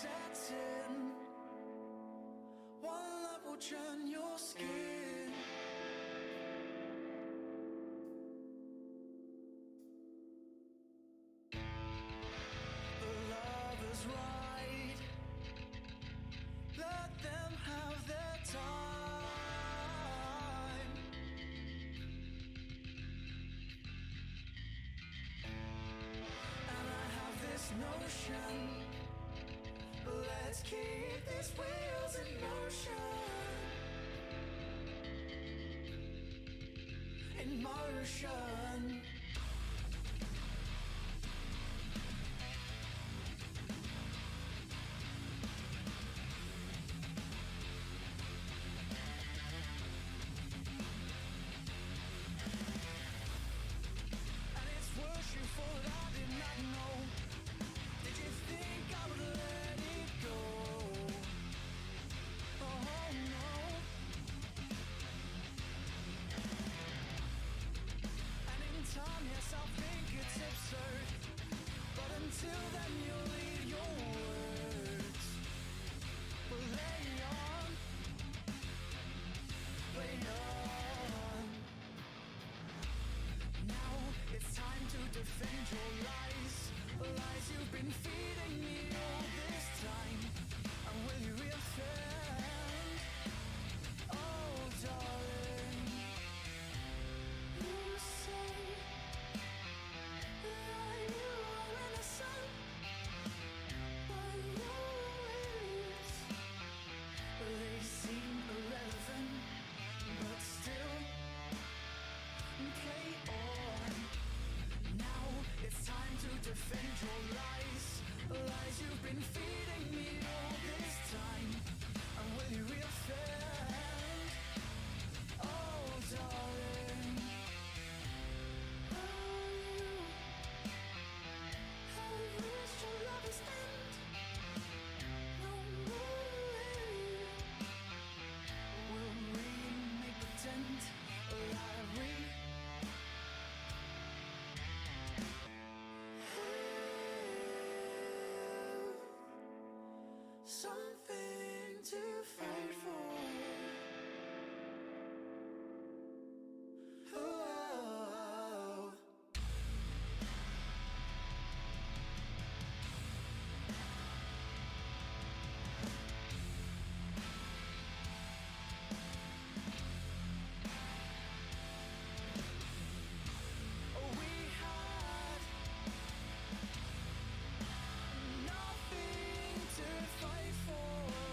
satin. One love will turn your skin. The love is right. Let them have their time. And I have this notion, let's keep these wheels in motion. In motion. For what I did not know. Did you think I would let it go? Oh no. And in time, yes, I'll think it's absurd, but until then you'll leave your words. Play on, play on. Now it's time to defend your lies, the lies you've been feeding me all this time. And will you reoffend? Oh, darling. You say that you are innocent, but your words, they seem irrelevant, but still play on. Now it's time to defend your lies, the lies you've been feeding me all this time. And will you reoffend? Oh, darling. Oh, you have reached your lover's end. No way will we make pretend like we something to fight for. Oh. We had nothing to fight for.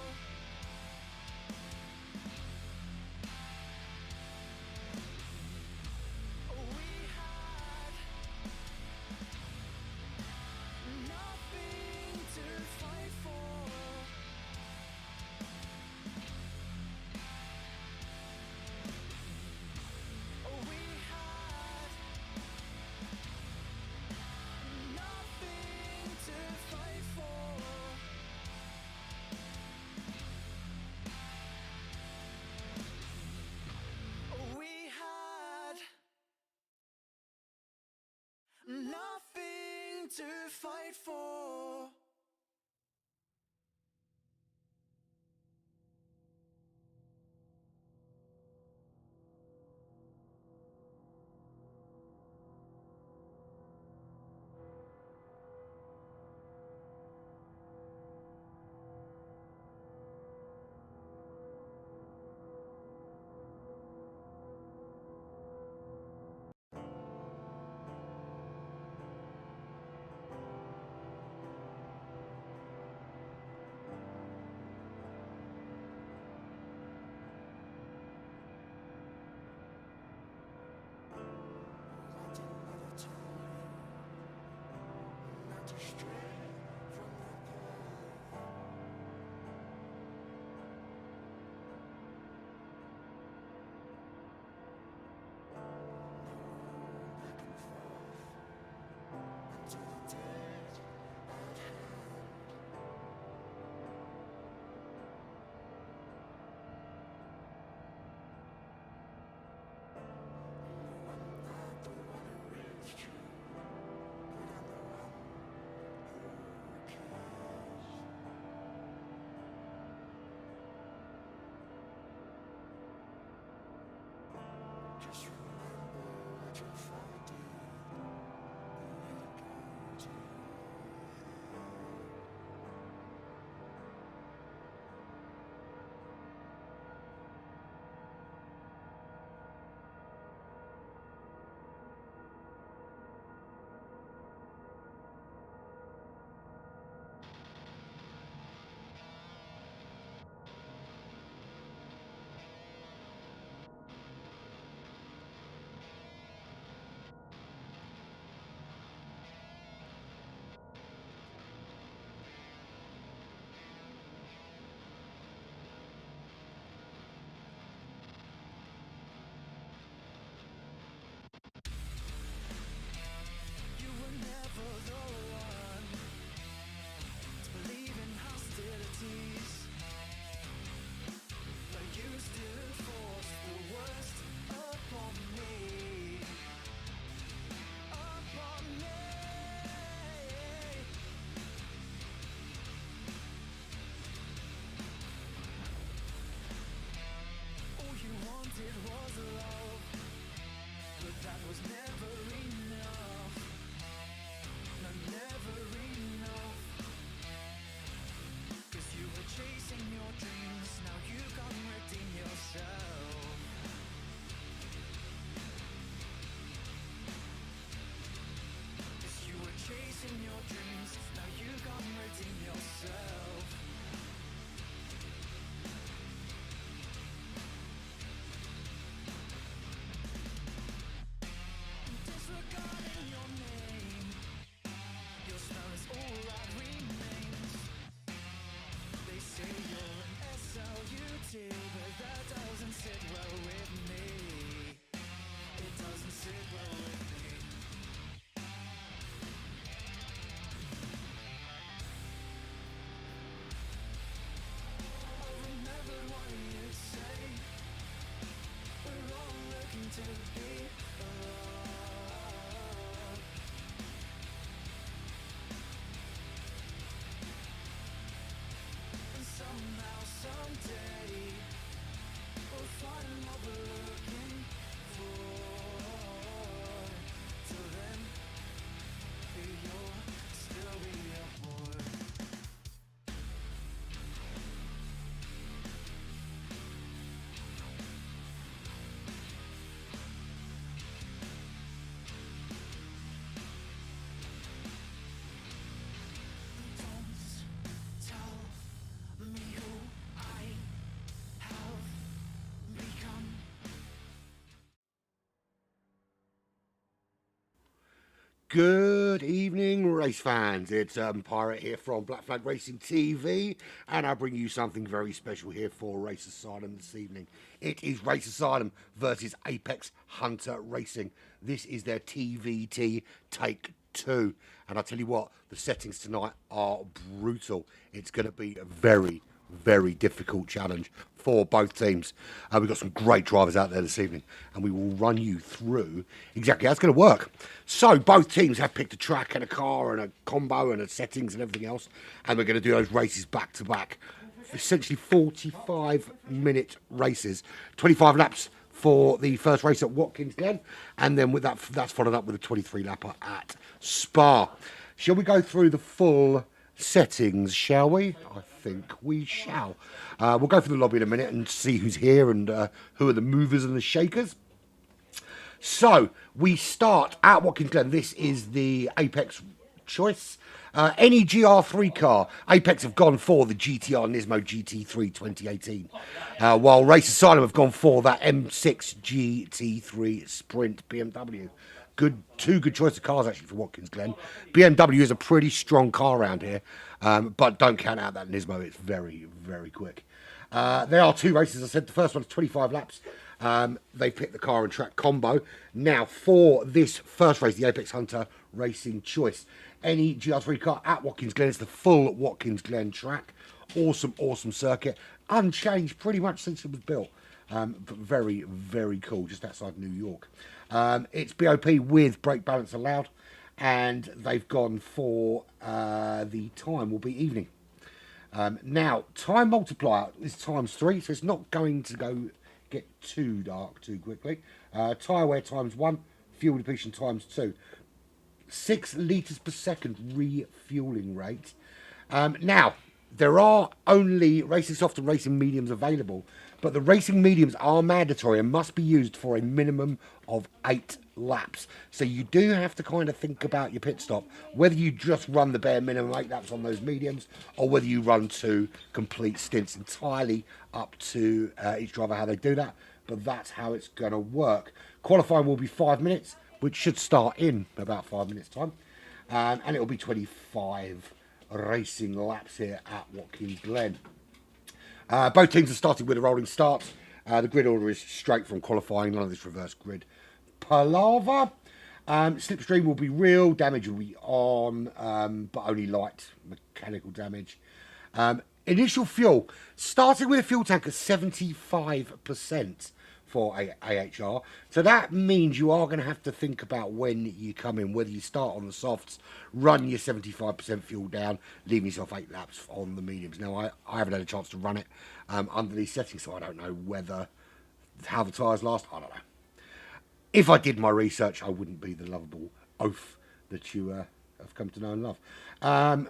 You were never the one to believe in hostilities, but you still forced the worst upon me. Upon me. All you wanted was love, but that was never enough. No, never enough. 'Cause you were chasing your dreams, now you can't redeem yourself. 'Cause you were chasing your dreams, now you can't redeem yourself. Disregarding your name, your smell is all that remains. They say you're an SLUT, but that doesn't sit well with me. It doesn't sit well with me. I remembered what you'd say. We're all looking to be alone. And somehow, someday, we'll find what we're looking for. Till then, you'll still be a boy. Don't tell me who I have become. Good evening, race fans. It's Pirate here from Black Flag Racing TV, and I bring you something very special here for Race Asylum this evening. It is Race Asylum versus Apex Hunter Racing. This is their TVT Take 2, and I tell you what, the settings tonight are brutal. It's going to be a very, very difficult challenge for both teams. We've got some great drivers out there this evening, and we will run you through exactly how it's going to work. So both teams have picked a track and a car and a combo and a settings and everything else, and we're going to do those races back to back. Essentially 45-minute races, 25 laps for the first race at Watkins Glen, and then with that's followed up with a 23 lapper at Spa. Shall we go through the full settings, shall we? I think we shall. We'll go through the lobby in a minute and see who's here and who are the movers and the shakers. So we start at Watkins Glen. This is the Apex choice. Any GR3 car, Apex have gone for the GTR Nismo GT3 2018, while Race Asylum have gone for that M6 GT3 Sprint BMW. Two good choice of cars actually for Watkins Glen. BMW is a pretty strong car around here, but don't count out that Nismo. It's very, very quick. There are two races. I said the first one is 25 laps. They picked the car and track combo. Now for this first race, the Apex Hunter Racing Choice, any GR3 car at Watkins Glen, it's the full Watkins Glen track. Awesome, awesome circuit. Unchanged pretty much since it was built. But very, very cool, just outside New York. It's BOP with brake balance allowed, and they've gone for the time will be evening. Now, time multiplier is ×3, so it's not going to get too dark too quickly. Tyre wear ×1, fuel depletion times 2. 6 litres per second refueling rate. Now, there are only racing soft and racing mediums available, but the racing mediums are mandatory and must be used for a minimum of 8 laps. So you do have to kind of think about your pit stop, whether you just run the bare minimum 8 laps on those mediums, or whether you run 2 complete stints. Entirely up to each driver how they do that, but that's how it's going to work. Qualifying will be 5 minutes, which should start in about 5 minutes time, and it will be 25 racing laps here at Watkins Glen. Both teams are starting with a rolling start. The grid order is straight from qualifying, none of this reverse grid palaver. Slipstream will be real, damage will be on, but only light mechanical damage. Initial fuel, starting with a fuel tank at 75% for AHR. So that means you are going to have to think about when you come in, whether you start on the softs, run your 75% fuel down, leaving yourself 8 laps on the mediums. Now, I haven't had a chance to run it under these settings, so I don't know how the tyres last. I don't know. If I did my research, I wouldn't be the lovable oaf that you have come to know and love.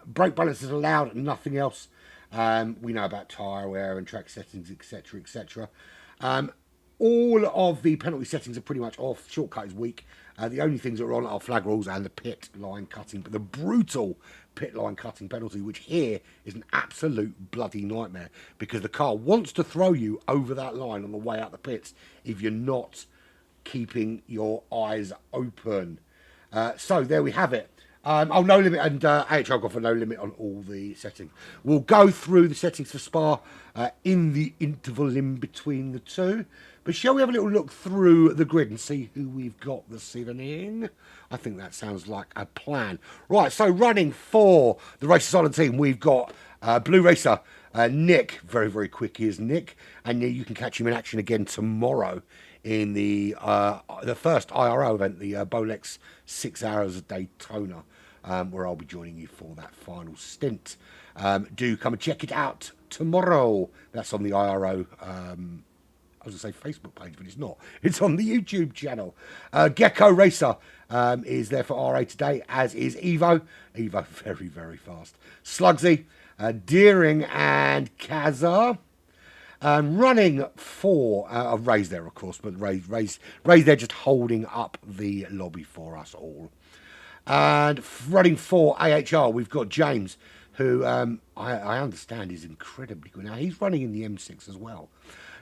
Brake balance is allowed, nothing else. We know about tyre wear and track settings, etc., etc. All of the penalty settings are pretty much off. Shortcut is weak. The only things that are on are flag rules and the pit line cutting. But the brutal pit line cutting penalty, which here is an absolute bloody nightmare, because the car wants to throw you over that line on the way out the pits if you're not keeping your eyes open. So there we have it. No limit, and AHR got for no limit on all the settings. We'll go through the settings for Spa in the interval in between the two. But shall we have a little look through the grid and see who we've got this evening? I think that sounds like a plan. Right, so running for the Race Asylum team, we've got Blue Racer Nick. Very, very quick is Nick. And you can catch him in action again tomorrow in the first IRO event, the Bolex 6 Hours of Daytona, where I'll be joining you for that final stint. Do come and check it out tomorrow. That's on the IRO, I was going to say Facebook page, but it's not. It's on the YouTube channel. Gecko Racer is there for RA today, as is Evo. Evo, very, very fast. Slugsy, Deering and Kaza. Running for Ray's there, of course, but Ray's there just holding up the lobby for us all. And running for AHR, we've got James, who I understand is incredibly good. Now, he's running in the M6 as well.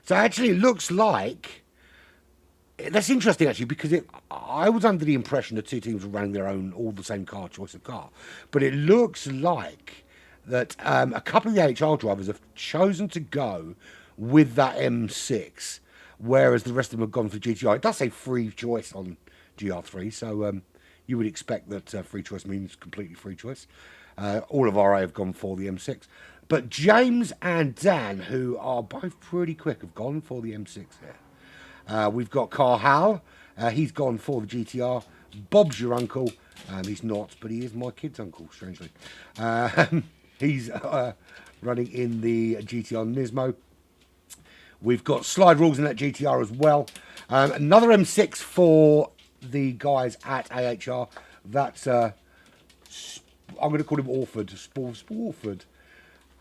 So actually, it looks like... That's interesting, actually, because I was under the impression the two teams were running their own, all the same choice of car. But it looks like that a couple of the AHR drivers have chosen to go with that M6, whereas the rest of them have gone for GTR. It does say free choice on GR3, so you would expect that free choice means completely free choice. All of RA have gone for the M6. But James and Dan, who are both pretty quick, have gone for the M6 there. We've got Carl Howell. He's gone for the GTR. Bob's your uncle. He's not, but he is my kid's uncle, strangely. He's running in the GTR Nismo. We've got slide rules in that GTR as well. Another M6 for the guys at AHR. That's, I'm going to call him Orford. Sporford.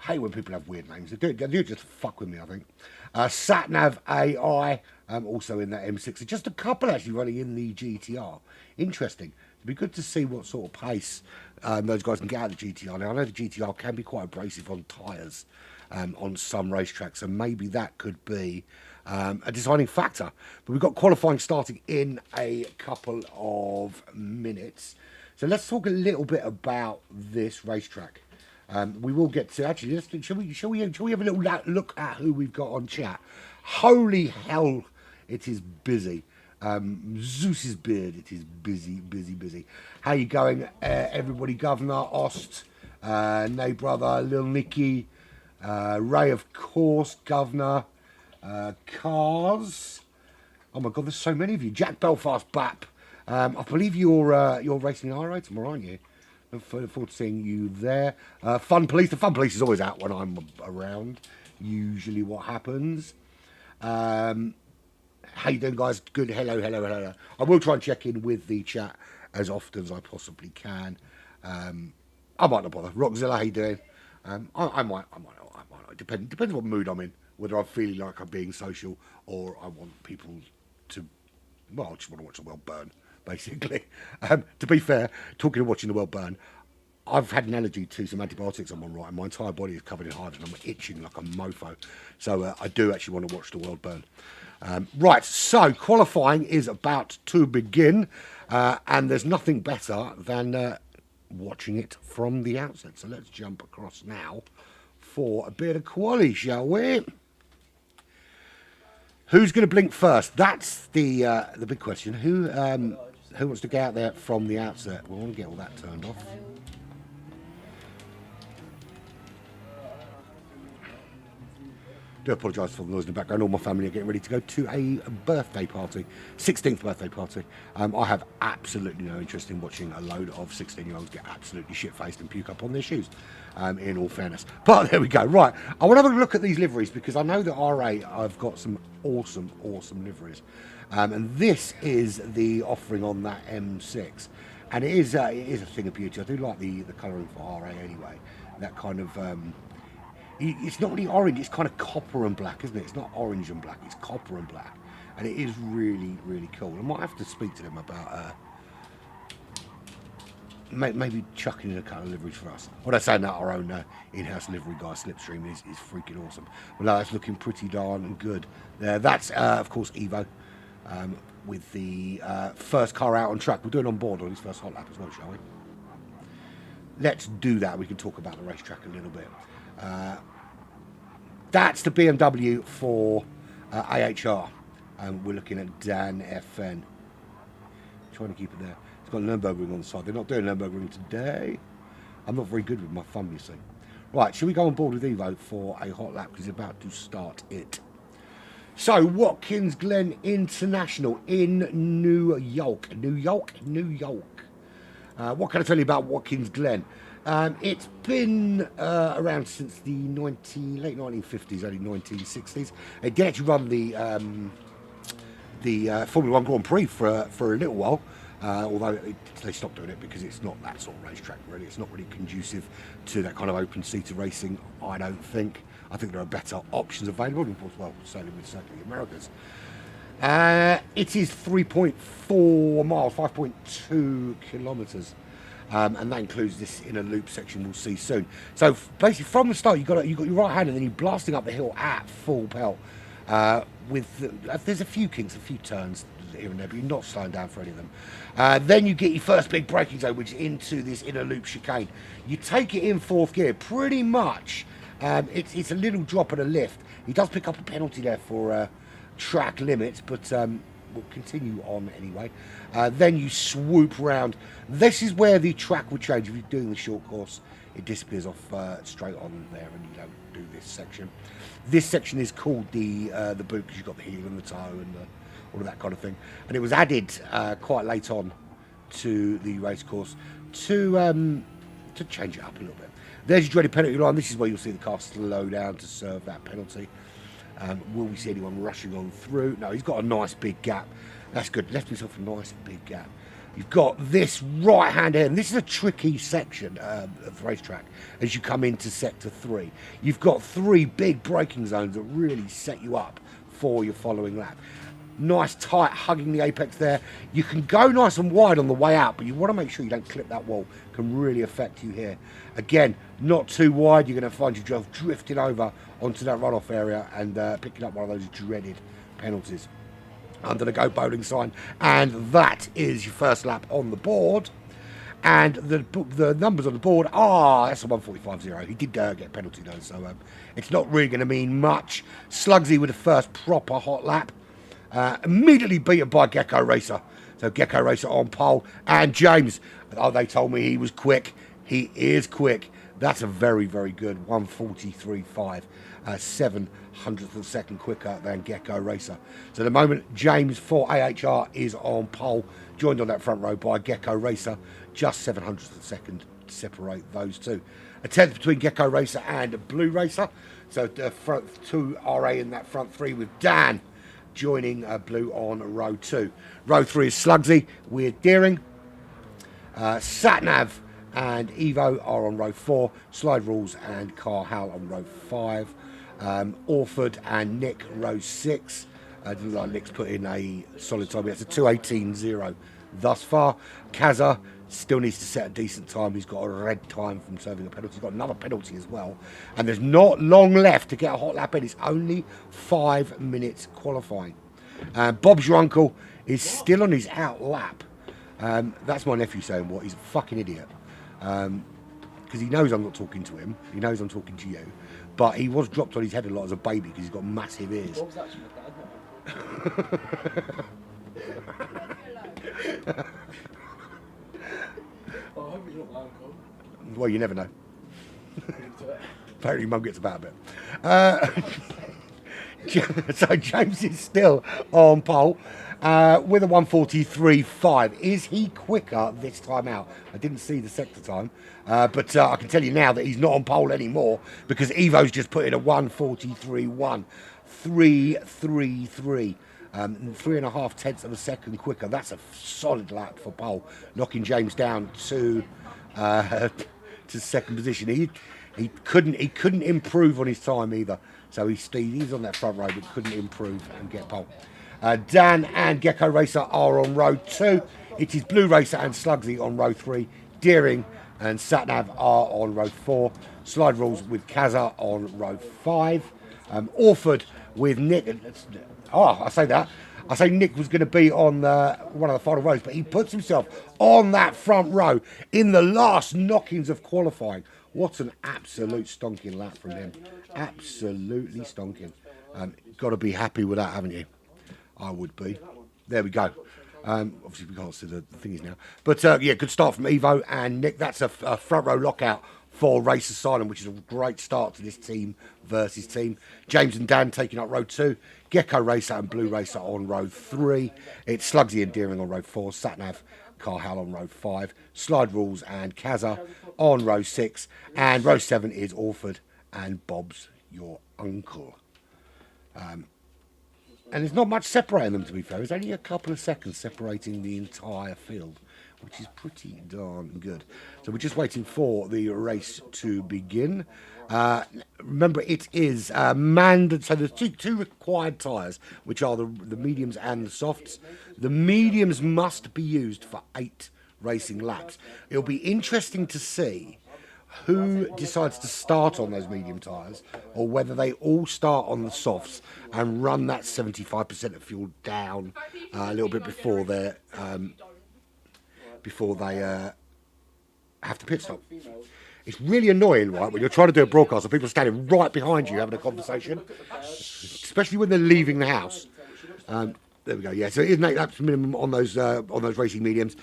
I hate when people have weird names. They do just fuck with me, I think. Satnav AI, also in that M6. Just a couple actually running in the GTR. Interesting. It'd be good to see what sort of pace those guys can get out of the GTR. Now, I know the GTR can be quite abrasive on tyres on some racetracks, so maybe that could be a deciding factor. But we've got qualifying starting in a couple of minutes. So let's talk a little bit about this racetrack. We will get to actually. Shall we have a little look at who we've got on chat? Holy hell, it is busy. Zeus's beard, it is busy. How you going, everybody? Governor Ost, Nay brother, Lil Nicky, Ray, of course, Governor, Cars. Oh my God, there's so many of you. Jack Belfast, Bap. I believe you're racing IRA tomorrow, aren't you? Look forward to seeing you there. Fun Police. The Fun Police is always out when I'm around. Usually what happens. How How you doing, guys? Good. Hello. I will try and check in with the chat as often as I possibly can. I might not bother. Rockzilla, how you doing? I might not. Depends what mood I'm in. Whether I'm feeling like I'm being social or I want people to. Well, I just want to watch the world burn, basically. To be fair, talking of watching the world burn, I've had an allergy to some antibiotics I'm on right, and my entire body is covered in hives, and I'm itching like a mofo. So I do actually want to watch the world burn. Right, so qualifying is about to begin, and there's nothing better than watching it from the outset. So let's jump across now for a bit of quali, shall we? Who's going to blink first? That's the big question. Who wants to get out there from the outset? We want to get all that turned off. Do apologise for the noise in the background. All my family are getting ready to go to a birthday party, 16th birthday party. I have absolutely no interest in watching a load of 16-year-olds get absolutely shit-faced and puke up on their shoes, in all fairness. But there we go. Right, I want to have a look at these liveries because I know that RA have got some awesome liveries. And this is the offering on that M6. And it is a thing of beauty. I do like the colouring for RA anyway. That kind of... it's not really orange, it's kind of copper and black, isn't it? It's not orange and black, it's copper and black. And it is really cool. I might have to speak to them about maybe chucking in a couple of liveries for us. What I say that our own in-house livery guy, Slipstream, is freaking awesome. Well, no, that's looking pretty darn good. That's, of course, Evo, with the first car out on track. We're doing on board on his first hot lap as well, shall we? Let's do that. We can talk about the racetrack a little bit. That's the BMW for AHR. We're looking at Dan FN. Trying to keep it there. It's got Nürburgring on the side. They're not doing Nürburgring today. I'm not very good with my thumb, you see. Right, shall we go on board with Evo for a hot lap? Because he's about to start it. So, Watkins Glen International in New York. What can I tell you about Watkins Glen? It's been around since the late 1950s, early 1960s. It did actually run the Formula One Grand Prix for a little while, although they stopped doing it because it's not that sort of racetrack, really. It's not really conducive to that kind of open-seater racing, I don't think. I think there are better options available, well, certainly with the Americas. It is 3.4 miles, 5.2 kilometres. And that includes this inner loop section we'll see soon. So basically, from the start, you've got your right hand, and then you're blasting up the hill at full pelt. There's a few kinks, a few turns here and there, but you're not slowing down for any of them. Then you get your first big braking zone, which is into this inner loop chicane. You take it in fourth gear, pretty much. It's a little drop and a lift. He does pick up a penalty there for track limits, but we'll continue on anyway. Then you swoop round. This is where the track will change. If you're doing the short course, it disappears off straight on there, and you don't do this section. This section is called the boot because you've got the heel and the toe and all of that kind of thing. And it was added quite late on to the race course to change it up a little bit. There's your dreaded penalty line. This is where you'll see the car slow down to serve that penalty. Will we see anyone rushing on through? No, he's got a nice big gap. That's good. Left himself a nice big gap. You've got this right-hand end. This is a tricky section of the racetrack as you come into Sector 3. You've got 3 big braking zones that really set you up for your following lap. Nice, tight, hugging the apex there. You can go nice and wide on the way out, but you want to make sure you don't clip that wall. It can really affect you here. Again, not too wide. You're going to find yourself drifting over onto that runoff area and picking up one of those dreaded penalties under the go bowling sign. And that is your first lap on the board. And the numbers on the board are, that's a 1:45.0. He did get a penalty though, so it's not really going to mean much. Slugsy with the first proper hot lap. Immediately beaten by Gecko Racer. So Gecko Racer on pole. And James, they told me he was quick. He is quick. That's a very, very good 1:43.5. 7/100th of a second quicker than Gecko Racer. So at the moment, James for AHR is on pole, joined on that front row by Gecko Racer. Just 7/100th of a second to separate those two. A tenth between Gecko Racer and Blue Racer. So the front 2 RA in that front 3 with Dan joining Blue on row 2. Row 3 is Slugsy with Deering. Satnav and Evo are on row 4. Slide Rules and Car Hal on row 5. Orford and Nick row 6. Didn't like Nick's put in a solid time. It's a 2:18.0 thus far. Kaza still needs to set a decent time. He's got a red time from serving a penalty. He's got another penalty as well. And there's not long left to get a hot lap in. It's only 5 minutes qualifying. Bob's your uncle is still on his out lap. That's my nephew saying what? He's a fucking idiot. Because he knows I'm not talking to him. He knows I'm talking to you. But he was dropped on his head a lot as a baby because he's got massive ears. Bob's actually my dad now. Oh, I hope he's not my uncle. Well, you never know. Apparently, Mum gets about a bit. So James is still on pole with a 1:43.5. Is he quicker this time out? I didn't see the sector time, but I can tell you now that he's not on pole anymore because Evo's just put in a 1:43.1. 3:33. 3.5 tenths of a second quicker. That's a solid lap for pole, knocking James down to second position. He couldn't improve on his time either. So he's on that front row, but couldn't improve and get pole. Dan and Gecko Racer are on row 2. It is Blue Racer and Slugsy on row 3. Deering and Satnav are on row 4. Slide Rules with Kaza on row 5. Orford with Nick. I say Nick was going to be on one of the final rows, but he puts himself on that front row in the last knockings of qualifying. What an absolute stonking lap from him. Absolutely stonking. Got to be happy with that, haven't you? I would be. There we go. Obviously, we can't see the thingies now. But, yeah, good start from Evo and Nick. That's a front row lockout for Race Asylum, which is a great start to this team versus team. James and Dan taking up row 2. Gecko Racer and Blue Racer on row 3. It's Slugsy and Deering on row 4. Satnav, Car Hal on row 5. Slide Rules and Kaza on row 6. And row 7 is Orford and Bob's your uncle. And there's not much separating them, to be fair. There's only a couple of seconds separating the entire field, which is pretty darn good. So we're just waiting for the race to begin. Remember, it is mandatory. So there's two required tyres, which are the mediums and the softs. The mediums must be used for 8 racing laps. It'll be interesting to see who decides to start on those medium tyres, or whether they all start on the softs and run that 75% of fuel down a little bit before they have to pit stop. It's really annoying, right, when you're trying to do a broadcast and people are standing right behind you having a conversation, especially when they're leaving the house. There we go. Yeah, so it is 8 laps minimum on those racing mediums.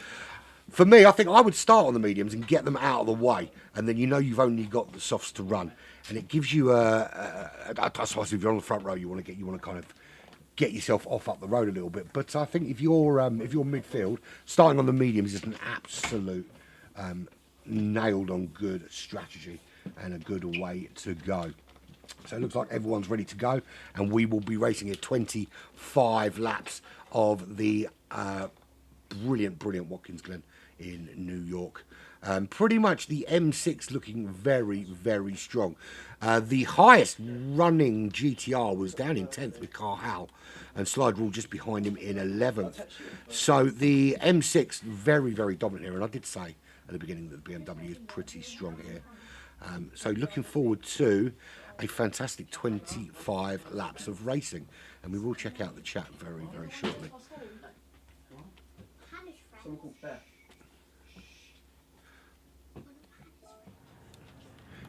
For me, I think I would start on the mediums and get them out of the way, and then you know you've only got the softs to run, and it gives you I suppose if you're on the front row, you want to kind of get yourself off up the road a little bit. But I think if you're midfield, starting on the mediums is an absolute nailed on good strategy and a good way to go. So it looks like everyone's ready to go, and we will be racing at 25 laps of the brilliant Watkins Glen in New York. Pretty much the M6 looking very, very strong. The highest running GTR was down in 10th with Car Hal, and Slide Rule just behind him in 11th. So the M6 very, very dominant here, and I did say at the beginning that the BMW is pretty strong here. So looking forward to a fantastic 25 laps of racing, and we will check out the chat very, very shortly.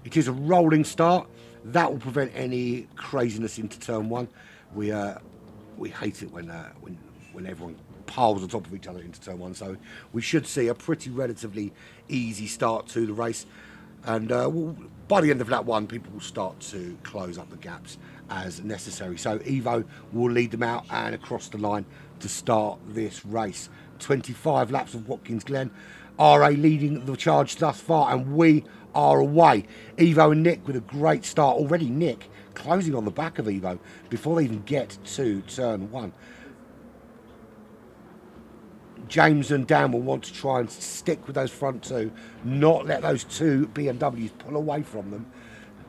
It is a rolling start. That will prevent any craziness into turn 1. We hate it when everyone piles on top of each other into turn 1. So we should see a pretty relatively easy start to the race. And by the end of lap 1, people will start to close up the gaps as necessary. So Evo will lead them out and across the line to start this race. 25 laps of Watkins Glen. RA leading the charge thus far, and we are away. Evo and Nick with a great start. Already Nick closing on the back of Evo before they even get to turn 1. James and Dan will want to try and stick with those front two, not let those two BMWs pull away from them.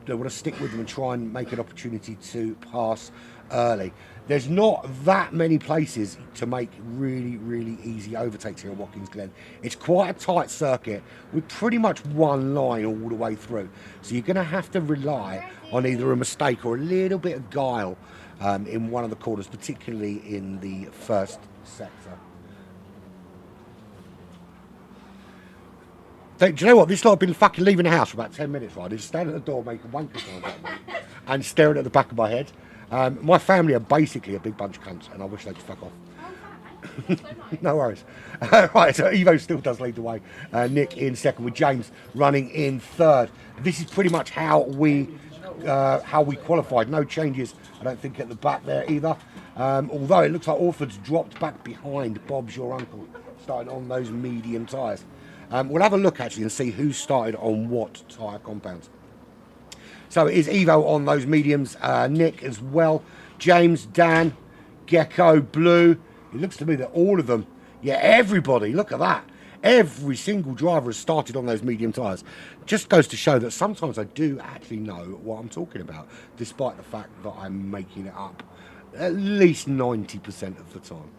They want to stick with them and try and make an opportunity to pass early. There's not that many places to make really, really easy overtakes here at Watkins Glen. It's quite a tight circuit with pretty much one line all the way through. So you're going to have to rely on either a mistake or a little bit of guile in one of the corners, particularly in the first sector. Do you know what? This lot have been fucking leaving the house for about 10 minutes, right? They're just standing at the door making wanker sound at me and staring at the back of my head. My family are basically a big bunch of cunts, and I wish they'd fuck off. No worries. Right, so Evo still does lead the way. Nick in second with James running in third. This is pretty much how we qualified. No changes, I don't think, at the back there either. Although it looks like Orford's dropped back behind Bob's Your Uncle, starting on those medium tyres. We'll have a look actually and see who started on what tyre compounds. So it is Evo on those mediums, Nick as well, James, Dan, Gecko, Blue. It looks to me that all of them, yeah, everybody, look at that. Every single driver has started on those medium tyres. Just goes to show that sometimes I do actually know what I'm talking about, despite the fact that I'm making it up at least 90% of the time.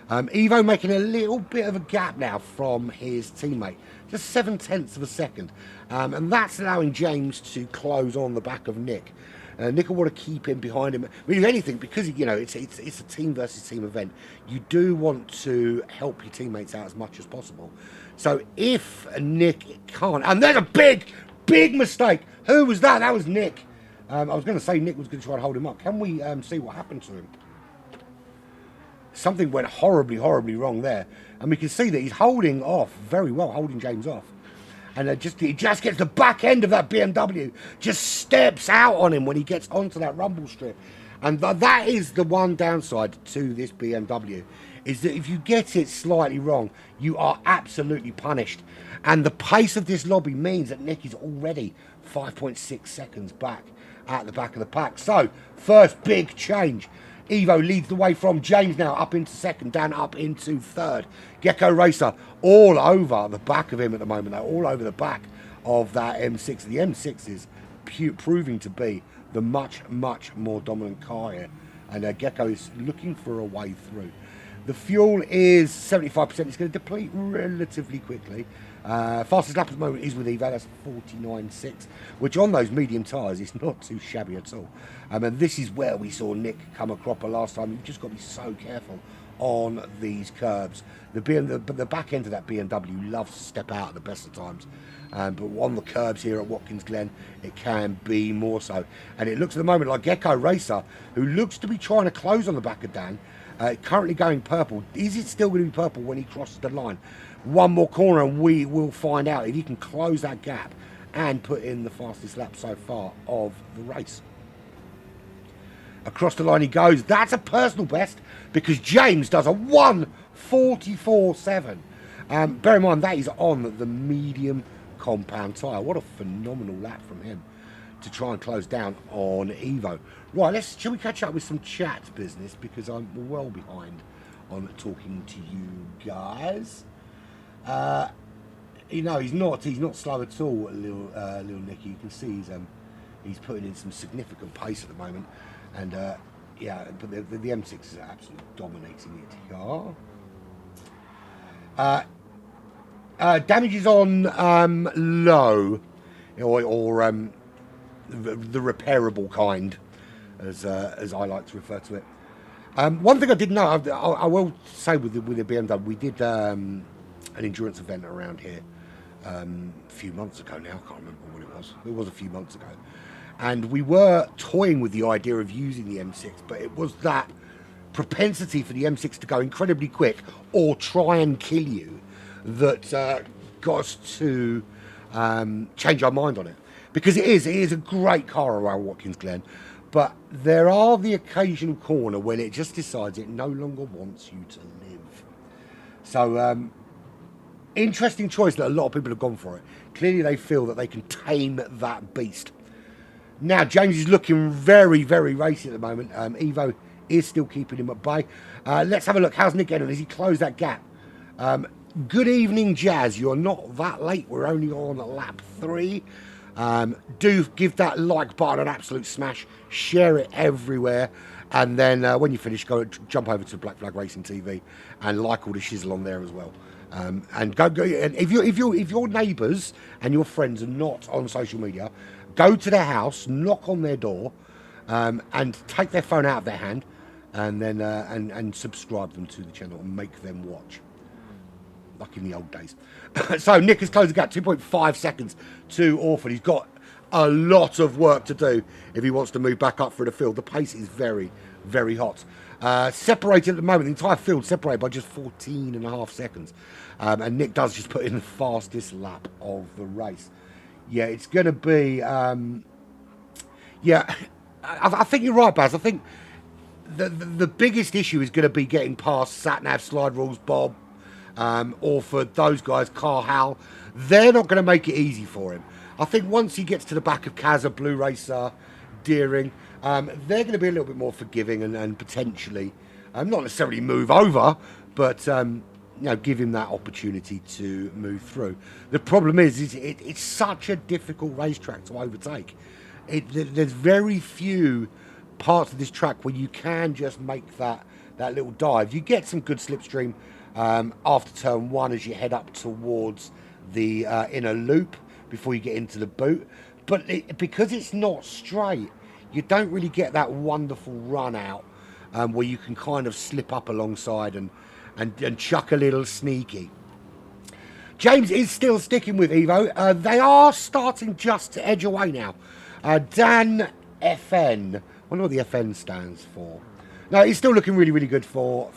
Evo making a little bit of a gap now from his teammate, just 0.7 of a second, and that's allowing James to close on the back of Nick. Nick will want to keep him behind him. I mean, if anything, because it's a team versus team event, you do want to help your teammates out as much as possible. So if Nick can't, and there's a big mistake. Who was that? That was Nick. I was going to say Nick was going to try and hold him up. Can we see what happened to him? Something went horribly wrong there, and we can see that he's holding off very well, holding James off, and he just gets the back end of that BMW, just steps out on him when he gets onto that rumble strip, and that is the one downside to this BMW, is that if you get it slightly wrong, you are absolutely punished, and the pace of this lobby means that Nick is already 5.6 seconds back at the back of the pack. So first big change. Evo leads the way from James now up into second, Dan up into third. Gecko Racer all over the back of him at the moment, though, all over the back of that M6. The M6 is proving to be the much more dominant car here, and Gecko is looking for a way through. The fuel is 75%. It's going to deplete relatively quickly. Fastest lap at the moment is with Evo, that's 49.6, which on those medium tyres is not too shabby at all. And this is where we saw Nick come a cropper last time. You've just got to be so careful on these curbs. The back end of that BMW loves to step out at the best of times. But on the curbs here at Watkins Glen, it can be more so. And it looks at the moment like Gecko Racer, who looks to be trying to close on the back of Dan, currently going purple. Is it still going to be purple when he crosses the line? One more corner and we will find out if he can close that gap and put in the fastest lap so far of the race. Across the line he goes. That's a personal best because James does a 1:44.7. Bear in mind that is on the medium compound tyre. What a phenomenal lap from him to try and close down on Evo. Right, shall we catch up with some chat business because I'm well behind on talking to you guys. He's not slow at all, little Nicky. You can see he's putting in some significant pace at the moment, and but the M6 is absolutely dominating it. Damage is on low, or the repairable kind, as I like to refer to it. One thing I didn't know, I will say with the BMW, we did an endurance event around here a few months ago now. I can't remember what it was. It was a few months ago. And we were toying with the idea of using the M6, but it was that propensity for the M6 to go incredibly quick or try and kill you that got us to change our mind on it. Because it is a great car around Watkins Glen, but there are the occasional corner when it just decides it no longer wants you to live. So, interesting choice that a lot of people have gone for it. Clearly they feel that they can tame that beast. Now, James is looking very, very racy at the moment. Evo is still keeping him at bay. Let's have a look. How's Nick getting on? Has he closed that gap? Good evening, Jazz. You're not that late. We're only on lap 3. Do give that like button an absolute smash. Share it everywhere. And then when you finish, jump over to Black Flag Racing TV and like all the shizzle on there as well. And go. And if your neighbours and your friends are not on social media, go to their house, knock on their door, and take their phone out of their hand, and then and subscribe them to the channel and make them watch. Like in the old days. So Nick has closed the gap, 2.5 seconds to Orford. He's got a lot of work to do if he wants to move back up through the field. The pace is very, very hot. Separated at the moment, the entire field separated by just 14.5 seconds. And Nick does just put in the fastest lap of the race. Yeah, it's going to be... I think you're right, Baz. I think the biggest issue is going to be getting past Satnav, Slide Rules, Bob, Orford, those guys, Carhal. They're not going to make it easy for him. I think once he gets to the back of Kazza, Blue Racer, Deering, they're going to be a little bit more forgiving and potentially, not necessarily move over, but give him that opportunity to move through. The problem is it's such a difficult racetrack to overtake. There's very few parts of this track where you can just make that little dive. You get some good slipstream after turn 1 as you head up towards the inner loop before you get into the boot, but because it's not straight, you don't really get that wonderful run out where you can kind of slip up alongside and chuck a little sneaky. James is still sticking with Evo. They are starting just to edge away now. Dan FN, I wonder what the FN stands for. No, he's still looking really, really good for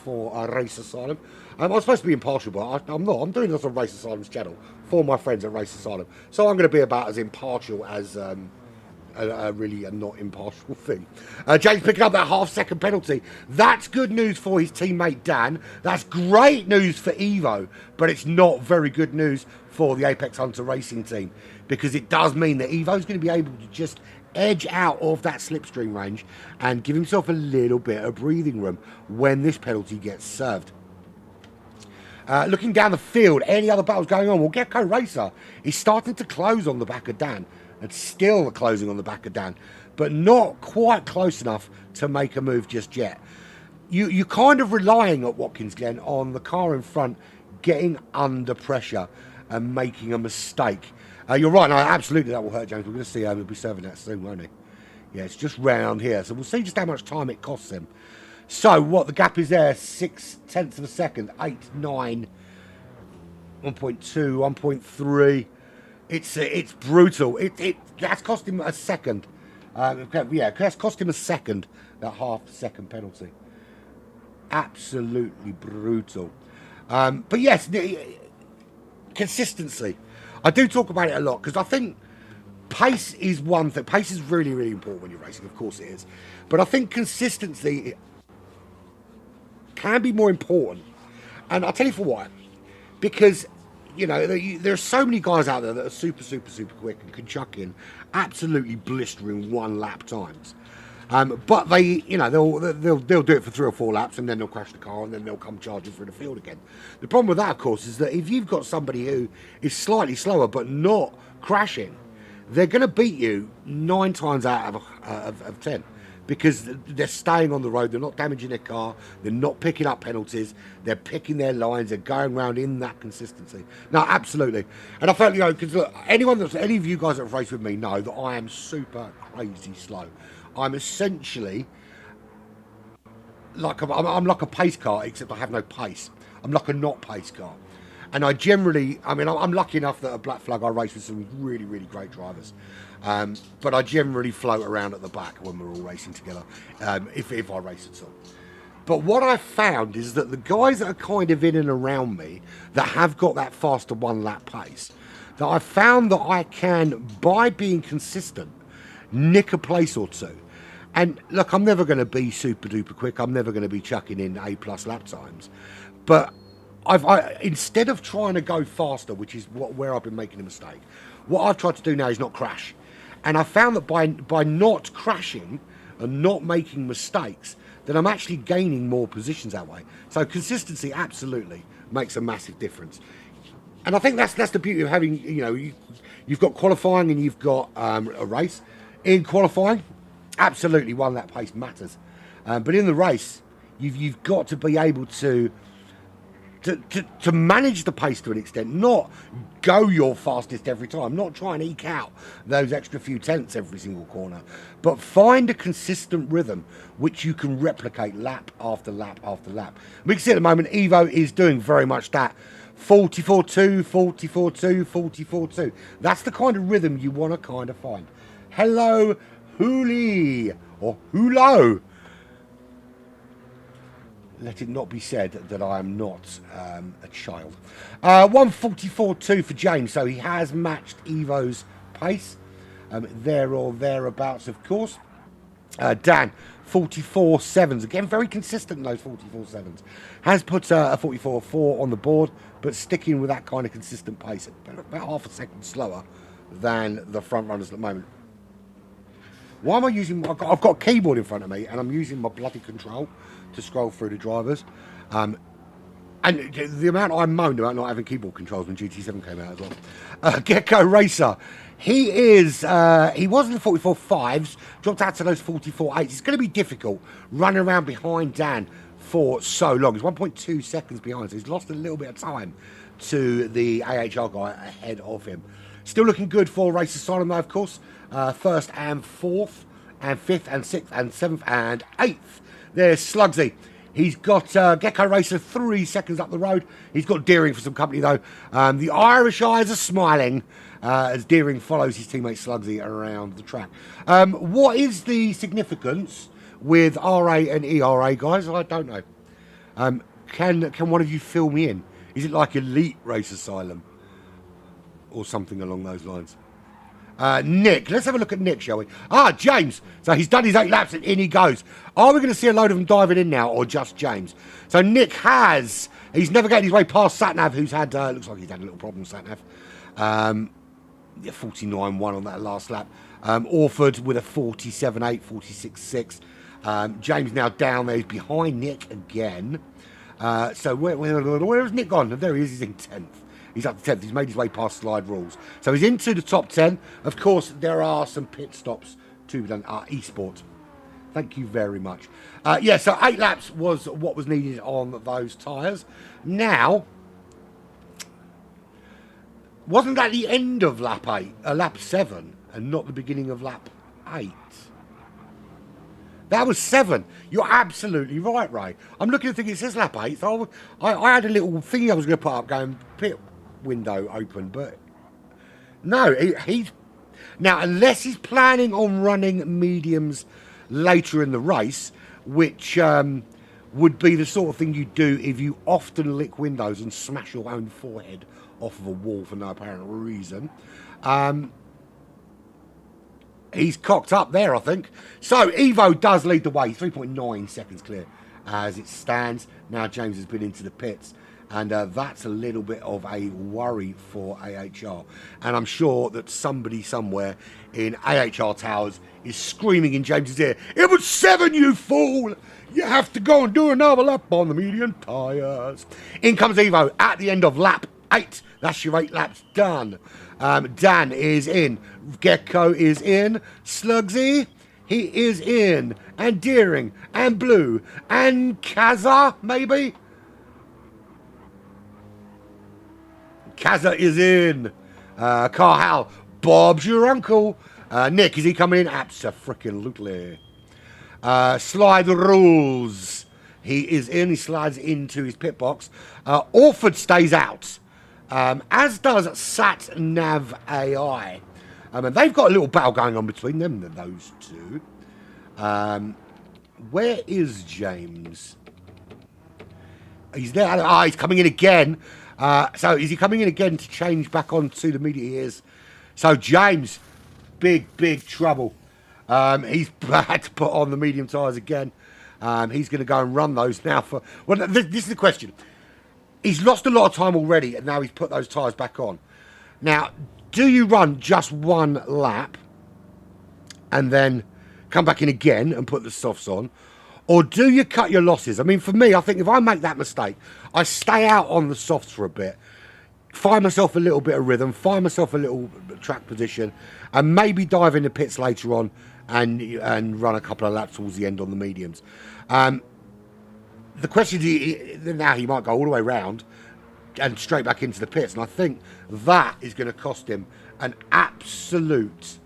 Race Asylum. I'm supposed to be impartial, but I'm not. I'm doing this on Race Asylum's channel for my friends at Race Asylum. So I'm going to be about as impartial as a not impartial thing. James picking up that half-second penalty. That's good news for his teammate Dan. That's great news for Evo, but it's not very good news for the Apex Hunter Racing team, because it does mean that Evo's going to be able to just edge out of that slipstream range and give himself a little bit of breathing room when this penalty gets served. Looking down the field, any other battles going on? Well, Gecko Racer is starting to close on the back of Dan. It's still closing on the back of Dan, but not quite close enough to make a move just yet. You're kind of relying at Watkins Glen on the car in front getting under pressure and making a mistake. You're right, no, absolutely that will hurt James. We're going to see how he'll be serving that soon, won't he? Yeah, it's just round here, so we'll see just how much time it costs him. So, what the gap is there, 0.6 of a second, 8, 9, 1.2, 1.3. It's brutal. That's cost him a second. That's cost him a second, that half-second penalty. Absolutely brutal. But yes, consistency. I do talk about it a lot because I think pace is one thing. Pace is really, really important when you're racing. Of course it is. But I think consistency can be more important. And I'll tell you for what. Because, there are so many guys out there that are super, super, super quick and can chuck in absolutely blistering one lap times. But they'll do it for 3 or 4 laps and then they'll crash the car and then they'll come charging through the field again. The problem with that, of course, is that if you've got somebody who is slightly slower but not crashing, they're going to beat you 9 times out of 10 because they're staying on the road, they're not damaging their car, they're not picking up penalties, they're picking their lines, they're going around in that consistency. No, absolutely. And I felt, because look, any of you guys that have raced with me know that I am super crazy slow. I'm essentially I'm like a pace car, except I have no pace. I'm like a not pace car. And I generally, I'm lucky enough that at Black Flag I race with some really, really great drivers. But I generally float around at the back when we're all racing together, if I race at all. But what I've found is that the guys that are kind of in and around me that have got that faster one lap pace, that I've found that I can, by being consistent, nick a place or two. And look, I'm never going to be super duper quick. I'm never going to be chucking in A+ lap times. But instead of trying to go faster, which is where I've been making a mistake, what I've tried to do now is not crash. And I found that by not crashing and not making mistakes, that I'm actually gaining more positions that way. So consistency absolutely makes a massive difference. And I think that's the beauty of having, you've got qualifying and you've got a race. In qualifying, absolutely one lap pace matters. But in the race, you've got to be able to manage the pace to an extent, not go your fastest every time, not try and eke out those extra few tenths every single corner, but find a consistent rhythm which you can replicate lap after lap after lap. We can see at the moment Evo is doing very much that. 44-2, 44-2, 44-2. That's the kind of rhythm you want to kind of find. Hello, Huli, or Hulo. Let it not be said that I am not a child. 144.2 for James, so he has matched Evo's pace. There or thereabouts, of course. Dan, 44.7s. Again, very consistent in those 44.7s. Has put a 44.4 on the board, but sticking with that kind of consistent pace. About half a second slower than the front runners at the moment. Why am I using... I've got a keyboard in front of me, and I'm using my bloody control to scroll through the drivers. And the amount I moaned about not having keyboard controls when GT7 came out as well. Gecko Racer. He is... he was in the 44.5s, dropped out to those 44.8s. It's going to be difficult running around behind Dan for so long. He's 1.2 seconds behind, so he's lost a little bit of time to the AHR guy ahead of him. Still looking good for Race Asylum, though, of course. First and fourth, and fifth, and sixth, and seventh, and eighth. There's Slugsy. He's got Gecko Racer 3 seconds up the road. He's got Deering for some company, though. The Irish eyes are smiling as Deering follows his teammate Slugsy around the track. What is the significance with RA and ERA, guys? I don't know. Can one of you fill me in? Is it like Elite Race Asylum? Or something along those lines? Nick, let's have a look at Nick, shall we? James. So he's done his 8 laps and in he goes. Are we going to see a load of them diving in now, or just James? So Nick he's navigated his way past Satnav, who's had, looks like he's had a little problem, Satnav. 49.1 on that last lap. Orford with a 47.8, 46.6. James now down there, he's behind Nick again. So where's Nick gone? There he is, he's in 10th. He's up to 10th. He's made his way past slide rules. So he's into the top 10. Of course, there are some pit stops to be done. Esport. Thank you very much. So 8 laps was what was needed on those tyres. Now, wasn't that the end of lap 7, and not the beginning of lap 8? That was 7. You're absolutely right, Ray. I'm looking at the thing, it says lap 8. So I had a little thing I was going to put up going pit window open, but no, he's now, unless he's planning on running mediums later in the race, which would be the sort of thing you do if you often lick windows and smash your own forehead off of a wall for no apparent reason. He's cocked up there, I think. So Evo does lead the way, 3.9 seconds clear as it stands. Now James has been into the pits. And that's a little bit of a worry for AHR. And I'm sure that somebody somewhere in AHR Towers is screaming in James's ear, "It was 7, you fool! You have to go and do another lap on the medium tyres." In comes Evo at the end of lap 8. That's your 8 laps done. Dan is in. Gecko is in. Slugsy, he is in. And Deering, and Blue, and Kaza, maybe? Kaza is in. Carhal, Bob's your uncle. Nick, is he coming in? Abso-freaking-lutely. Slide rules. He is in. He slides into his pit box. Orford stays out. As does Sat Nav AI. And they've got a little battle going on between them, those two. Where is James? He's there. He's coming in again. So is he coming in again to change back onto the media ears? So James, big trouble. He's had to put on the medium tyres again. He's going to go and run those now for... Well, this is the question. He's lost a lot of time already, and now he's put those tyres back on. Now, do you run just one lap, and then come back in again and put the softs on? Or do you cut your losses? I mean, for me, I think if I make that mistake, I stay out on the softs for a bit, find myself a little bit of rhythm, find myself a little track position, and maybe dive into pits later on and run a couple of laps towards the end on the mediums. The question is, now he might go all the way round and straight back into the pits, and I think that is going to cost him an absolute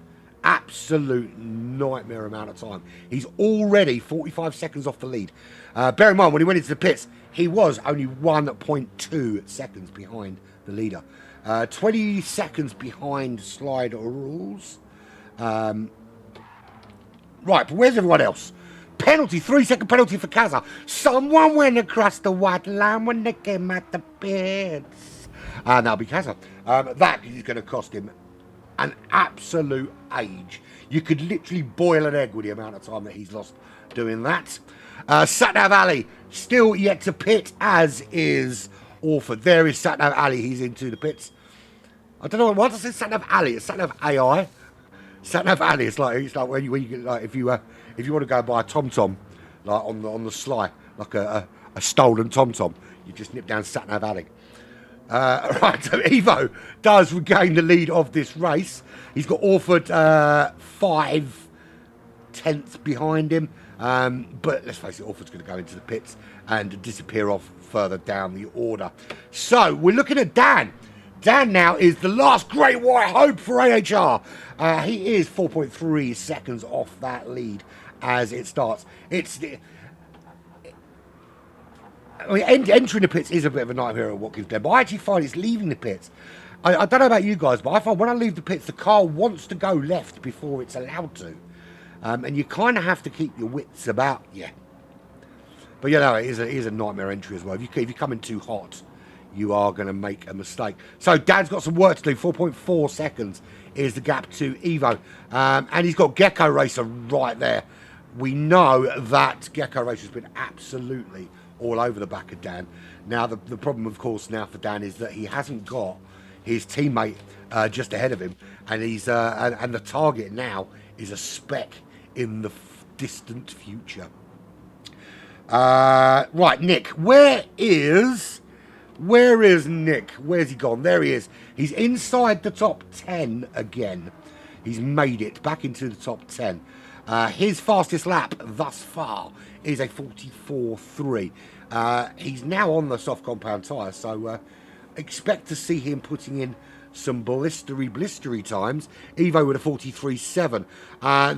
nightmare amount of time. He's already 45 seconds off the lead. Bear in mind, when he went into the pits, he was only 1.2 seconds behind the leader. 20 seconds behind slide rules. Right, but where's everyone else? Penalty, 3-second penalty for Kaza. Someone went across the white line when they came at the pits. And that'll be Kaza. That is going to cost him an absolute age. You could literally boil an egg with the amount of time that he's lost doing that. Satnav Ali still yet to pit, as is Orford. There is Satnav Ali. He's into the pits. I don't know what I say. Satnav Ali. It's Satnav AI. Satnav Ali. It's like when you get, like if you want to go and buy a TomTom, like on the sly, like a stolen TomTom, you just nip down Satnav Ali. Right, so Evo does regain the lead of this race. He's got Orford 5/10 behind him. But let's face it, Orford's going to go into the pits and disappear off further down the order. So we're looking at Dan. Dan now is the last great white hope for AHR. He is 4.3 seconds off that lead as it starts. Entering the pits is a bit of a nightmare at Watkins Glen, but I actually find it's leaving the pits. I don't know about you guys, but I find when I leave the pits, the car wants to go left before it's allowed to. And you kind of have to keep your wits about you. But, you know, it is a nightmare entry as well. If you come in too hot, you are going to make a mistake. So, Dan's got some work to do. 4.4 seconds is the gap to Evo. And he's got Gecko Racer right there. We know that Gecko Racer has been absolutely all over the back of Dan. Now, the problem, of course, now for Dan is that he hasn't got his teammate just ahead of him. And he's and the target now is a speck in the distant future. Right, Nick. Where is Nick? Where's he gone? There he is. He's inside the top 10 again. He's made it back into the top 10. His fastest lap thus far is a 44.3. He's now on the soft compound tyre, so expect to see him putting in some blistery times. Evo with a 43.7.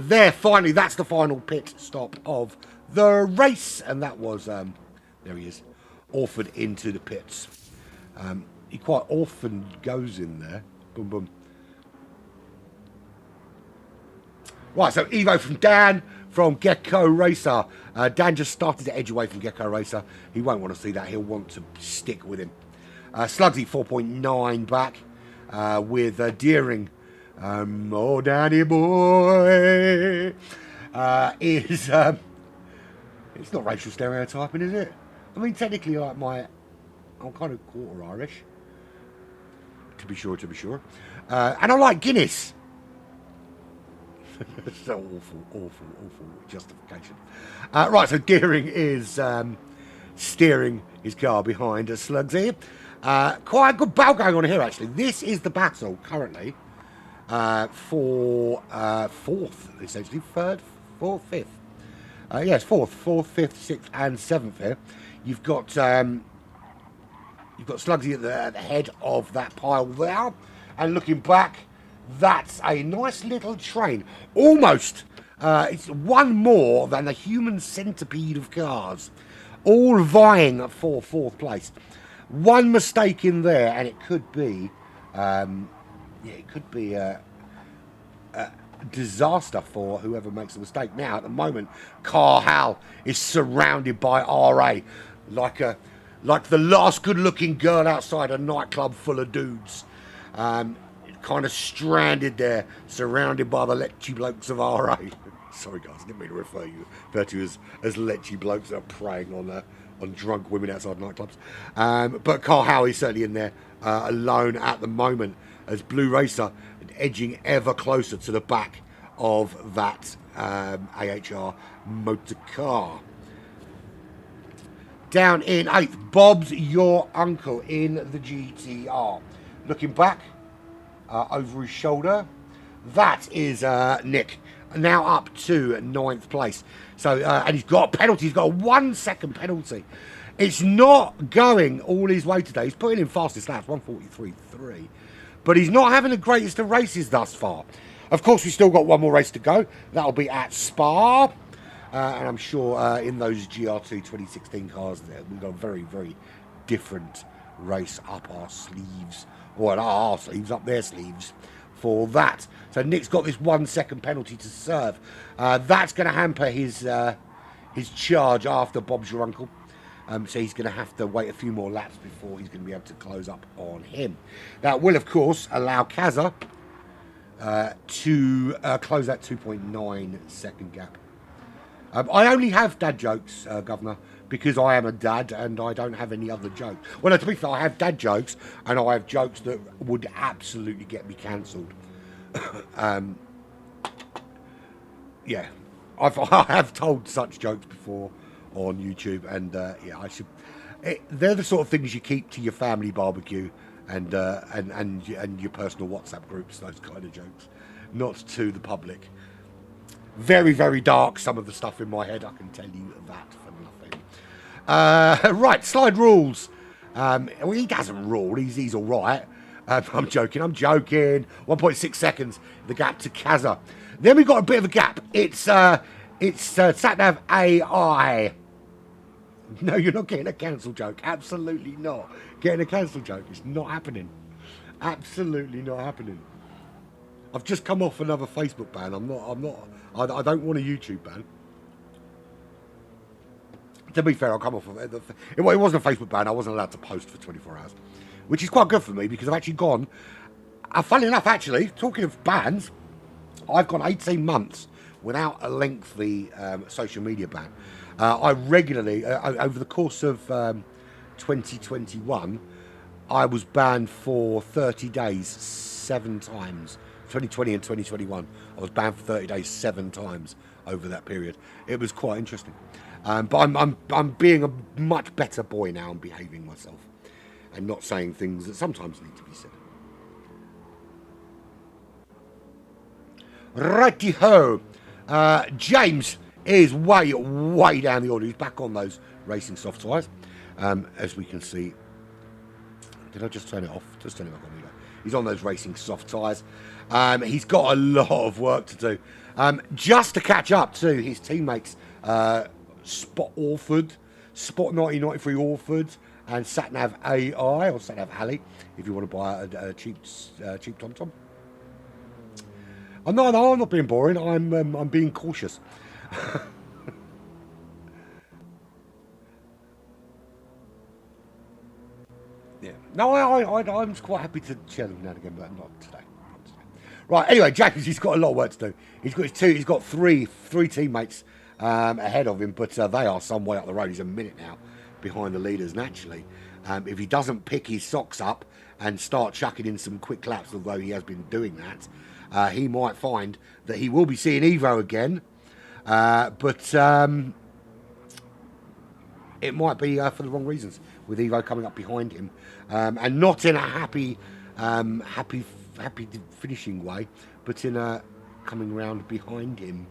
There, finally, that's the final pit stop of the race. And that was, there he is, Orford into the pits. He quite often goes in there. Boom, boom. Right, so Evo from Dan from Gecko Racer. Dan just started to edge away from Gecko Racer. He won't want to see that. He'll want to stick with him. Slugsy 4.9 back. With Deering. Oh, Danny boy. It's not racial stereotyping, is it? I mean, technically, like I'm kind of quarter Irish. To be sure. And I like Guinness. So awful justification. Right, so Deering is steering his car behind a Slugsy. Quite a good battle going on here, actually. This is the battle currently for fourth, essentially. Fourth, fifth. Yes, fourth, fifth, sixth, and seventh here. You've got Slugsy at the head of that pile there, and looking back, that's a nice little train. Almost, it's one more than the human centipede of cars, all vying for fourth place. One mistake in there, and it could be, a disaster for whoever makes the mistake. Now, at the moment, Carl Hal is surrounded by RA, like the last good-looking girl outside a nightclub full of dudes. Kind of stranded there, surrounded by the lechy blokes of RA. Sorry, guys, I didn't mean to refer to you as lechy blokes that are preying on drunk women outside nightclubs. But Carl Howe is certainly in there alone at the moment as Blue Racer edging ever closer to the back of that AHR motor car. Down in 8th, Bob's Your Uncle in the GTR. Looking back over his shoulder, that is Nick, now up to 9th place. So, and he's got a penalty. He's got a 1 second penalty. It's not going all his way today. He's putting in fastest laps, 1:43.3. But he's not having the greatest of races thus far. Of course, we've still got one more race to go. That'll be at Spa. And I'm sure in those GR2 2016 cars, we've got a very, very different race up our sleeves. Or our sleeves, up their sleeves for that. So Nick's got this 1 second penalty to serve. That's going to hamper his charge after Bob's Your Uncle. So he's going to have to wait a few more laps before he's going to be able to close up on him. That will, of course, allow Kazza to close that 2.9 second gap. I only have dad jokes, Governor, because I am a dad and I don't have any other jokes. Well, no, to be fair, I have dad jokes and I have jokes that would absolutely get me cancelled. Yeah, I have told such jokes before on YouTube, and yeah, I should. They're the sort of things you keep to your family barbecue and your personal WhatsApp groups. Those kind of jokes, not to the public. Very, very dark. Some of the stuff in my head, I can tell you that for nothing. Right, slide rules. Well, he doesn't rule. He's all right. I'm joking. 1.6 seconds. The gap to Kazza. Then we've got a bit of a gap. It's Satnav AI. No, you're not getting a cancel joke. Absolutely not. Getting a cancel joke. It's not happening. Absolutely not happening. I've just come off another Facebook ban. I don't want a YouTube ban. To be fair, I'll come off of it. It wasn't a Facebook ban. I wasn't allowed to post for 24 hours. Which is quite good for me because I've actually gone... funnily enough, actually, talking of bans, I've gone 18 months without a lengthy social media ban. I regularly, over the course of 2021, I was banned for 30 days 7 times. 2020 and 2021, I was banned for 30 days 7 times over that period. It was quite interesting. But I'm being a much better boy now and behaving myself and not saying things that sometimes need to be said. Righty-ho. James is way down the order. He's back on those racing soft tyres. As we can see. Did I just turn it off? Just turn it back on. He's on those racing soft tyres. He's got a lot of work to do. Just to catch up to his teammates, Spot 1993 Orford, and Satnav AI, or Satnav Ali, if you want to buy a cheap TomTom. Oh, no, I'm not being boring. I'm being cautious. Yeah. No, I'm quite happy to share them now and again, but not today. Right. Anyway, James, he's got a lot of work to do. He's got three teammates ahead of him, but they are some way up the road. He's a minute now behind the leaders. Naturally, if he doesn't pick his socks up and start chucking in some quick laps, although he has been doing that, he might find that he will be seeing Evo again. But it might be for the wrong reasons, with Evo coming up behind him, and not in a happy finishing way, but in a coming round behind him.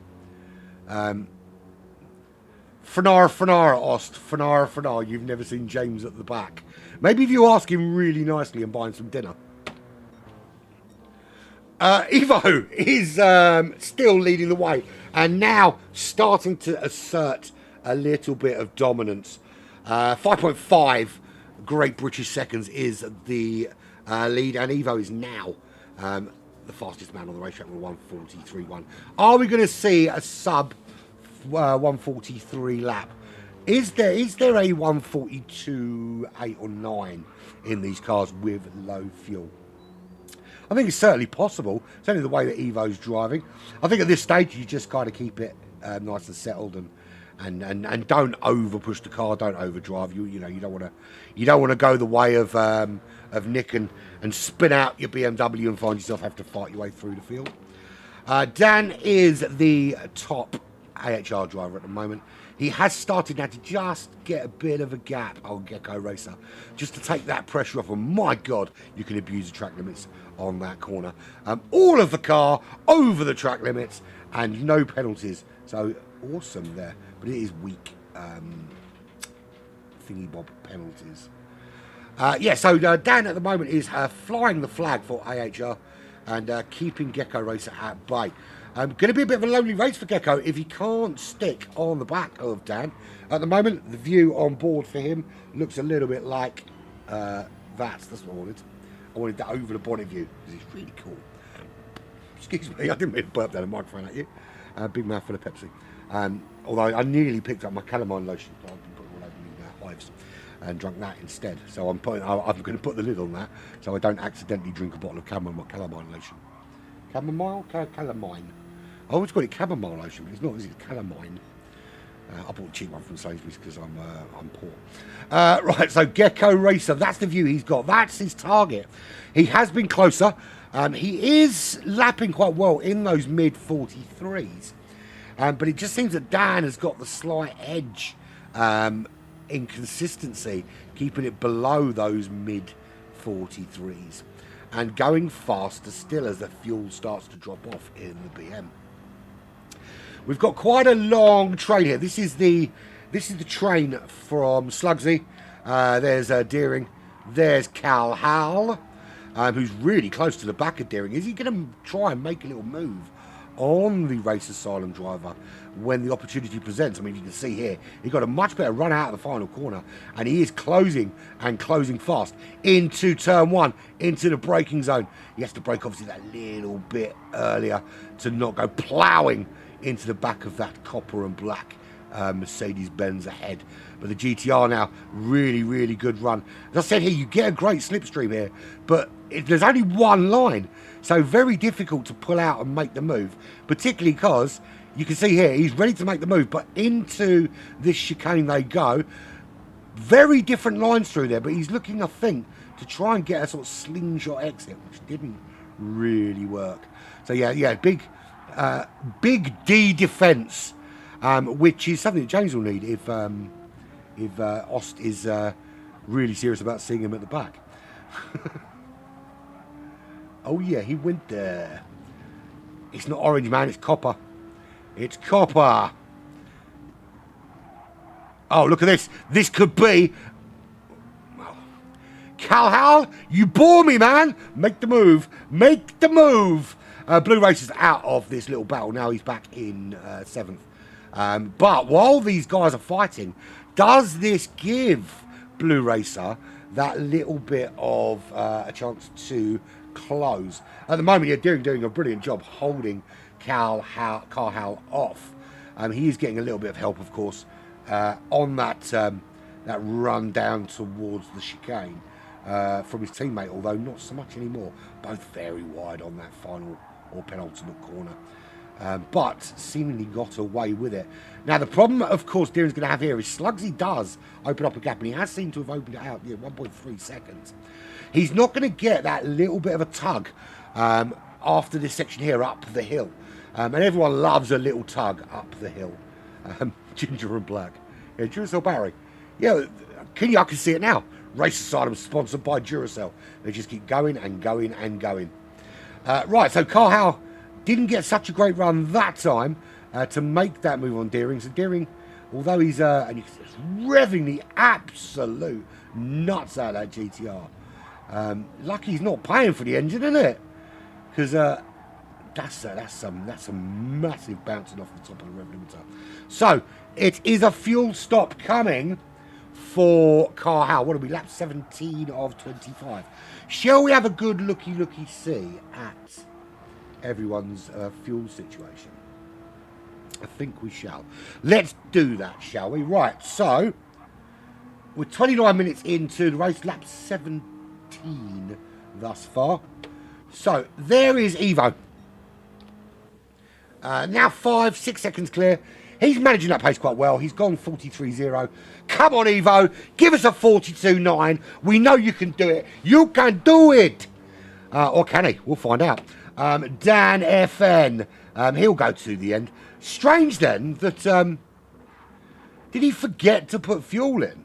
Fanar Ost, Fanar, you've never seen James at the back. Maybe if you ask him really nicely and buy him some dinner. Evo is still leading the way and now starting to assert a little bit of dominance. 5.5 Great British seconds is the lead, and Evo is now the fastest man on the racetrack with 1:43.1. Are we going to see a sub 1:43 lap? Is there a 1:42.8 or 9 in these cars with low fuel? I think it's certainly possible. Certainly the way that Evo's driving. I think at this stage you just got to keep it nice and settled and don't over push the car, don't overdrive. You don't want to go the way of Nick and spin out your BMW and find yourself have to fight your way through the field. Dan is the top AHR driver at the moment. He has started now to just get a bit of a gap on Gecko Racer, just to take that pressure off. And my God, you can abuse the track limits on that corner. All of the car over the track limits and no penalties. So awesome there. But it is weak thingy bob penalties. So Dan at the moment is flying the flag for AHR and keeping Gecko Racer at bay. Going to be a bit of a lonely race for Gecko if he can't stick on the back of Dan. At the moment, the view on board for him looks a little bit like that's what I wanted. I wanted that over the bonnet view because it's really cool. Excuse me, I didn't mean to burp down the microphone at you. Big mouthful of Pepsi. Although I nearly picked up my calamine lotion. I've been putting all over the hives and drunk that instead. So I'm going to put the lid on that so I don't accidentally drink a bottle of calamine lotion. Chamomile? Calamine. I always call it chamomile lotion, but it's not, it's calamine. I bought a cheap one from Sainsbury's because I'm poor. Right, so Gecko Racer, that's the view he's got. That's his target. He has been closer. He is lapping quite well in those mid-43s. But it just seems that Dan has got the slight edge in consistency, keeping it below those mid-43s. And going faster still as the fuel starts to drop off in the BM. We've got quite a long train here. This is the train from Slugsy. There's Deering. There's Cal Hal, who's really close to the back of Deering. Is he going to try and make a little move on the Race Asylum driver when the opportunity presents? I mean, you can see here, he got a much better run out of the final corner, and he is closing fast into turn one, into the braking zone. He has to brake obviously that little bit earlier to not go ploughing into the back of that copper and black Mercedes-Benz ahead. But the GTR now, really, really good run. As I said here, you get a great slipstream here, but there's only one line, so very difficult to pull out and make the move, particularly because you can see here, he's ready to make the move, but into this chicane they go. Very different lines through there, but he's looking, I think, to try and get a sort of slingshot exit, which didn't really work. So yeah, big D defence, which is something that James will need if Ost is really serious about seeing him at the back. Oh yeah, he went there. It's not orange, man, it's copper. It's copper. Oh, look at this. This could be... Calhal, you bore me, man. Make the move. Make the move. Blue Racer's out of this little battle. Now he's back in 7th. But while these guys are fighting, does this give Blue Racer that little bit of a chance to close? At the moment, you're doing a brilliant job holding Carhal off. He is getting a little bit of help, of course, on that run down towards the chicane from his teammate, although not so much anymore. Both very wide on that final or penultimate corner. But seemingly got away with it. Now, the problem, of course, Deering's going to have here is Slugsy does open up a gap, and he has seemed to have opened it out 1.3 seconds. He's not going to get that little bit of a tug after this section here up the hill. And everyone loves a little tug up the hill. Ginger and black. Yeah, Duracell Barry. Yeah, I can see it now. Race Asylum sponsored by Duracell. They just keep going and going and going. Right, so Carl didn't get such a great run that time to make that move on Deering. So Deering, although he's and you can see he's revving the absolute nuts out of that GTR. Lucky he's not paying for the engine, isn't it? Because that's some massive bouncing off the top of the rev limiter. So it is a fuel stop coming for Carl. What are we, lap 17 of 25? Shall we have a good looky see at everyone's fuel situation? I think we shall. Let's do that, shall we? Right, so we're 29 minutes into the race, lap 17 thus far. So there is Evo. Now 5-6 seconds clear. He's managing that pace quite well. He's gone 43.0. Come on, Evo. Give us a 42.9. We know you can do it. You can do it. Or can he? We'll find out. Dan FN, he'll go to the end. Strange then that, did he forget to put fuel in?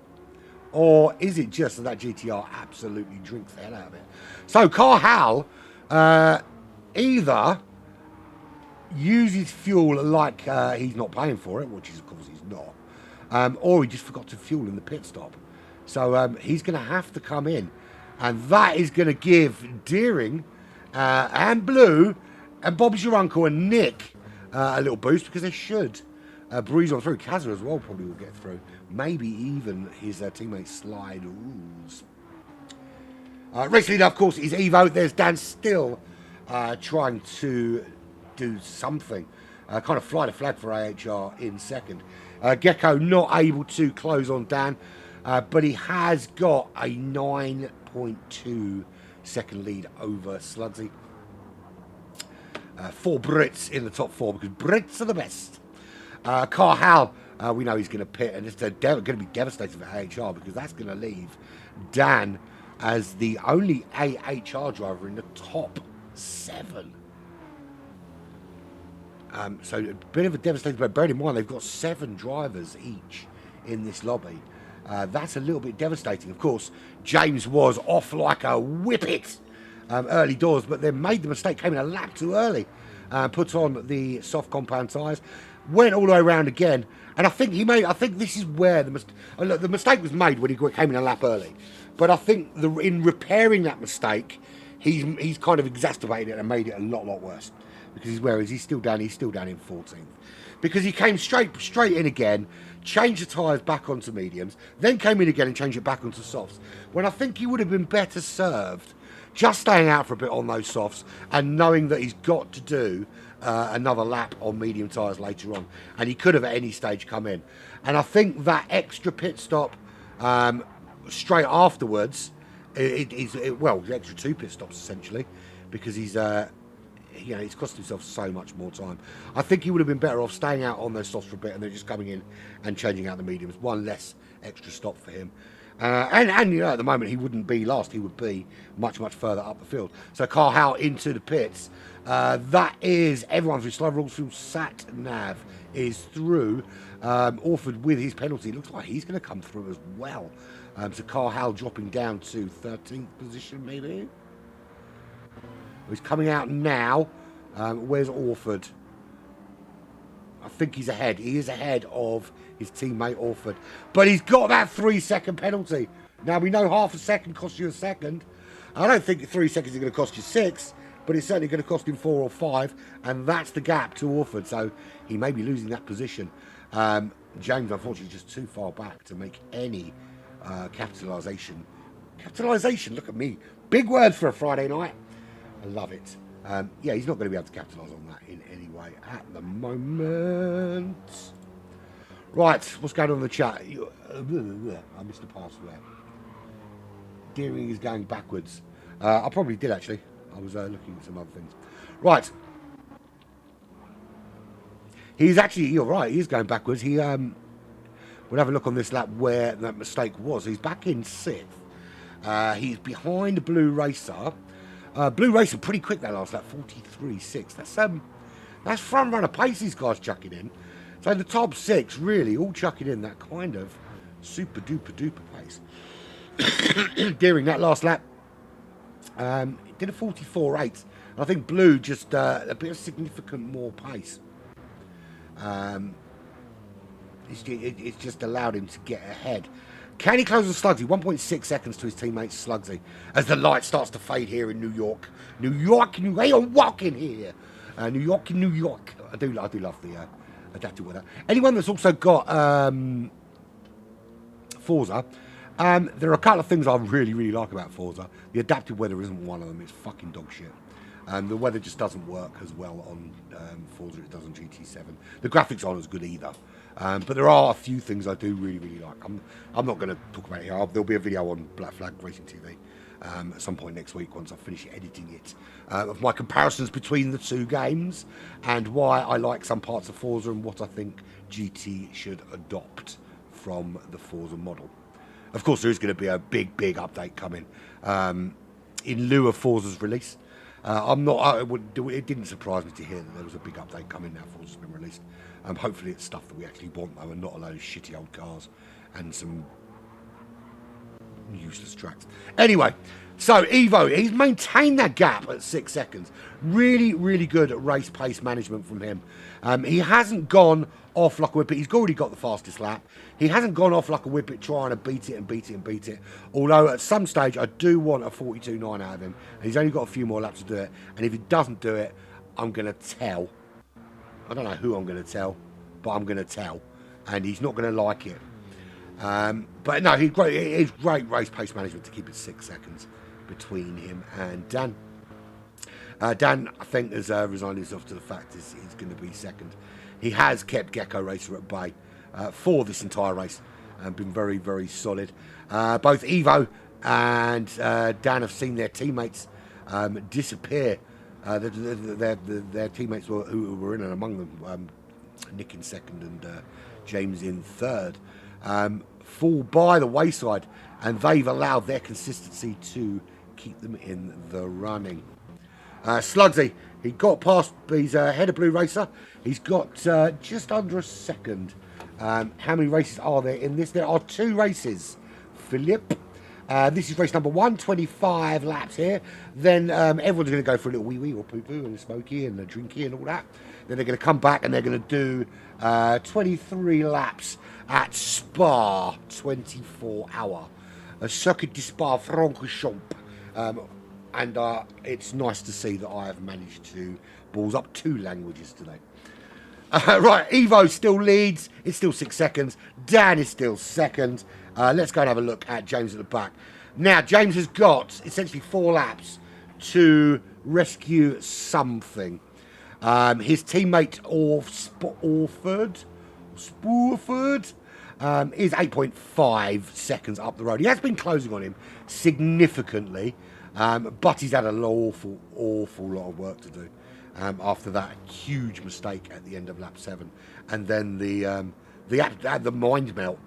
Or is it just that GTR absolutely drinks the hell out of it? So Car Hal either uses fuel like he's not paying for it, which is of course he's not, or he just forgot to fuel in the pit stop. So he's going to have to come in, and that is going to give Deering and Blue and Bob's your uncle and Nick a little boost, because they should breeze on through. Kazza as well probably will get through. Maybe even his teammate Slide Rules. Race leader, of course, is Evo. There's Dan still trying to do something. Kind of fly the flag for AHR in second. Gecko not able to close on Dan, but he has got a 9.2 second lead over Slugsy. 4 Brits in the top 4, because Brits are the best. Car Hal, we know he's going to pit, and it's going to be devastating for AHR, because that's going to leave Dan as the only AHR driver in the top 7. So a bit of a devastating, but bear in mind they've got 7 drivers each in this lobby. That's a little bit devastating. Of course, James was off like a whippet early doors, but then made the mistake, came in a lap too early, put on the soft compound tyres, went all the way around again, and I think this is where the mistake was made when he came in a lap early. But I think in repairing that mistake, he's kind of exacerbated it and made it a lot worse. Because he's still down in 14th. Because he came straight in again, changed the tyres back onto mediums, then came in again and changed it back onto softs. When I think he would have been better served just staying out for a bit on those softs and knowing that he's got to do another lap on medium tyres later on. And he could have at any stage come in. And I think that extra pit stop straight afterwards, the extra 2 pit stops essentially, because he's cost himself so much more time. I think he would have been better off staying out on those softs for a bit and then just coming in and changing out the mediums. One less extra stop for him. And at the moment he wouldn't be last, he would be much further up the field. So Car Hal into the pits. That is everyone through. Slide Rules through. Sat Nav is through. Orford with his penalty. Looks like he's going to come through as well. So Car Hal dropping down to 13th position maybe. He's coming out now. Where's Orford? I think he's ahead. He is ahead of his teammate Orford. But he's got that 3-second penalty. Now, we know half a second costs you a second. I don't think 3 seconds is going to cost you 6, but it's certainly going to cost him 4 or 5. And that's the gap to Orford. So he may be losing that position. James, unfortunately, just too far back to make any capitalisation. Capitalisation, look at me. Big word for a Friday night. I love it. He's not going to be able to capitalise on that in any way at the moment. Right, what's going on in the chat? I missed the password. Deering is going backwards. I probably did, actually. I was looking at some other things. Right. He's actually, you're right, he is going backwards. We'll have a look on this lap where that mistake was. He's back in 6th. He's behind Blue Racer. Blue Racer pretty quick that last lap, 43.6. That's front runner pace these guys chucking in. So the top 6 really all chucking in that kind of super duper pace. During that last lap, it did a 44.8. I think Blue just a bit of significant more pace. It's just allowed him to get ahead. Can he close the Slugsy? 1.6 seconds to his teammate Slugsy as the light starts to fade here in New York. Hey, I'm walking here. New York. I do love the adaptive weather. Anyone that's also got Forza, there are a couple of things I really like about Forza. The adaptive weather isn't one of them. It's fucking dog shit. The weather just doesn't work as well on Forza as it does on GT7. The graphics aren't as good either. But there are a few things I do really like. I'm not going to talk about it here. There'll be a video on Black Flag Racing TV at some point next week once I finish editing it, of my comparisons between the two games and why I like some parts of Forza and what I think GT should adopt from the Forza model. Of course, there is going to be a big update coming in lieu of Forza's release. It didn't surprise me to hear that there was a big update coming now. Forza's been released. Hopefully it's stuff that we actually want though, and not a load of shitty old cars and some useless tracks. Anyway, so Evo, he's maintained that gap at 6 seconds. Really, really good at race pace management from him. He hasn't gone off like a whippet. He's already got the fastest lap. He hasn't gone off like a whippet trying to beat it. Although at some stage I do want a 42.9 out of him. And he's only got a few more laps to do it. And if he doesn't do it, I'm going to tell. I don't know who I'm going to tell, but I'm going to tell. And he's not going to like it. But no, he's great race pace management to keep it 6 seconds between him and Dan. Dan, I think, has resigned himself to the fact he's going to be second. He has kept Gecko Racer at bay for this entire race and been very, very solid. Both Evo and Dan have seen their teammates disappear. Their teammates who were in and among them, Nick in second and James in third, fall by the wayside, and they've allowed their consistency to keep them in the running. Slugsy, he got past, he's ahead of Blue Racer. He's got just under a second. How many races are there in this? There are 2 races, Philip. This is race number 1, 25 laps here. Then everyone's going to go for a little wee-wee or poo-poo and a smoky and a drinky and all that. Then they're going to come back and they're going to do 23 laps at Spa, 24-hour. A Circuit de Spa-Francorchamps. And it's nice to see that I have managed to balls up 2 languages today. Right, Evo still leads. It's still 6 seconds. Dan is still second. Let's go and have a look at James at the back. Now, James has got essentially 4 laps to rescue something. His teammate Spoorford is 8.5 seconds up the road. He has been closing on him significantly, but he's had an awful lot of work to do after that huge mistake at the end of lap 7, and then the mind melt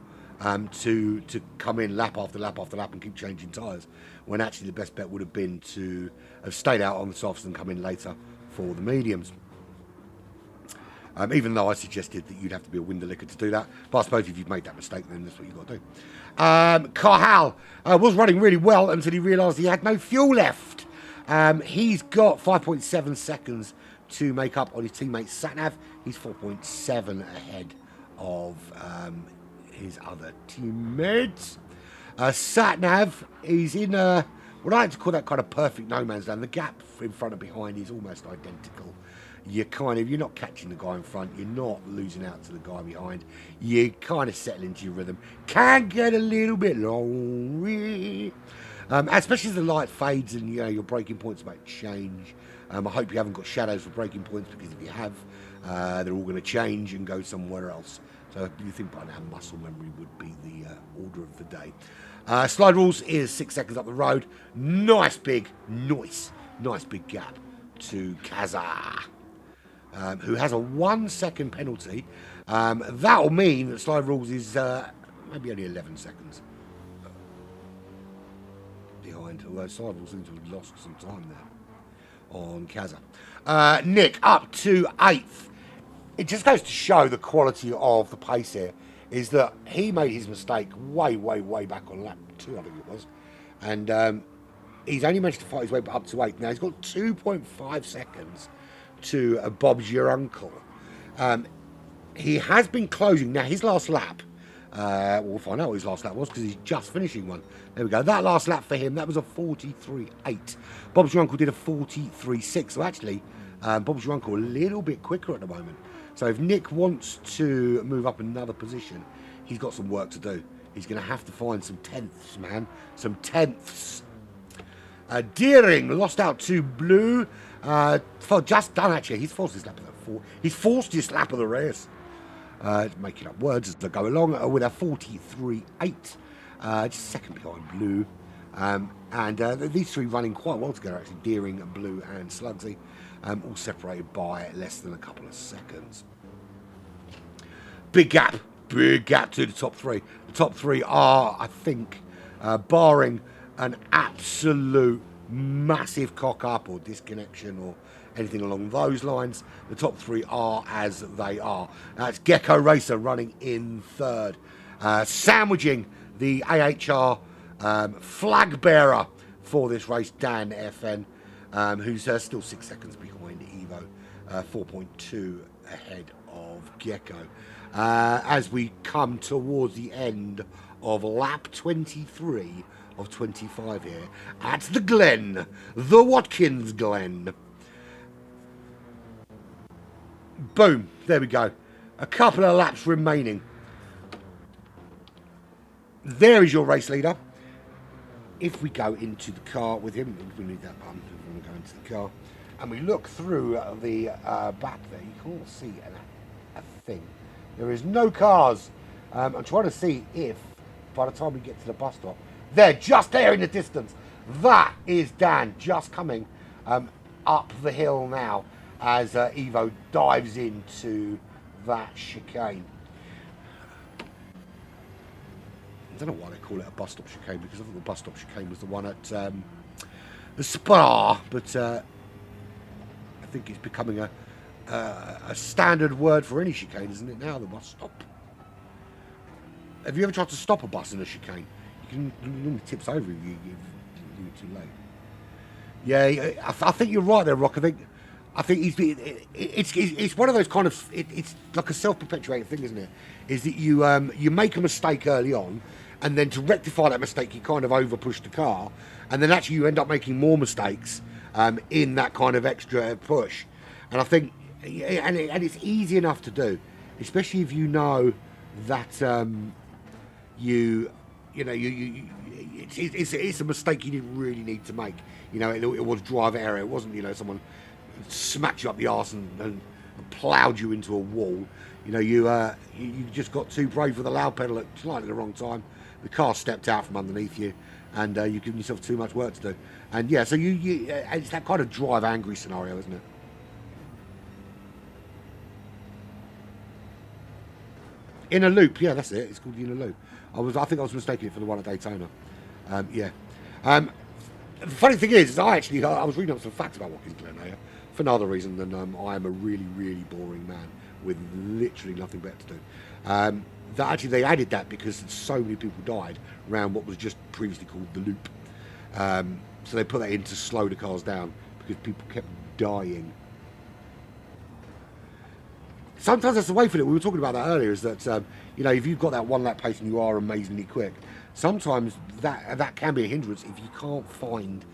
to come in lap after lap after lap and keep changing tyres, when actually the best bet would have been to have stayed out on the softs and come in later for the mediums. Even though I suggested that you'd have to be a window licker to do that. But I suppose if you've made that mistake, then that's what you've got to do. Carhal was running really well until he realised he had no fuel left. He's got 5.7 seconds to make up on his teammate Satnav. He's 4.7 ahead of his other teammates. Satnav is in what I like to call that kind of perfect no man's land. The gap in front and behind is almost identical. You're not catching the guy in front, you're not losing out to the guy behind, you kind of settle into your rhythm. Can get a little bit lonely, especially as the light fades and your breaking points might change. I hope you haven't got shadows for breaking points, because if you have, they're all going to change and go somewhere else. So you think by now muscle memory would be the order of the day. Slide rules is 6 seconds up the road. Nice big gap to Kaza, who has a 1 second penalty. That'll mean that slide rules is maybe only 11 seconds behind, although slide rules seems to have lost some time there on Kaza. Nick up to 8th. It just goes to show the quality of the pace here, is that he made his mistake way back on lap 2, I think it was, and he's only managed to fight his way up to 8th. Now he's got 2.5 seconds to Bob's Your Uncle. He has been closing. Now his last lap, we'll find out what his last lap was, because he's just finishing one. There we go. That last lap for him, that was a 43.8. Bob's Your Uncle did a 43.6. So actually, Bob's Your Uncle a little bit quicker at the moment. So if Nick wants to move up another position, he's got some work to do. He's going to have to find some tenths, man. Some tenths. Deering lost out to Blue. Just done, actually. He's forced his lap of the He's forced his lap of the race. Making up words as they go along with a 43.8. Just second behind Blue. And these three running quite well together, actually. Deering, Blue and Slugsy. All separated by less than a couple of seconds. Big gap to the top 3. The top 3 are, I think, barring an absolute massive cock up or disconnection or anything along those lines. The top three are as they are. That's Gecko Racer running in third, sandwiching the AHR flag bearer for this race, Dan FN, who's still 6 seconds behind Evo, 4.2 ahead of Gecko. As we come towards the end of lap 23 of 25 here at the Glen, the Watkins Glen. Boom, there we go. A couple of laps remaining. There is your race leader. If we go into the car with him, we need that button. We go into the car and we look through the back there. You can't see a thing. There is no cars. I'm trying to see if by the time we get to the bus stop, they're just there in the distance. That is Dan just coming up the hill now as Evo dives into that chicane. I don't know why they call it a bus stop chicane, because I thought the bus stop chicane was the one at the Spa, but I think it's becoming a standard word for any chicane, isn't it now, the bus stop? Have you ever tried to stop a bus in a chicane? You normally tips over if you're too late. Yeah, I think you're right there, Rock. I think it's one of those kind of it's like a self-perpetuating thing, isn't it? Is that you make a mistake early on, and then to rectify that mistake, you kind of over-push the car, and then actually you end up making more mistakes in that kind of extra push. And I think, and it's easy enough to do, especially if you know that it's a mistake you didn't really need to make. You know, it was driver error. It wasn't, someone smacked you up the arse and ploughed you into a wall. You just got too brave with the loud pedal at slightly the wrong time. The car stepped out from underneath you, and you've given yourself too much work to do. And yeah, so it's that kind of drive angry scenario, isn't it? Inner Loop, yeah, that's it. It's called the Inner Loop. I think I was mistaking it for the one at Daytona. Yeah. The funny thing is I was reading up some facts about Watkins Glen here for no other reason than I am a really, really boring man with literally nothing better to do. That actually they added that because so many people died around what was just previously called the Loop. So they put that in to slow the cars down because people kept dying. Sometimes that's the way for it. We were talking about that earlier, is that, if you've got that one lap pace and you are amazingly quick, sometimes that can be a hindrance if you can't find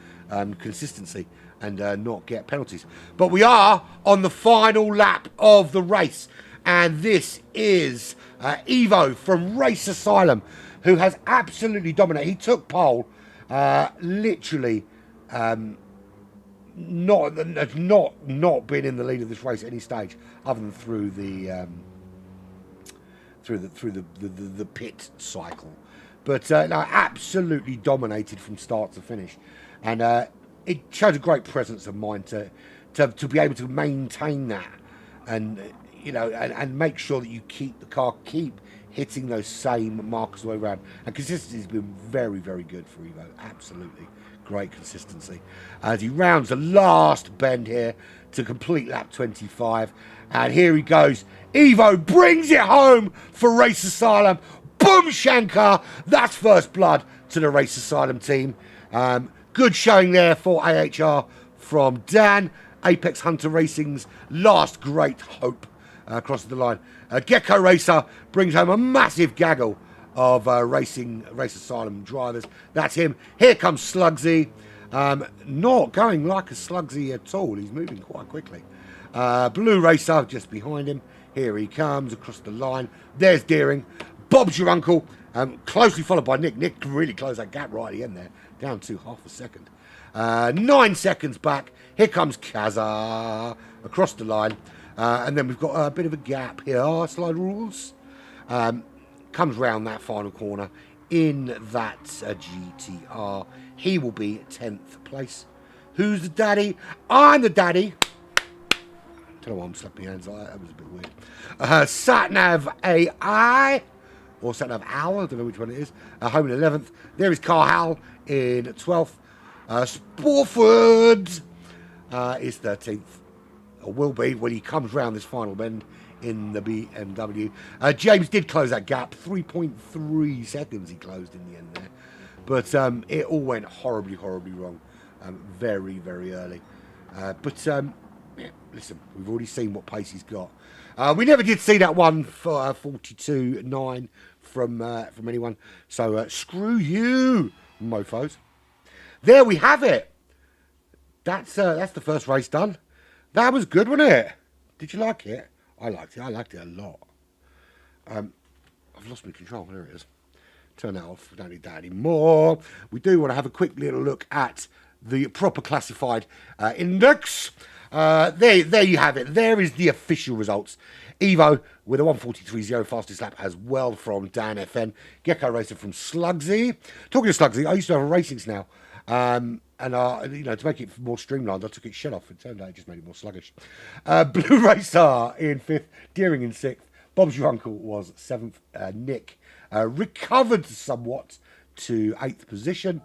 consistency and not get penalties. But we are on the final lap of the race, and this is Evo from Race Asylum, who has absolutely dominated. He took pole, literally. Not been in the lead of this race at any stage other than through the pit cycle, but absolutely dominated from start to finish, and it shows a great presence of mind to be able to maintain that, and and make sure that you keep hitting those same markers all the way around. And consistency has been very, very good for Evo. Absolutely great consistency. As he rounds the last bend here to complete lap 25. And here he goes. Evo brings it home for Race Asylum. Boom Shankar. That's first blood to the Race Asylum team. Good showing there for AHR from Dan. Apex Hunter Racing's last great hope across the line. Gecko Racer brings home a massive gaggle of Race Asylum drivers. That's him. Here comes Slugsy. Not going like a Slugsy at all. He's moving quite quickly. Blue Racer just behind him. Here he comes across the line. There's Deering. Bob's your uncle. Closely followed by Nick. Nick can really close that gap right at the end there. Down to half a second. 9 seconds back. Here comes Kaza across the line. And then we've got a bit of a gap here. Slide rules. Comes round that final corner in that GTR. He will be 10th place. Who's the daddy? I'm the daddy. I don't know why I'm slapping my hands like that. That was a bit weird. Satnav AI. Or Satnav Owl. I don't know which one it is. Home in 11th. There is Carhal in 12th. Sporford is 13th, or will be when he comes round this final bend in the BMW. James did close that gap, 3.3 seconds he closed in the end there. But it all went horribly, horribly wrong very, very early. Yeah, listen, we've already seen what pace he's got. We never did see that one for 42.9 from anyone. So screw you, mofos. There we have it. That's the first race done. That was good, wasn't it? Did you like it? I liked it. I liked it a lot. I've lost my control. There it is. Turn that off. We don't need that anymore. We do want to have a quick little look at the proper classified index. There you have it. There is the official results. Evo with a 1:43.0 fastest lap as well from Dan FN. Gecko Racer from Slugsy. Talking of Slugsy, I used to have a Racings now. And to make it more streamlined, I took its shell off. It turned out it just made it more sluggish. Blue Racer in 5th. Deering in 6th. Bob's Your Uncle was 7th. Nick recovered somewhat to 8th position.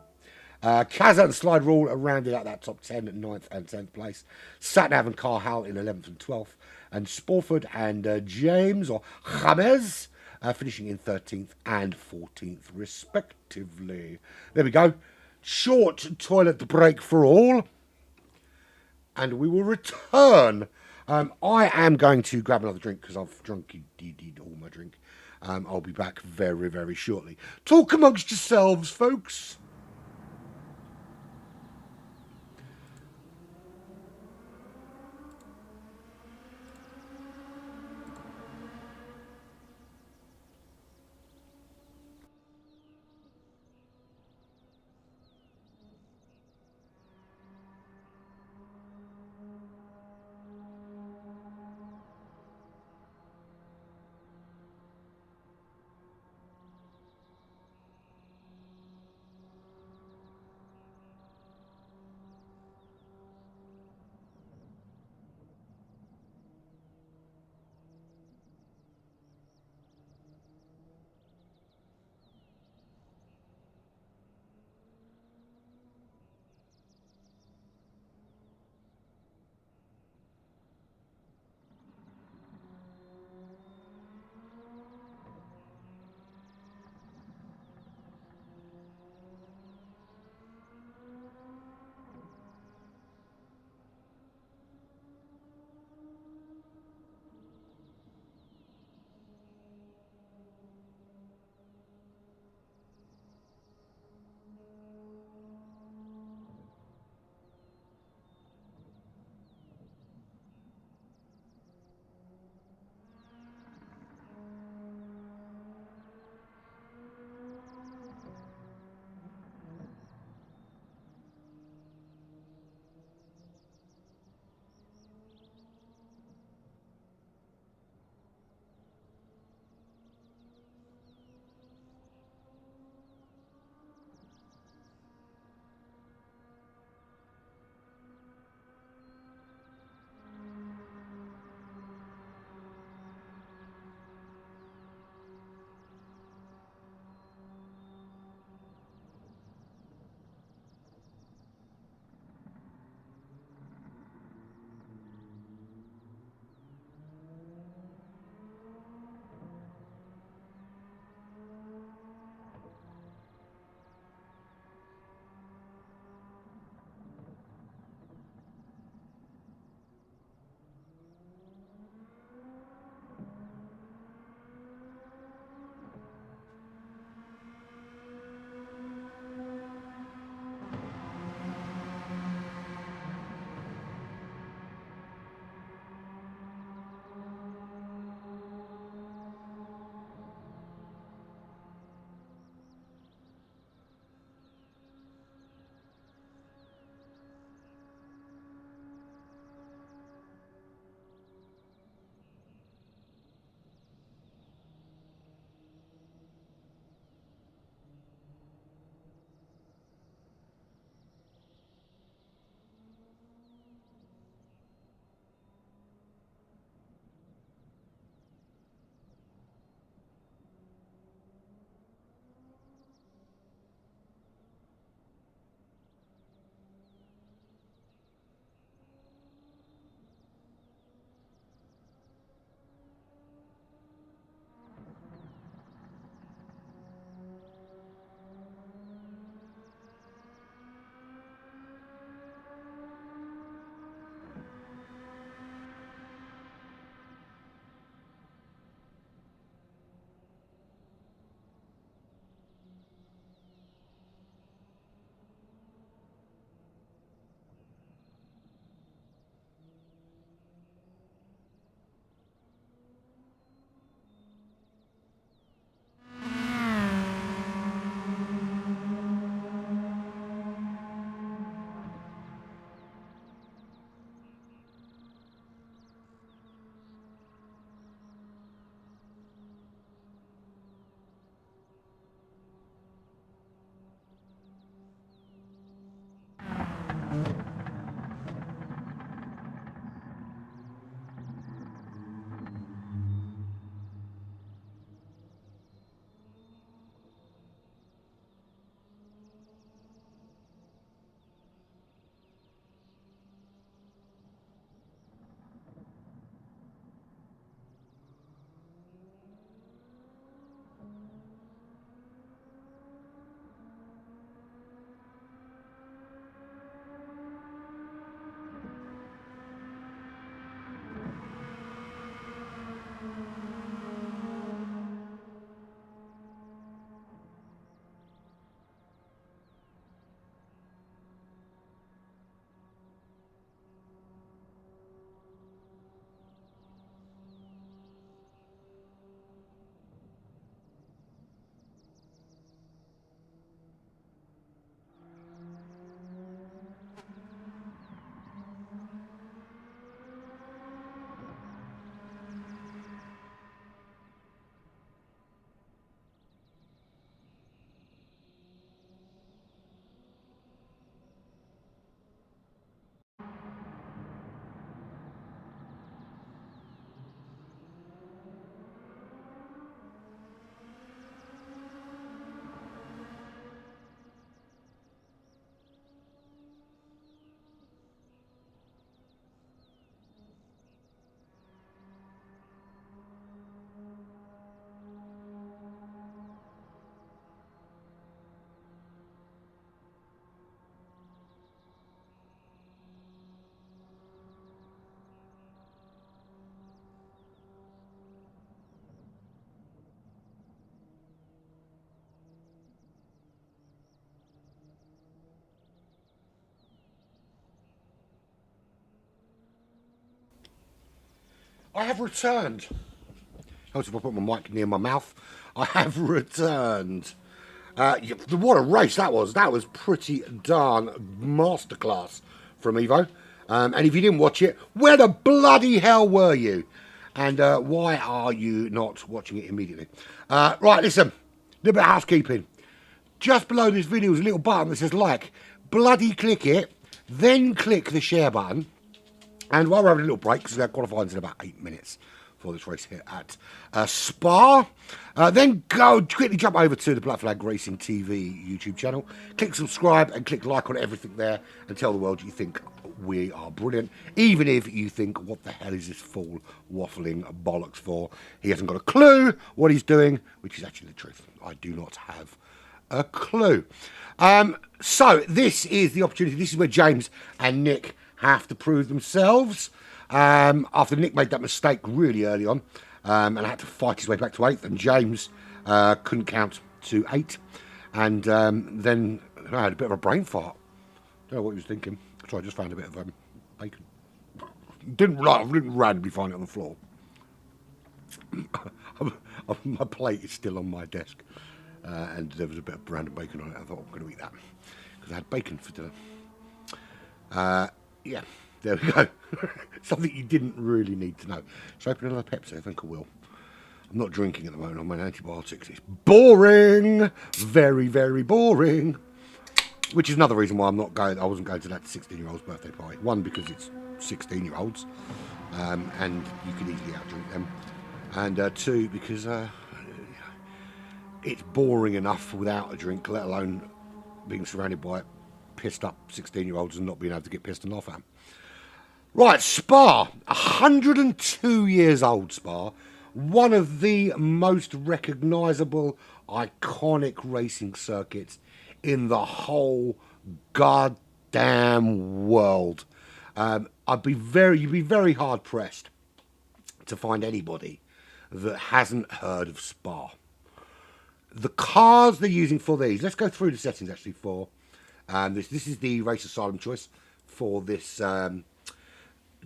Kazza and Slide Rule rounded out that top 10 at 9th and 10th place. Satnav and Carhal in 11th and 12th. And Sporford and James, or James, finishing in 13th and 14th, respectively. There we go. Short toilet break for all. And we will return. I am going to grab another drink because I've drunk all my drink. I'll be back very, very shortly. Talk amongst yourselves, folks. I have returned. Also, if I put my mic near my mouth, I have returned. What a race that was. That was pretty darn masterclass from Evo. And if you didn't watch it, where the bloody hell were you? And why are you not watching it immediately? Right, listen, a little bit of housekeeping. Just below this video is a little button that says like. Bloody click it, then click the share button. And while we're having a little break, because they're qualifying in about 8 minutes for this race here at Spa, then go quickly jump over to the Black Flag Racing TV YouTube channel, click subscribe and click like on everything there, and tell the world you think we are brilliant, even if you think, what the hell is this fool waffling bollocks for? He hasn't got a clue what he's doing, which is actually the truth. I do not have a clue. So this is the opportunity. This is where James and Nick have to prove themselves. After Nick made that mistake really early on, and had to fight his way back to 8th, and James couldn't count to 8, and then I had a bit of a brain fart. Don't know what he was thinking, so I just found a bit of bacon. Didn't randomly find it on the floor. My plate is still on my desk, and there was a bit of random bacon on it. I thought I'm going to eat that because I had bacon for dinner. Yeah, there we go. Something you didn't really need to know. So open another Pepsi, I think I will. I'm not drinking at the moment. I'm on antibiotics. It's boring. Very, very boring. Which is another reason why I wasn't going to that 16-year-old's birthday party. One, because it's 16-year-olds, and you can easily outdrink them. And two, because it's boring enough without a drink, let alone being surrounded by pissed up 16-year-olds and not being able to get pissed and off at. Right, Spa, 102 years old, Spa. One of the most recognisable, iconic racing circuits in the whole goddamn world. You'd be very hard pressed to find anybody that hasn't heard of Spa. The cars they're using for these, let's go through the settings actually for this is the Race Asylum choice for this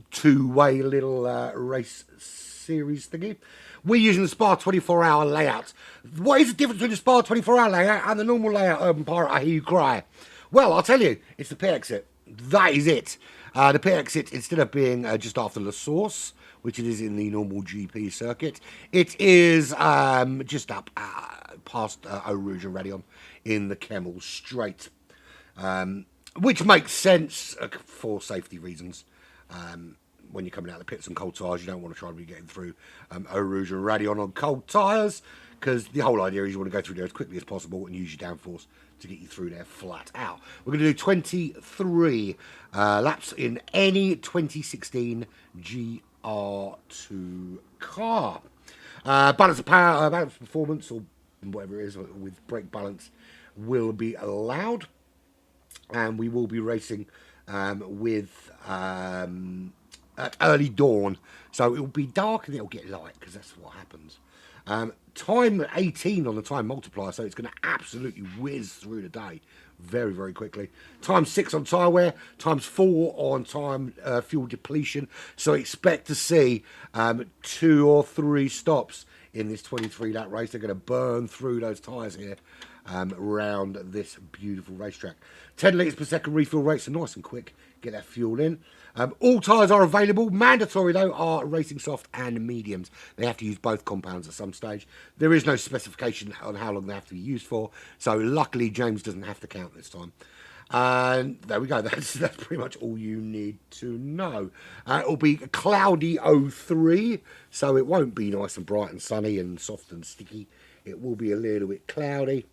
two-way little race series thingy. We're using the Spa 24-hour layout. What is the difference between the Spa 24-hour layout and the normal layout, Urban Pirate? I hear you cry. Well, I'll tell you, it's the pit exit. That is it. The pit exit, instead of being just after La Source, which it is in the normal GP circuit, it is just up past Eau Rouge and Radion in the Kemmel Straight. Which makes sense for safety reasons. When you're coming out of the pits on cold tyres, you don't want to try to be getting through Eau Rouge and Radion on cold tyres, because the whole idea is you want to go through there as quickly as possible and use your downforce to get you through there flat out. We're going to do 23 laps in any 2016 GR2 car. Balance of power, balance of performance, or whatever it is with brake balance, will be allowed. And we will be racing with at early dawn, so it will be dark and it'll get light, because that's what happens. Time 18 on the time multiplier, so it's going to absolutely whiz through the day very, very quickly. Times 6 on tyre wear, times 4 on time fuel depletion, so expect to see 2 or 3 stops in this 23 lap race. They're going to burn through those tyres here around this beautiful racetrack. 10 litres per second refill rate, so nice and quick. Get that fuel in. All tyres are available. Mandatory, though, are Racing Soft and mediums. They have to use both compounds at some stage. There is no specification on how long they have to be used for, so luckily James doesn't have to count this time. And there we go. That's pretty much all you need to know. It'll be cloudy 03, so it won't be nice and bright and sunny and soft and sticky. It will be a little bit cloudy.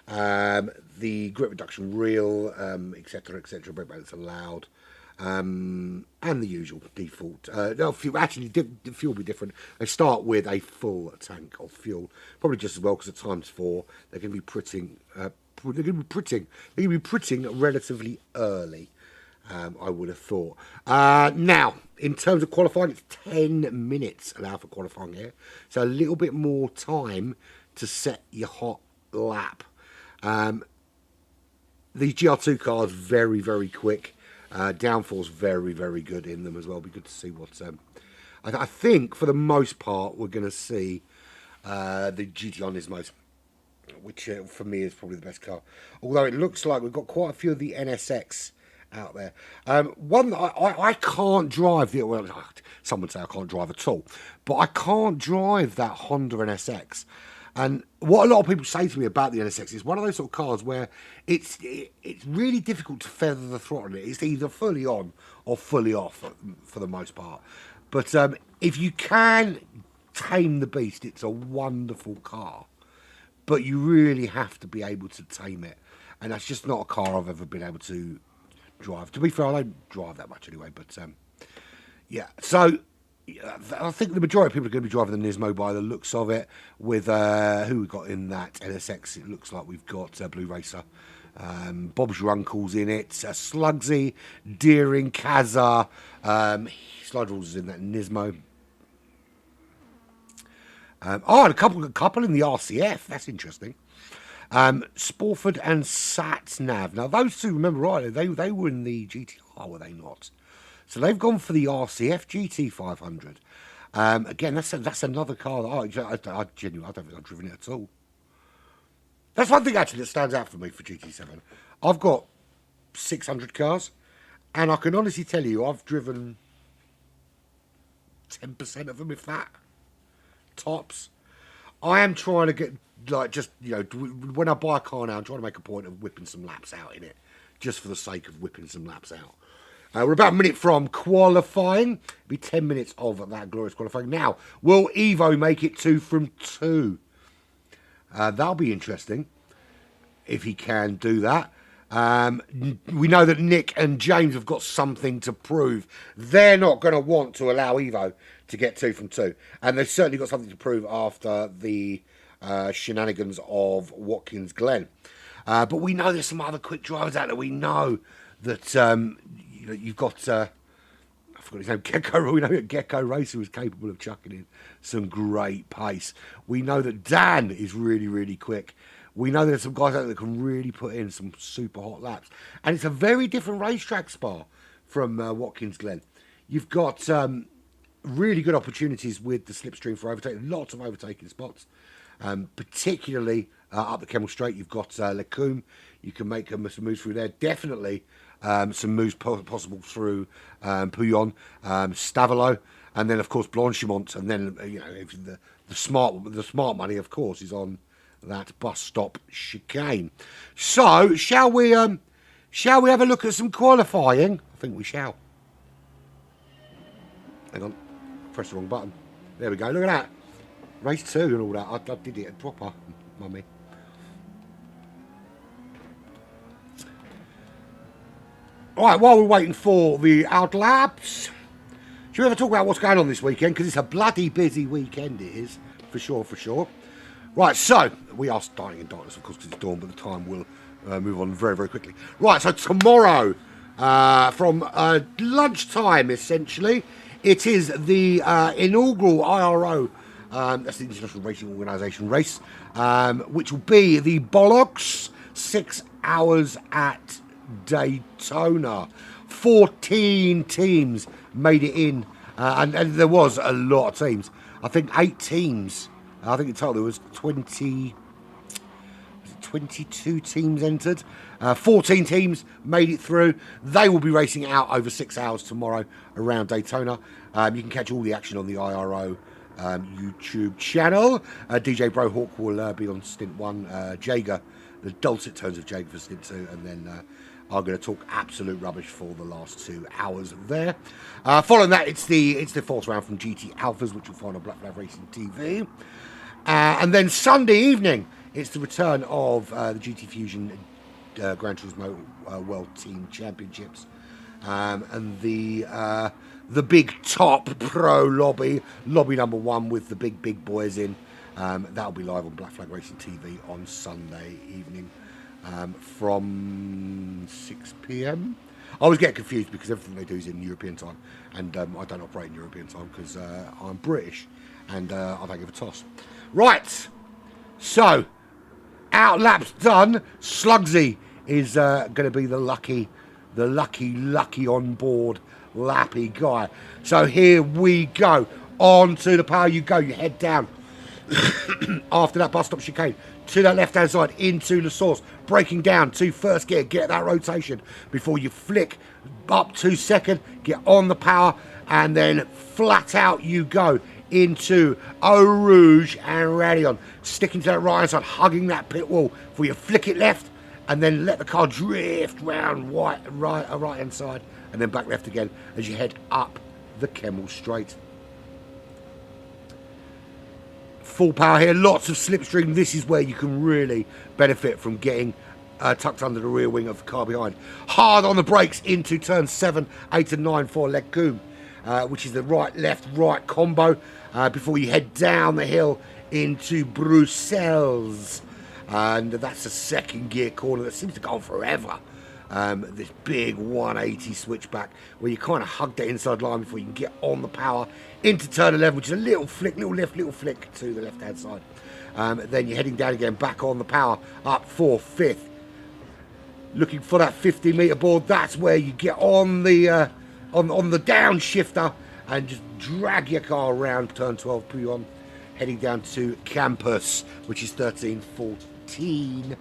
The grip reduction reel, etc., brake balance allowed, and the usual default. No, fuel, actually, the fuel will be different. They start with a full tank of fuel, probably just as well, because at times 4 they're going to be pritting. They're going to be pritting relatively early. I would have thought. Now, in terms of qualifying, it's 10 minutes allowed for qualifying here, so a little bit more time to set your hot lap. These GR2 cars very, very quick. Downforce very, very good in them as well. Be good to see I think for the most part we're going to see the GT Nismos, which for me is probably the best car. Although it looks like we've got quite a few of the NSX out there. One that I can't drive. Well, some would say I can't drive at all, but I can't drive that Honda NSX. And what a lot of people say to me about the NSX is one of those sort of cars where it's really difficult to feather the throttle in it. It's either fully on or fully off for the most part. But if you can tame the beast, it's a wonderful car. But you really have to be able to tame it. And that's just not a car I've ever been able to drive. To be fair, I don't drive that much anyway. But yeah, so I think the majority of people are going to be driving the Nismo by the looks of it. With who we got in that NSX, it looks like we've got Blue Racer, Bob's Your Uncle's in it, Slugsy, Deering, Kazza, Slide Rules is in that Nismo. And a couple in the RCF. That's interesting. Sporford and Satnav. Now, those two, remember rightly, they were in the GTR, were they not? So they've gone for the RCF GT500. Again, that's another car that I genuinely, I don't think I've driven it at all. That's one thing actually that stands out for me for GT7. I've got 600 cars, and I can honestly tell you I've driven 10% of them, if that. Tops. I am trying to get, like, just, you know, when I buy a car now, I'm trying to make a point of whipping some laps out in it, just for the sake of whipping some laps out. We're about a minute from qualifying. It'll be 10 minutes of that glorious qualifying. Now, will Evo make it 2 from 2? That'll be interesting if he can do that. We know that Nick and James have got something to prove. They're not going to want to allow Evo to get 2 from 2. And they've certainly got something to prove after the shenanigans of Watkins Glen. But we know there's some other quick drivers out there. We know that you've got, I forgot his name, Gecko. We know that Gecko Racer was capable of chucking in some great pace. We know that Dan is really, really quick. We know there's some guys out there that can really put in some super hot laps. And it's a very different racetrack, Spa, from Watkins Glen. You've got really good opportunities with the slipstream for overtaking. Lots of overtaking spots. Particularly up the Kemmel Straight, you've got Lecombe. You can make some moves through there. Definitely some moves possible through Pouillon, Stavelot, and then, of course, Blanchimont. And then, if the smart money, of course, is on that bus stop chicane. So, shall we have a look at some qualifying? I think we shall. Hang on, press the wrong button. There we go. Look at that. Race 2 and all that. I did it proper, mummy. Alright, while we're waiting for the out laps, should we ever talk about what's going on this weekend? Because it's a bloody busy weekend, it is. For sure. Right, so, we are starting in darkness, of course, because it's dawn, but the time will move on very, very quickly. Right, so tomorrow, from lunchtime, essentially, it is the inaugural IRO, that's the International Racing Organisation race, which will be the Bollocks 6 hours at Daytona. 14 teams made it in, and there was a lot of teams. I think 8 teams. I think in total there was 22 teams entered. 14 teams made it through. They will be racing out over 6 hours tomorrow around Daytona. You can catch all the action on the IRO YouTube channel. DJ Brohawk will be on stint 1. Jager, the dulcet tones of Jager for stint 2, and then I'm going to talk absolute rubbish for the last 2 hours there. Following that, it's the fourth round from GT Alphas, which you'll find on Black Flag Racing TV. And then Sunday evening, it's the return of the GT Fusion Gran Turismo World Team Championships, and the big top pro lobby number 1 with the big boys in. That'll be live on Black Flag Racing TV on Sunday evening. From 6 p.m. I always get confused because everything they do is in European time, and I don't operate in European time because I'm British and I don't give a toss. Right, so out laps done. Slugsy is going to be the lucky on board lappy guy. So here we go. On to the power you go. You head down. After that bus stop chicane, to that left hand side, into the source, breaking down to first gear, get that rotation before you flick up to second, get on the power, and then flat out you go into Eau Rouge and Radion, sticking to that right hand side, hugging that pit wall before you flick it left, and then let the car drift round right hand side, and then back left again as you head up the Kemmel Straight. Full power here, lots of slipstream. This is where you can really benefit from getting tucked under the rear wing of the car behind. Hard on the brakes into turn 7, 8 and 9 for Lecombe, which is the right, left, right combo before you head down the hill into Bruxelles. And that's a second gear corner that seems to go on forever. This big 180 switchback where you kind of hug that inside line before you can get on the power into turn 11, which is a little flick, little lift, little flick to the left hand side. Then you're heading down again, back on the power, up 4th, 5th, looking for that 50 metre board. That's where you get on the on the downshifter and just drag your car around turn 12 Puyon, heading down to Campus, which is 13, 14.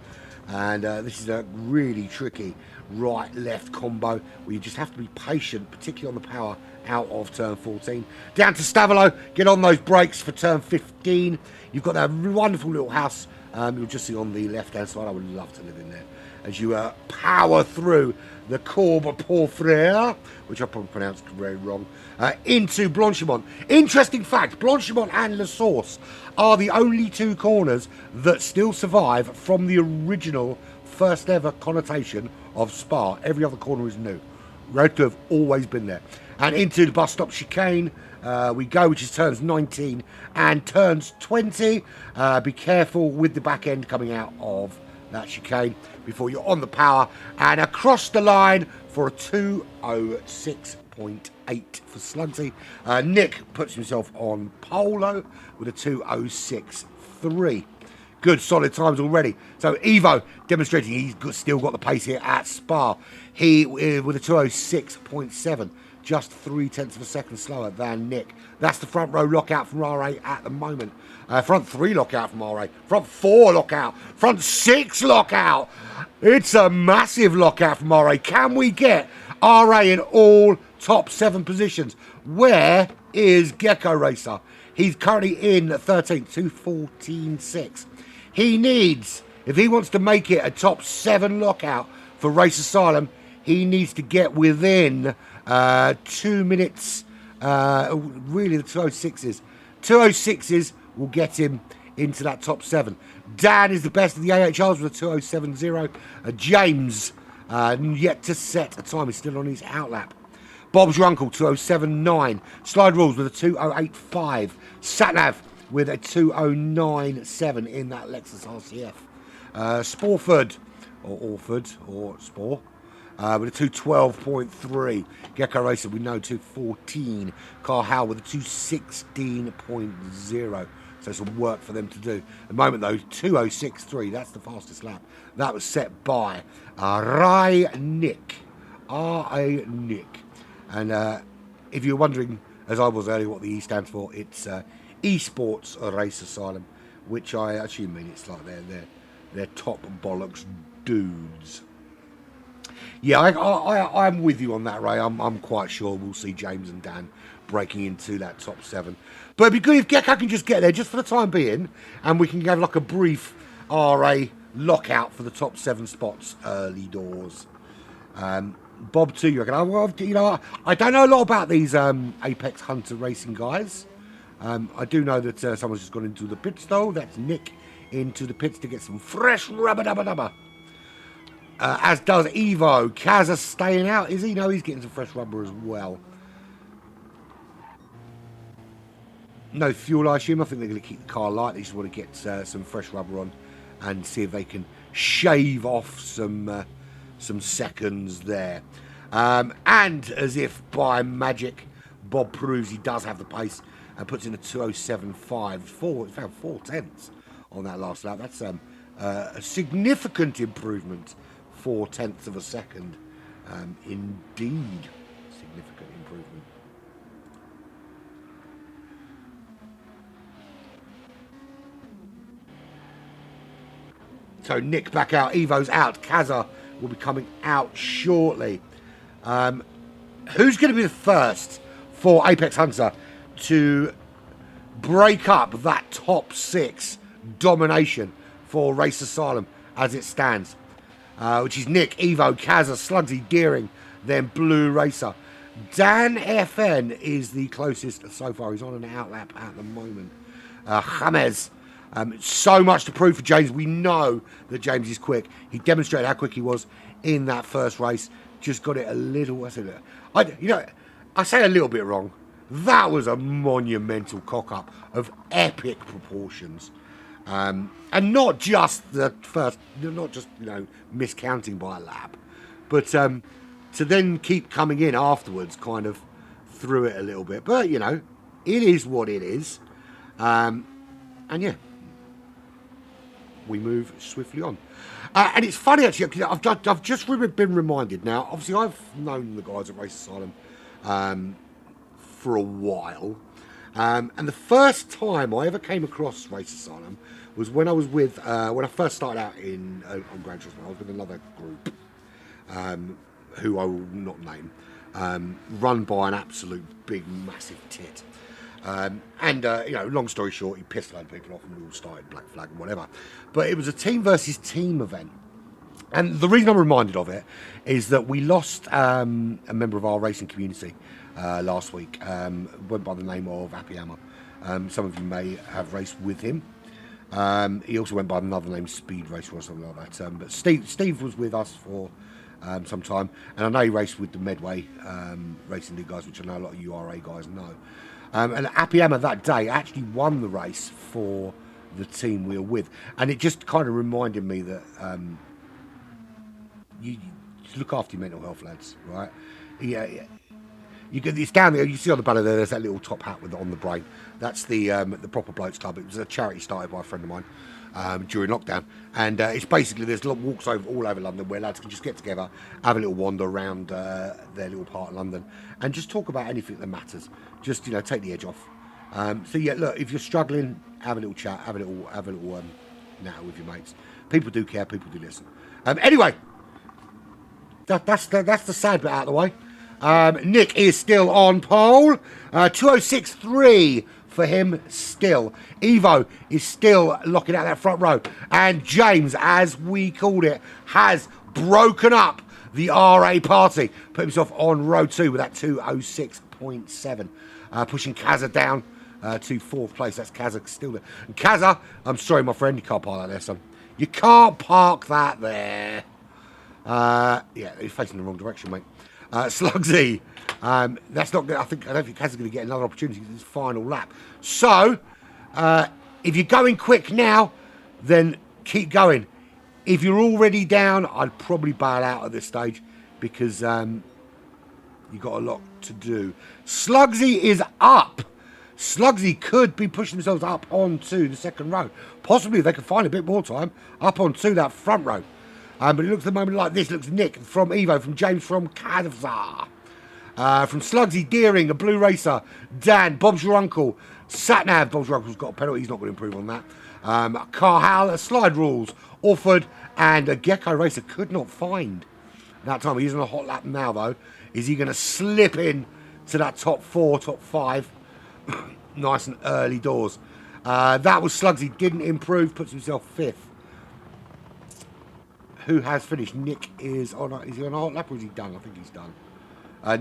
And this is a really tricky right-left combo where you just have to be patient, particularly on the power out of turn 14. Down to Stavolo, get on those brakes for turn 15. You've got that wonderful little house you'll just see on the left-hand side. I would love to live in there. As you power through the Courbe Porfrère, which I probably pronounced very wrong, into Blanchimont. Interesting fact, Blanchimont and La Source are the only two corners that still survive from the original first ever connotation of Spa. Every other corner is new. Road to have always been there. And into the bus stop chicane we go, which is turns 19 and turns 20. Be careful with the back end coming out of that chicane before you're on the power, and across the line for a 206.8 for Slugsy. Nick puts himself on Polo with a 206.3. Good solid times already. So Evo demonstrating he's still got the pace here at Spa. He with a 206.7, just 0.3 of a second slower than Nick. That's the front row lockout from RA at the moment. Front 3 lockout from RA. Front 4 lockout. Front 6 lockout. It's a massive lockout from RA. Can we get RA in all top 7 positions? Where is Gecko Racer? He's currently in 13th, 214.6. He needs, if he wants to make it a top 7 lockout for Race Asylum, he needs to get within 2 minutes. Really, the 206s. 206s will get him into that top 7. Dan is the best of the AHRs with a 207.0. James, yet to set a time, is still on his outlap. Bob's your uncle, 207.9. Slide Rules with a 208.5. Satnav with a 209.7 in that Lexus RCF. Sporford, or Orford, or Spore, with a 212.3. Gecko Racer, we know, 214. Carl Howe with a 216.0. So some work for them to do. At the moment, though, 206.3. That's the fastest lap. That was set by Rai Nick. R.A. Nick. And if you're wondering, as I was earlier, what the E stands for, it's Esports Race Asylum, which I actually mean it's like they're top bollocks dudes. Yeah, I'm with you on that, Ray. I'm quite sure we'll see James and Dan breaking into that top 7. But it'd be good if Gecko can just get there, just for the time being, and we can have like a brief RA lockout for the top 7 spots early doors. Bob too, you reckon? I don't know a lot about these Apex Hunter racing guys. I do know that someone's just gone into the pits though. That's Nick into the pits to get some fresh rubber. As does Evo. Kaz is staying out, is he? No, he's getting some fresh rubber as well. No fuel, I assume. I think they're going to keep the car light. They just want to get some fresh rubber on and see if they can shave off some seconds there. And as if by magic, Bob proves he does have the pace and puts in a 207.5. Found 4/10 on that last lap. That's a significant improvement. 0.4 of a second. Indeed. significant improvement. So Nick back out, Evo's out, Kazza will be coming out shortly. Who's going to be the first for Apex Hunter to break up that top 6 domination for Race Asylum as it stands? Which is Nick, Evo, Kazza, Slugsy, Deering, then Blue Racer. Dan FN is the closest so far. He's on an outlap at the moment. James. So much to prove for James. We know that James is quick. He demonstrated how quick he was in that first race. Just got it a little. I say a little bit wrong. That was a monumental cock up of epic proportions, and not just the first, not just miscounting by a lap, but to then keep coming in afterwards, kind of threw it a little bit. But it is what it is, and yeah. We move swiftly on. And it's funny, actually, because I've just been reminded now. Obviously, I've known the guys at Race Asylum for a while. And the first time I ever came across Race Asylum was when I was with, when I first started out on Grand Tours. I was with another group who I will not name, run by an absolute big, massive tit. Long story short, he pissed a load of people off and we all started Black Flag and whatever. But it was a team versus team event. And the reason I'm reminded of it is that we lost a member of our racing community last week. Went by the name of Happy Hammer. Some of you may have raced with him. He also went by another name, Speed Racer or something like that. But Steve was with us for some time. And I know he raced with the Medway Racing League guys, which I know a lot of URA guys know. And Happy Hammer that day actually won the race for the team we were with. And it just kind of reminded me that you look after your mental health, lads, right? Yeah. It's down there. You see on the banner there, there's that little top hat on the brain. That's the Proper Blokes Club. It was a charity started by a friend of mine during lockdown. And it's basically, there's walks all over London where lads can just get together, have a little wander around their little part of London and just talk about anything that matters. Just, take the edge off. So yeah, look, if you're struggling, have a little chat, have a little natter with your mates. People do care, people do listen. Anyway, that's the sad bit out of the way. Nick is still on pole. 206.3 for him still. Evo is still locking out that front row. And James, as we called it, has broken up the RA party. Put himself on row 2 with that 206.7. Pushing Kazza down to 4th place. That's Kazza still there. And Kazza, I'm sorry, my friend, you can't park that there, son. You can't park that there. Yeah, you're facing the wrong direction, mate. Slugsy, that's not good. I don't think Kazza's going to get another opportunity for this final lap. So, if you're going quick now, then keep going. If you're already down, I'd probably bail out at this stage because you've got a lot to do. Slugsy is up. Slugsy could be pushing themselves up onto the second row. Possibly if they can find a bit more time, up onto that front row. But it looks at the moment like this. It looks Nick from Evo, from James from Kazza. From Slugsy, Deering, a Blue Racer, Dan, Bob's your uncle, Satnav, Bob's your uncle's got a penalty, he's not going to improve on that. Carhal, Slide Rules, Orford, and a Gecko Racer could not find that time. He's on a hot lap now, though. Is he going to slip in to that top 4, top 5? Nice and early doors. That was Slugsy, didn't improve, puts himself 5th. Who has finished? Nick is on. Is he on a hot lap or is he done? I think he's done.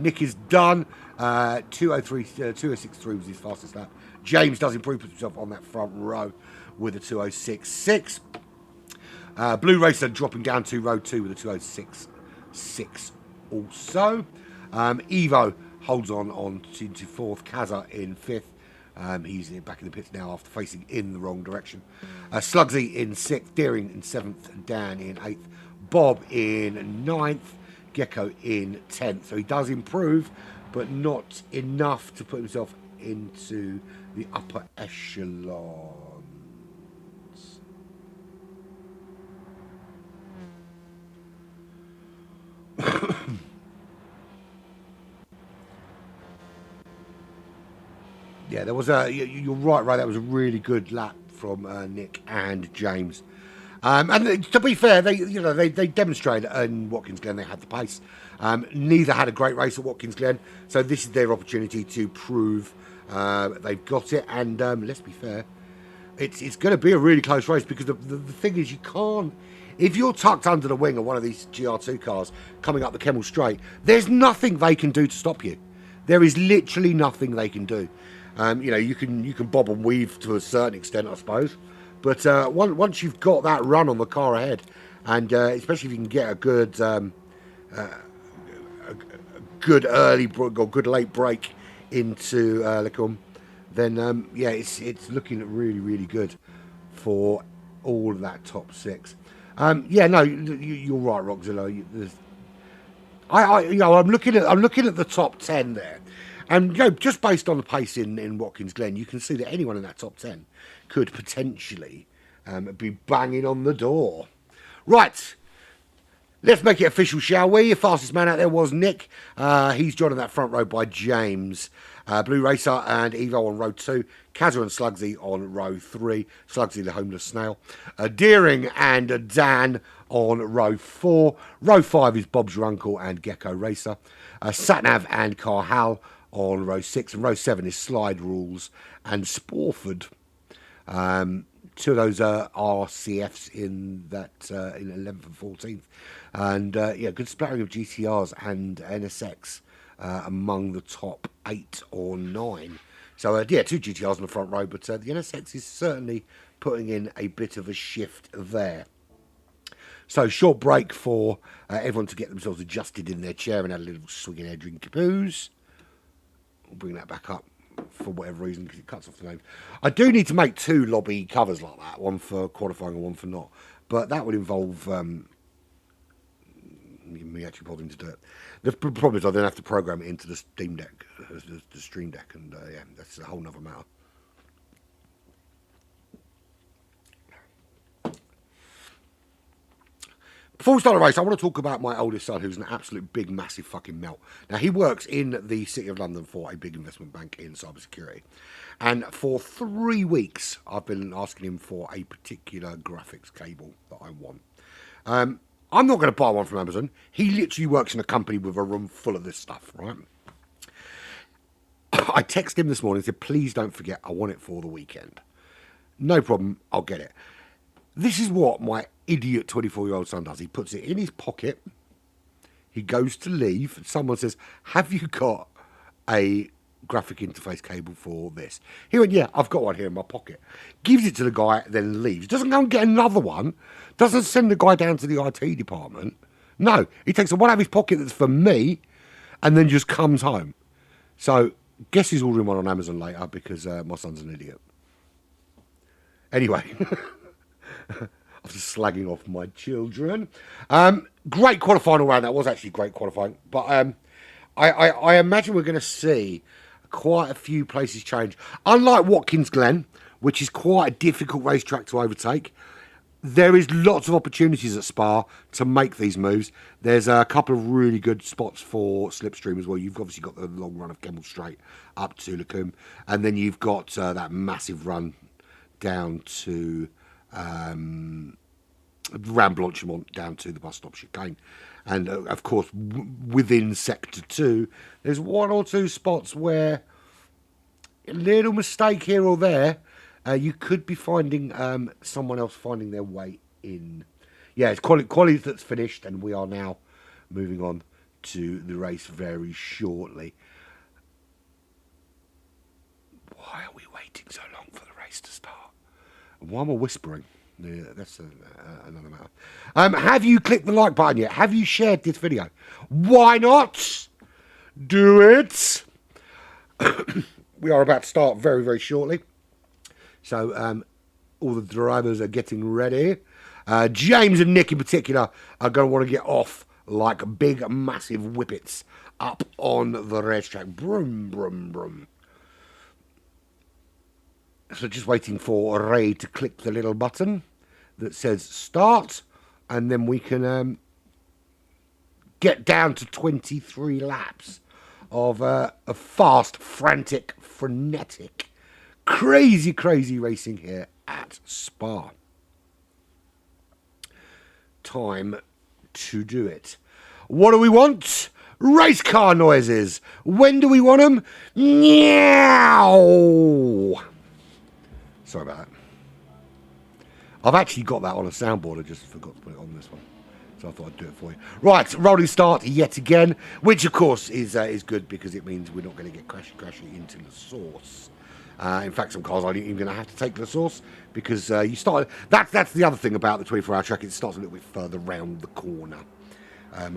Nick is done. 206.3 was his fastest lap. James does improve, puts himself on that front row with a 206.6. Blue Racer dropping down to row 2 with a 206.6 also. Evo holds on into 4th. Kazza in 5th. He's back in the pits now after facing in the wrong direction. Slugsy in 6th, Deering in 7th, and Dan in 8th, Bob in 9th, Gecko in 10th. So he does improve, but not enough to put himself into the upper echelons. Yeah, there was a. You're right, Ray. That was a really good lap from Nick and James. And to be fair, they demonstrated in Watkins Glen they had the pace. Neither had a great race at Watkins Glen, so this is their opportunity to prove they've got it. And let's be fair, it's going to be a really close race because the thing is you can't. If you're tucked under the wing of one of these GR2 cars coming up the Kemmel Straight, there's nothing they can do to stop you. There is literally nothing they can do. You can bob and weave to a certain extent, I suppose. But once you've got that run on the car ahead, and especially if you can get a good early or good late break into Lecombe, then it's looking really, really good for all of that top six. You're right, Roxzilla. I'm looking at the top 10 there, and just based on the pace in Watkins Glen, you can see that anyone in that top 10 could potentially be banging on the door. Right, let's make it official, shall we? The fastest man out there was Nick. He's joined in that front row by James. Blue Racer and Evo on row 2. Kazza and Slugsy on row 3. Slugsy the homeless snail. Deering and Dan on row 4. Row 5 is Bob's your uncle and Gecko Racer. Satnav and Carhal on row 6. And row 7 is Slide Rules and Sporford. Two of those are RCFs in that in 11th and 14th. And good splattering of GTRs and NSX among the top 8 or 9. So, 2 GTRs in the front row, but the NSX is certainly putting in a bit of a shift there. So, short break for everyone to get themselves adjusted in their chair and have a little swing in their drink booze. We'll bring that back up for whatever reason because it cuts off the name. I do need to make 2 lobby covers like that, one for qualifying and one for not. But that would involve me actually bothering to do it. The problem is I then have to program it into the Steam Deck, the Stream Deck, and that's a whole nother matter. Before we start the race, I want to talk about my oldest son, who's an absolute big, massive fucking melt. Now, he works in the City of London for a big investment bank in cybersecurity. And for 3 weeks, I've been asking him for a particular graphics cable that I want. I'm not going to buy one from Amazon. He literally works in a company with a room full of this stuff, right? I texted him this morning and said, please don't forget, I want it for the weekend. No problem, I'll get it. This is what my idiot 24-year-old son does. He puts it in his pocket. He goes to leave. And someone says, have you got a graphic interface cable for this? He went, yeah, I've got one here in my pocket. Gives it to the guy, then leaves. Doesn't go and get another one. Doesn't send the guy down to the IT department. No, he takes the one out of his pocket that's for me and then just comes home. So, guess he's ordering one on Amazon later because my son's an idiot. Anyway, I'm just slagging off my children. Great qualifying all round. That was actually great qualifying. But I imagine we're going to see quite a few places change. Unlike Watkins Glen, which is quite a difficult racetrack to overtake, there is lots of opportunities at Spa to make these moves. There's a couple of really good spots for Slipstream as well. You've obviously got the long run of Kemmel Straight up to Lecombe, and then you've got that massive run down to around Blanchimont down to the bus stop chicane. And of course, within Sector 2, there's 1 or 2 spots where a little mistake here or there, you could be finding someone else finding their way in. Yeah, it's quality that's finished, and we are now moving on to the race very shortly. Why are we waiting so long for the race to start? And why am I whispering? Yeah, that's another matter. Have you clicked the like button yet? Have you shared this video? Why not? Do it. We are about to start very, very shortly. So all the drivers are getting ready. James and Nick in particular are going to want to get off like big, massive whippets up on the racetrack. Brum, brum, brum. So just waiting for Ray to click the little button that says start, and then we can get down to 23 laps of a fast, frantic frenetic, crazy racing here at Spa. Time to do it. What do we want? Race car noises. When do we want them? Meow. Sorry about that. I've actually got that on a soundboard. I just forgot to put it on this one. So I thought I'd do it for you. Right, rolling start yet again, which of course is good because it means we're not going to get crashing into the source. In fact, some cars aren't even going to have to take the source because you start. That's the other thing about the 24-hour track. It starts a little bit further round the corner,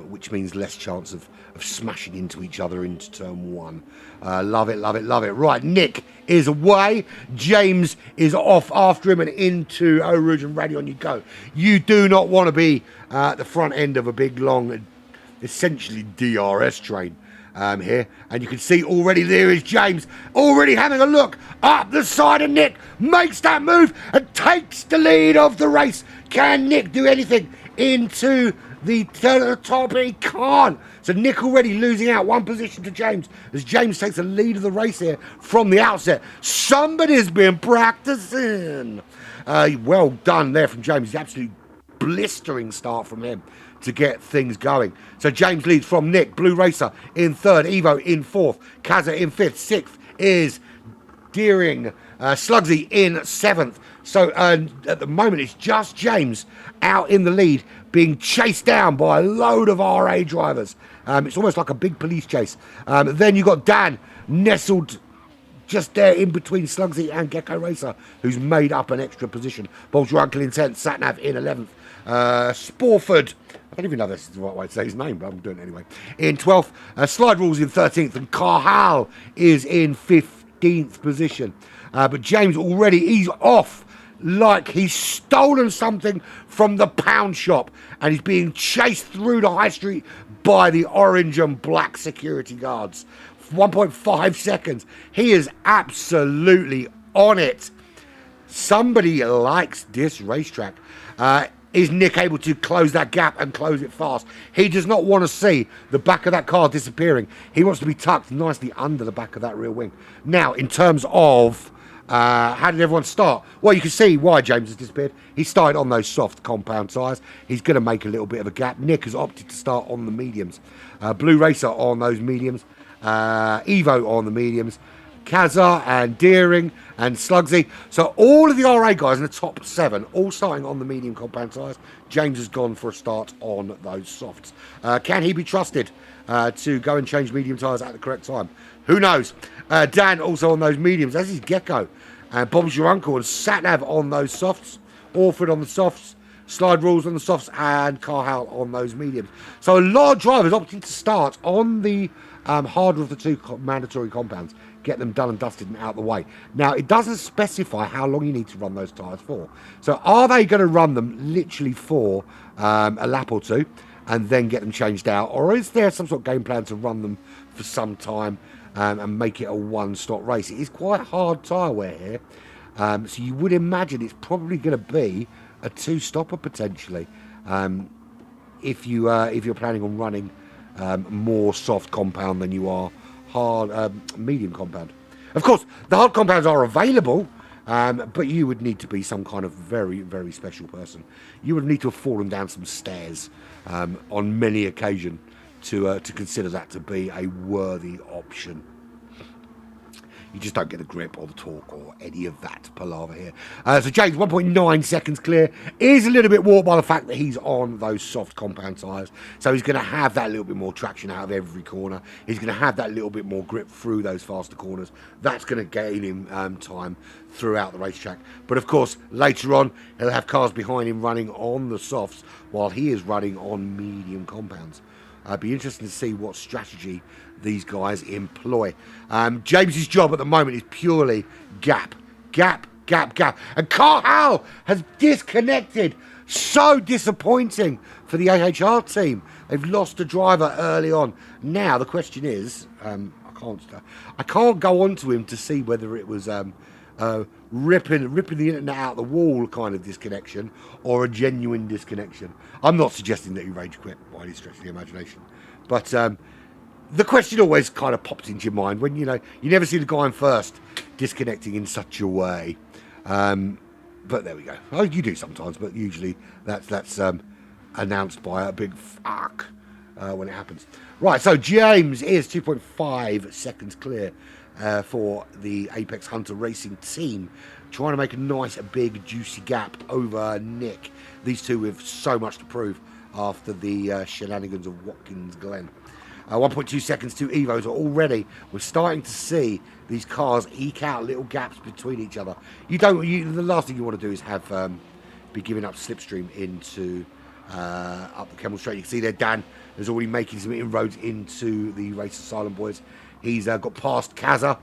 which means less chance of smashing into each other into turn one. Love it. Right, Nick is away. James is off after him and into Eau Rouge and Radion you go. You do not want to be at the front end of a big, long, essentially DRS train here. And you can see already there is James already having a look up the side of Nick. Makes that move and takes the lead of the race. Can Nick do anything into the top? He can't. So Nick already losing out one position to James as James takes the lead of the race here from the outset. Somebody's been practicing. Well done there from James. Absolutely blistering start from him to get things going. So James leads from Nick. Blue Racer in third. Evo in fourth. Kaza in fifth. Sixth is Deering. Slugsy in seventh. So at the moment it's just James out in the lead being chased down by a load of RA drivers. It's almost like a big police chase. Then you've got Dan nestled just there in between Slugsy and Gecko Racer, who's made up an extra position. Bolger Uncle in 10th, Satnav in 11th. Sporford, I don't even know if this is the right way to say his name, but I'm doing it anyway, in 12th. Slide Rules in 13th, and Carhal is in 15th position. But James already, he's off like he's stolen something from the pound shop, and he's being chased through the high street by the orange and black security guards. 1.5 seconds. He is absolutely on it. Somebody likes this racetrack. Is Nick able to close that gap and close it fast? He does not want to see the back of that car disappearing. He wants to be tucked nicely under the back of that rear wing. Now, in terms of how did everyone start? Well, you can see why James has disappeared. He started on those soft compound tyres. He's going to make a little bit of a gap. Nick has opted to start on the mediums. Blue Racer on those mediums. Evo on the mediums. Kaza and Deering and Slugsy. So all of the RA guys in the top 7 all starting on the medium compound tyres. James has gone for a start on those softs. Can he be trusted to go and change medium tyres at the correct time? Who knows? Dan also on those mediums, as is Gecko. And Bob's your uncle and Satnav on those softs. Orford on the softs. Slide Rules on the softs and Carhal on those mediums. So a lot of drivers opting to start on the harder of the two mandatory compounds. Get them done and dusted and out of the way. Now, it doesn't specify how long you need to run those tyres for. So are they going to run them literally for a lap or two and then get them changed out? Or is there some sort of game plan to run them for some time and make it a one-stop race? It is quite hard tyre wear here. So you would imagine it's probably going to be a two-stopper potentially if you're planning on running more soft compound than you are hard medium compound. Of course, the hard compounds are available, but you would need to be some kind of very, very special person. You would need to have fallen down some stairs on many occasions to consider that to be a worthy option. You just don't get the grip or the torque or any of that palaver here. So James, 1.9 seconds clear. Is a little bit warped by the fact that he's on those soft compound tyres. So he's going to have that little bit more traction out of every corner. He's going to have that little bit more grip through those faster corners. That's going to gain him time throughout the racetrack. But of course, later on, he'll have cars behind him running on the softs while he is running on medium compounds. It'd be interesting to see what strategy these guys employ. James's job at the moment is purely gap. And Carhal has disconnected. So disappointing for the AHR team. They've lost a driver early on. Now the question is, I can't go on to him to see whether it was ripping the internet out the wall kind of disconnection or a genuine disconnection. I'm not suggesting that he rage quit by any stretch of the imagination, but the question always kind of pops into your mind when, you know, you never see the guy in first disconnecting in such a way. But there we go. Oh, you do sometimes, but usually that's announced by a big fuck when it happens. Right, so James is 2.5 seconds clear for the Apex Hunter Racing team, trying to make a nice, big, juicy gap over Nick. These two with so much to prove after the shenanigans of Watkins Glen. 1.2 seconds to Evo's already. We're starting to see these cars eke out little gaps between each other. The last thing you want to do is have be giving up slipstream into up the Kemmel Straight. You can see there Dan is already making some inroads into the Race Asylum boys. He's got past Kaza.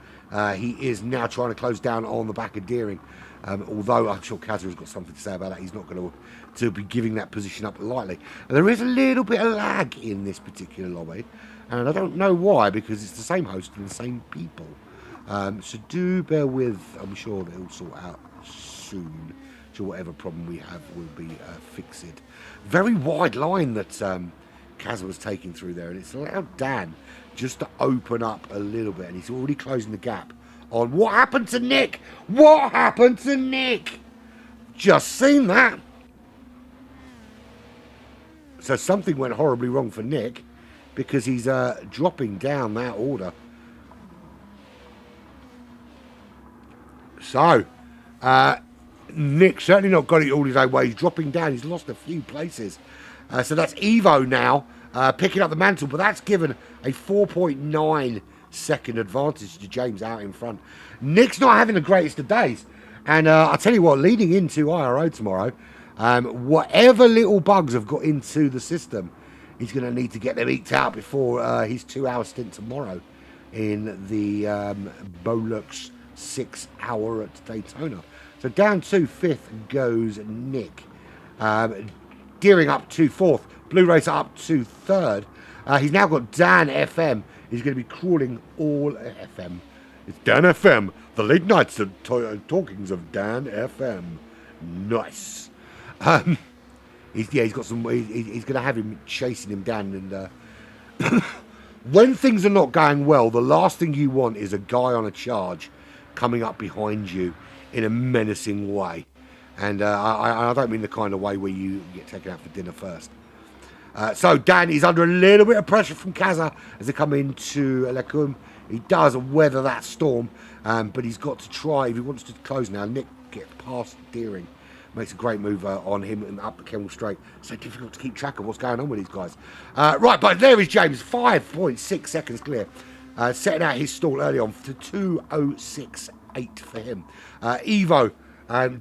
He is now trying to close down on the back of Deering. Although I'm sure Kaza has got something to say about that. He's not going to be giving that position up lightly. And there is a little bit of lag in this particular lobby. And I don't know why, because it's the same host and the same people. So do bear with. I'm sure they'll sort out soon. So whatever problem we have will be fixed. Very wide line that Kaza was taking through there. And it's allowed Dan just to open up a little bit. And he's already closing the gap on what happened to Nick. What happened to Nick? Just seen that. So something went horribly wrong for Nick, because he's dropping down that order. So, Nick certainly not got it all his own way. He's dropping down. He's lost a few places. So that's Evo now picking up the mantle, but that's given a 4.9 second advantage to James out in front. Nick's not having the greatest of days. And I'll tell you what, leading into IRO tomorrow, whatever little bugs have got into the system, he's going to need to get them eked out before his 2-hour stint tomorrow in the Bolux 6-hour at Daytona. So down to 5th goes Nick. Deering up to 4th. Blue Racer up to 3rd. He's now got Dan FM. He's going to be crawling all FM. It's Dan FM. The late nights talkings of Dan FM. Nice. He's got some. He's going to have him chasing him down, and when things are not going well, the last thing you want is a guy on a charge coming up behind you in a menacing way. And I don't mean the kind of way where you get taken out for dinner first. So Dan is under a little bit of pressure from Kaza as they come into Lecum. He does weather that storm, but he's got to try, if he wants to close now. Nick gets past Deering. Makes a great move on him and up the Kemmel Straight. So difficult to keep track of what's going on with these guys. Right, but there is James, 5.6 seconds clear. Setting out his stall early on to 2.068 for him. Evo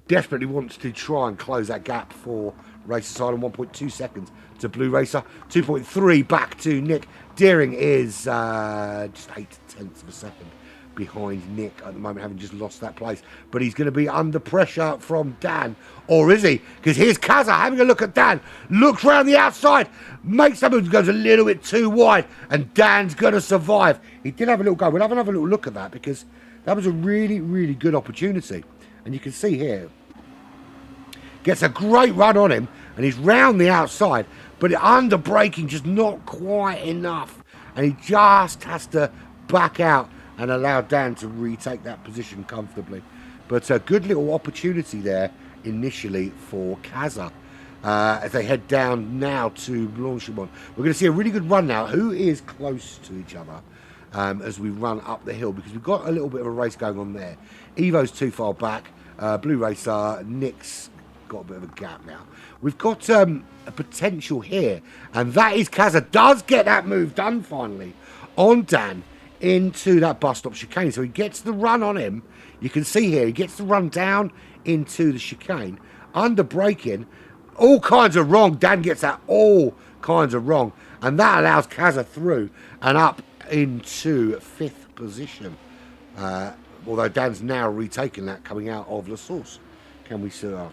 desperately wants to try and close that gap for Race Asylum. 1.2 seconds to Blue Racer. 2.3 back to Nick. Deering is just 0.8 of a second behind Nick at the moment, having just lost that place. But he's going to be under pressure from Dan. Or is he? Because here's Kaza having a look at Dan. Looks round the outside. Makes something that goes a little bit too wide. And Dan's going to survive. He did have a little go. We'll have another little look at that, because that was a really, really good opportunity. And you can see here, gets a great run on him. And he's round the outside. But under braking, just not quite enough. And he just has to back out and allow Dan to retake that position comfortably. But a good little opportunity there initially for Kaza as they head down now to Blanchimont. We're going to see a really good run now. Who is close to each other as we run up the hill, because we've got a little bit of a race going on there. Evo's too far back. Blue Racer, Nick's got a bit of a gap now. We've got a potential here, and that is Kaza does get that move done finally on Dan into that bus stop chicane. So he gets the run on him. You can see here, he gets the run down into the chicane. Under braking, all kinds of wrong. Dan gets that all kinds of wrong. And that allows Kaza through and up into 5th position. Although Dan's now retaken that coming out of La Source. Can we see? Oh,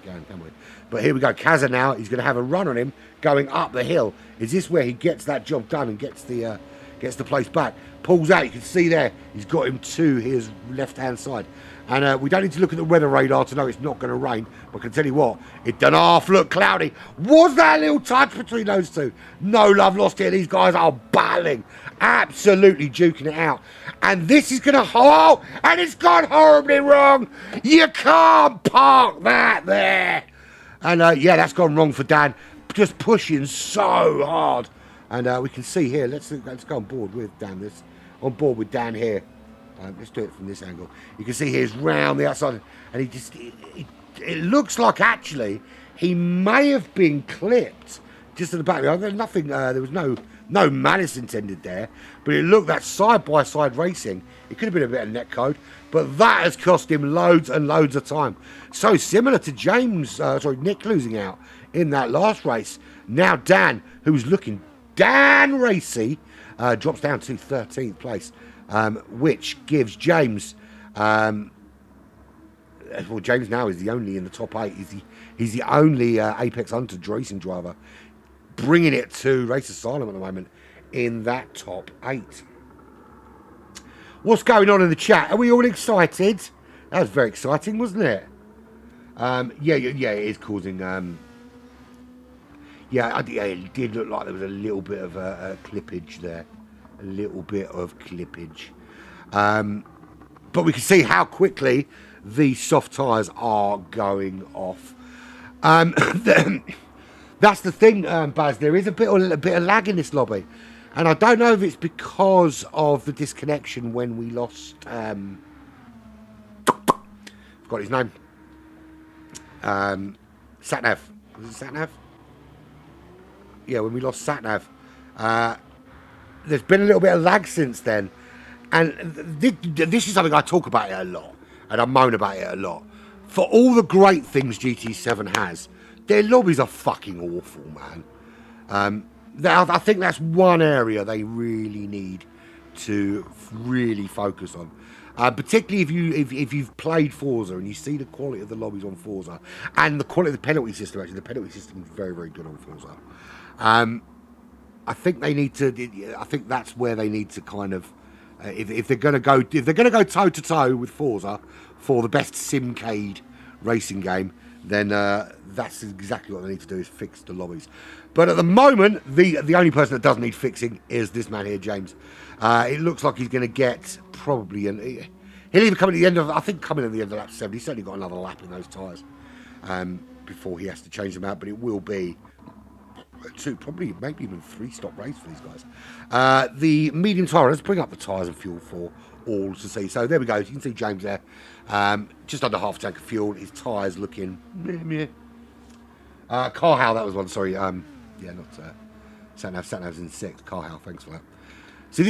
can we? But here we go. Kaza now, he's going to have a run on him going up the hill. Is this where he gets that job done and gets the place back? Pulls out, you can see there, he's got him to his left-hand side. And we don't need to look at the weather radar to know it's not going to rain. But I can tell you what, it done half look cloudy. Was that a little touch between those two? No love lost here. These guys are battling. absolutely duking it out. And this is going to and it's gone horribly wrong. You can't park that there. And yeah, that's gone wrong for Dan. Just pushing so hard. And we can see here, let's go on board with Dan. On board with Dan here. Let's do it from this angle. You can see he's round the outside, and it looks like actually he may have been clipped just at the back. There's nothing. There was no malice intended there, but it looked that side by side racing. It could have been a bit of net code, but that has cost him loads and loads of time. So similar to Nick losing out in that last race. Now Dan, who's looking Dan racy, drops down to 13th place. Which gives James, James now is the only in the top 8. He's the only Apex Hunter racing driver, bringing it to Race Asylum at the moment in that top 8. What's going on in the chat? Are we all excited? That was very exciting, wasn't it? Yeah, it is causing. It did look like there was a little bit of a clippage there. A little bit of clippage. But we can see how quickly the soft tyres are going off. That's the thing, Baz. There is a bit of lag in this lobby. And I don't know if it's because of the disconnection when we lost... forgot his name. Satnav. Was it Satnav? Yeah, when we lost Satnav. There's been a little bit of lag since then. And this is something I talk about it a lot. And I moan about it a lot. For all the great things GT7 has, their lobbies are fucking awful, man. I think that's one area they really need to really focus on. Particularly if you've played Forza and you see the quality of the lobbies on Forza. And the quality of the penalty system, actually. The penalty system is very, very good on Forza. I think they need to. I think that's where they need to kind of, if they're going to go toe to toe with Forza for the best simcade racing game, then that's exactly what they need to do is fix the lobbies. But at the moment, the only person that doesn't need fixing is this man here, James. It looks like he's going to get probably he'll either come at the end of lap 7. He's certainly got another lap in those tyres before he has to change them out. But it will be. Probably maybe even 3-stop race for these guys. The medium tyre, let's bring up the tyres and fuel for all to see. So there we go. You can see James there. Just under half a tank of fuel. His tyres looking meh. Carhow, that was one, sorry. Not Satnav's in 6th. Carhow, thanks for that. So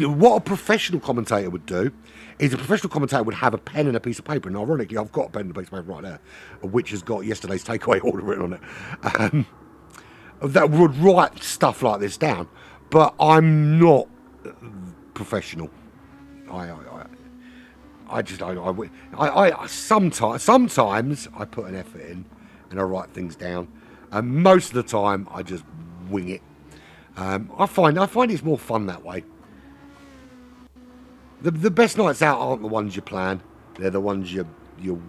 what a professional commentator would do is a professional commentator would have a pen and a piece of paper. And ironically, I've got a pen and a piece of paper right there, which has got yesterday's takeaway order written on it. That would write stuff like this down, but I'm not professional. Sometimes I put an effort in and I write things down, and most of the time I just wing it. I find it's more fun that way. The best nights out aren't the ones you plan; they're the ones you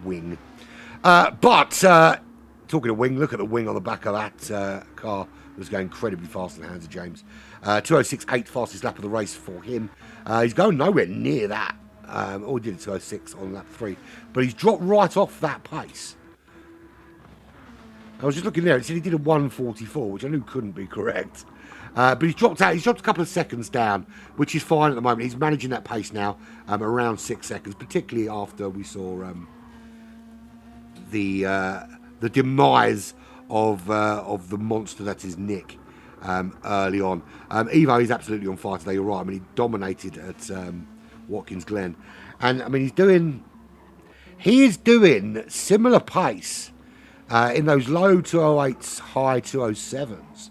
wing. Talking of wing, look at the wing on the back of that car. It was going incredibly fast in the hands of James. 206.8, fastest lap of the race for him. He's going nowhere near that. All he did 206 on lap 3. But he's dropped right off that pace. I was just looking there. It said he did a 1:44, which I knew couldn't be correct. But he's dropped out. He's dropped a couple of seconds down, which is fine at the moment. He's managing that pace now, around 6 seconds, particularly after we saw the demise of the monster that is Nick early on. Evo is absolutely on fire today. You're right. I mean, he dominated at Watkins Glen, and I mean he is doing similar pace in those low 208s, high 207s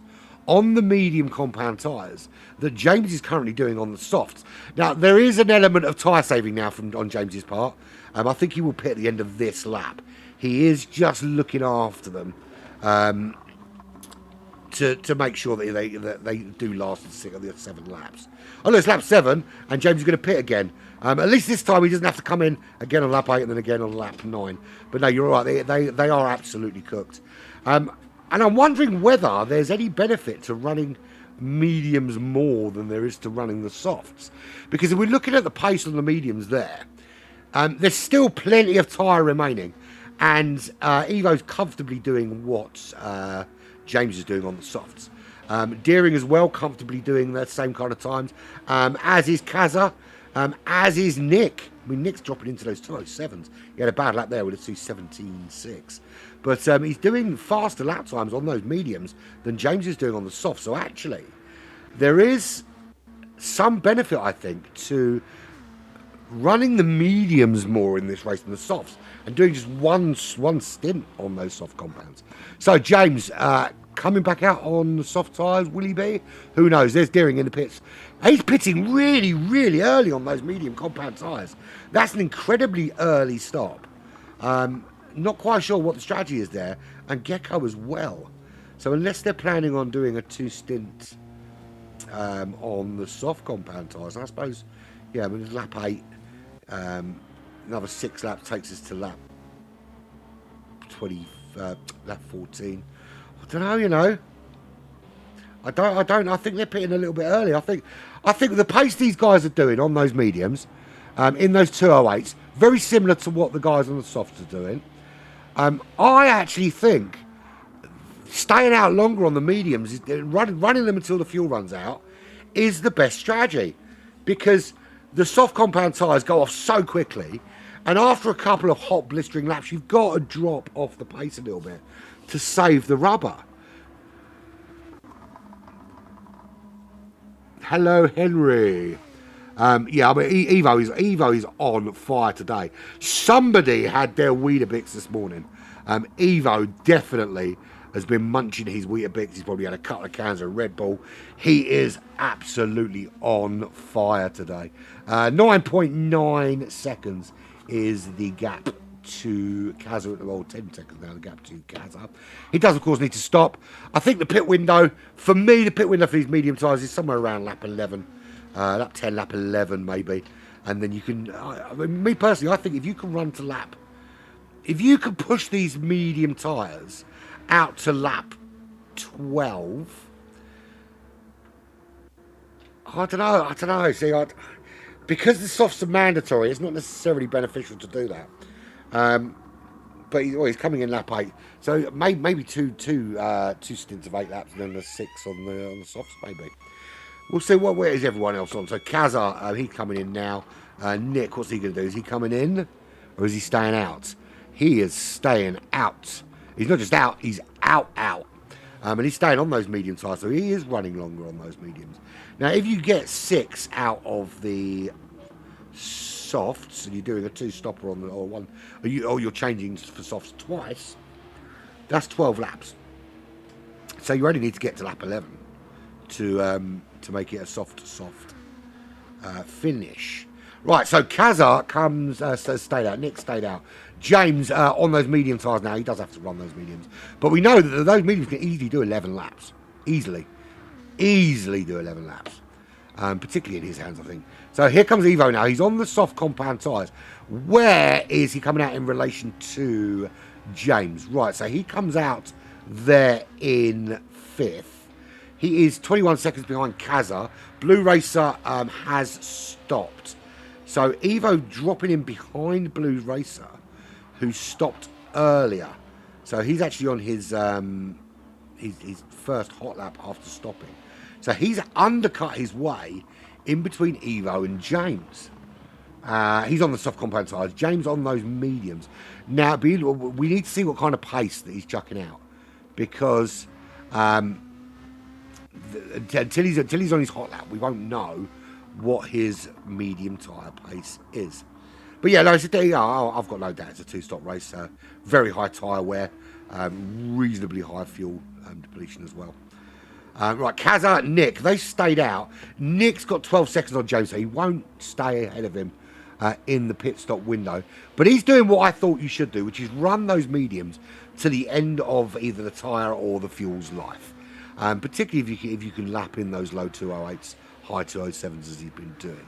on the medium compound tyres that James is currently doing on the softs. Now there is an element of tyre saving now on James's part. I think he will pit at the end of this lap. He is just looking after them to make sure that they do last the 7 laps. Oh, no, it's lap 7, and James is going to pit again. At least this time he doesn't have to come in again on lap 8 and then again on lap 9. But no, you're right. They are absolutely cooked. And I'm wondering whether there's any benefit to running mediums more than there is to running the softs. Because if we're looking at the pace on the mediums there's still plenty of tyre remaining. And Evo's comfortably doing what James is doing on the softs. Deering as well, comfortably doing the same kind of times, as is Kazza, as is Nick. I mean, Nick's dropping into those 207s. He had a bad lap there with a 2:17.6. But he's doing faster lap times on those mediums than James is doing on the softs. So actually, there is some benefit, I think, to running the mediums more in this race than the softs and doing just one stint on those soft compounds. So James coming back out on the soft tyres, will he be? Who knows? There's Deering in the pits. He's pitting really, really early on those medium compound tyres. That's an incredibly early stop. Not quite sure what the strategy is there. And Gecko as well. So unless they're planning on doing a 2-stint on the soft compound tyres, I suppose, yeah, I mean, it's lap 8. Another 6 laps takes us to lap 20, lap 14. I don't know, you know. I don't. I think they're pitting a little bit early. I think the pace these guys are doing on those mediums, in those 208s, very similar to what the guys on the softs are doing. I actually think staying out longer on the mediums, running them until the fuel runs out, is the best strategy, because the soft compound tyres go off so quickly, and after a couple of hot blistering laps, you've got to drop off the pace a little bit to save the rubber. Hello, Henry. Yeah, I mean, Evo is on fire today. Somebody had their Weetabix this morning. Evo definitely has been munching his Weetabix. He's probably had a couple of cans of Red Bull. He is absolutely on fire today. 9.9 seconds is the gap to Kazza at the moment. 10 seconds now, the gap to Kazza. He does, of course, need to stop. I think the pit window, for me, the pit window for these medium tyres is somewhere around lap 11. Lap 10, lap 11, maybe. And then you can, I mean, me personally, I think if you can run to lap, if you can push these medium tyres out to lap 12, I don't know. See, because the softs are mandatory, it's not necessarily beneficial to do that. But he's coming in lap 8, so maybe two stints of 8 laps and then a 6 on the softs, maybe. We'll see where is everyone else on. So Kazza, he's coming in now. Nick, what's he going to do? Is he coming in or is he staying out? He is staying out. He's not just out, he's out. And he's staying on those medium tyres, so he is running longer on those mediums. Now, if you get 6 out of the softs and you're doing a 2-stopper on the or one, or you're changing for softs twice, that's 12 laps. So you only need to get to lap 11 to make it a soft finish. Right, so Kazza comes, stayed out. Nick stayed out. James on those medium tyres now. He does have to run those mediums, but we know that those mediums can easily do 11 laps. Easily do 11 laps. Particularly in his hands, I think. So here comes Evo now. He's on the soft compound tyres. Where is he coming out in relation to James? Right, so he comes out there in 5th. He is 21 seconds behind Kazza. Blue Racer has stopped. So Evo dropping in behind Blue Racer, who stopped earlier. So he's actually on his first hot lap after stopping. So he's undercut his way in between Evo and James. He's on the soft compound tyres. James on those mediums. Now, we need to see what kind of pace that he's chucking out. Because until he's on his hot lap, we won't know what his medium tyre pace is. But yeah, like I said, I've got no doubt it's a 2-stop race. Very high tyre wear. Reasonably high fuel depletion as well. Right, Kazza, Nick, they stayed out. Nick's got 12 seconds on James, so he won't stay ahead of him in the pit stop window. But he's doing what I thought you should do, which is run those mediums to the end of either the tyre or the fuel's life. Particularly if you can lap in those low 208s, high 207s as he's been doing.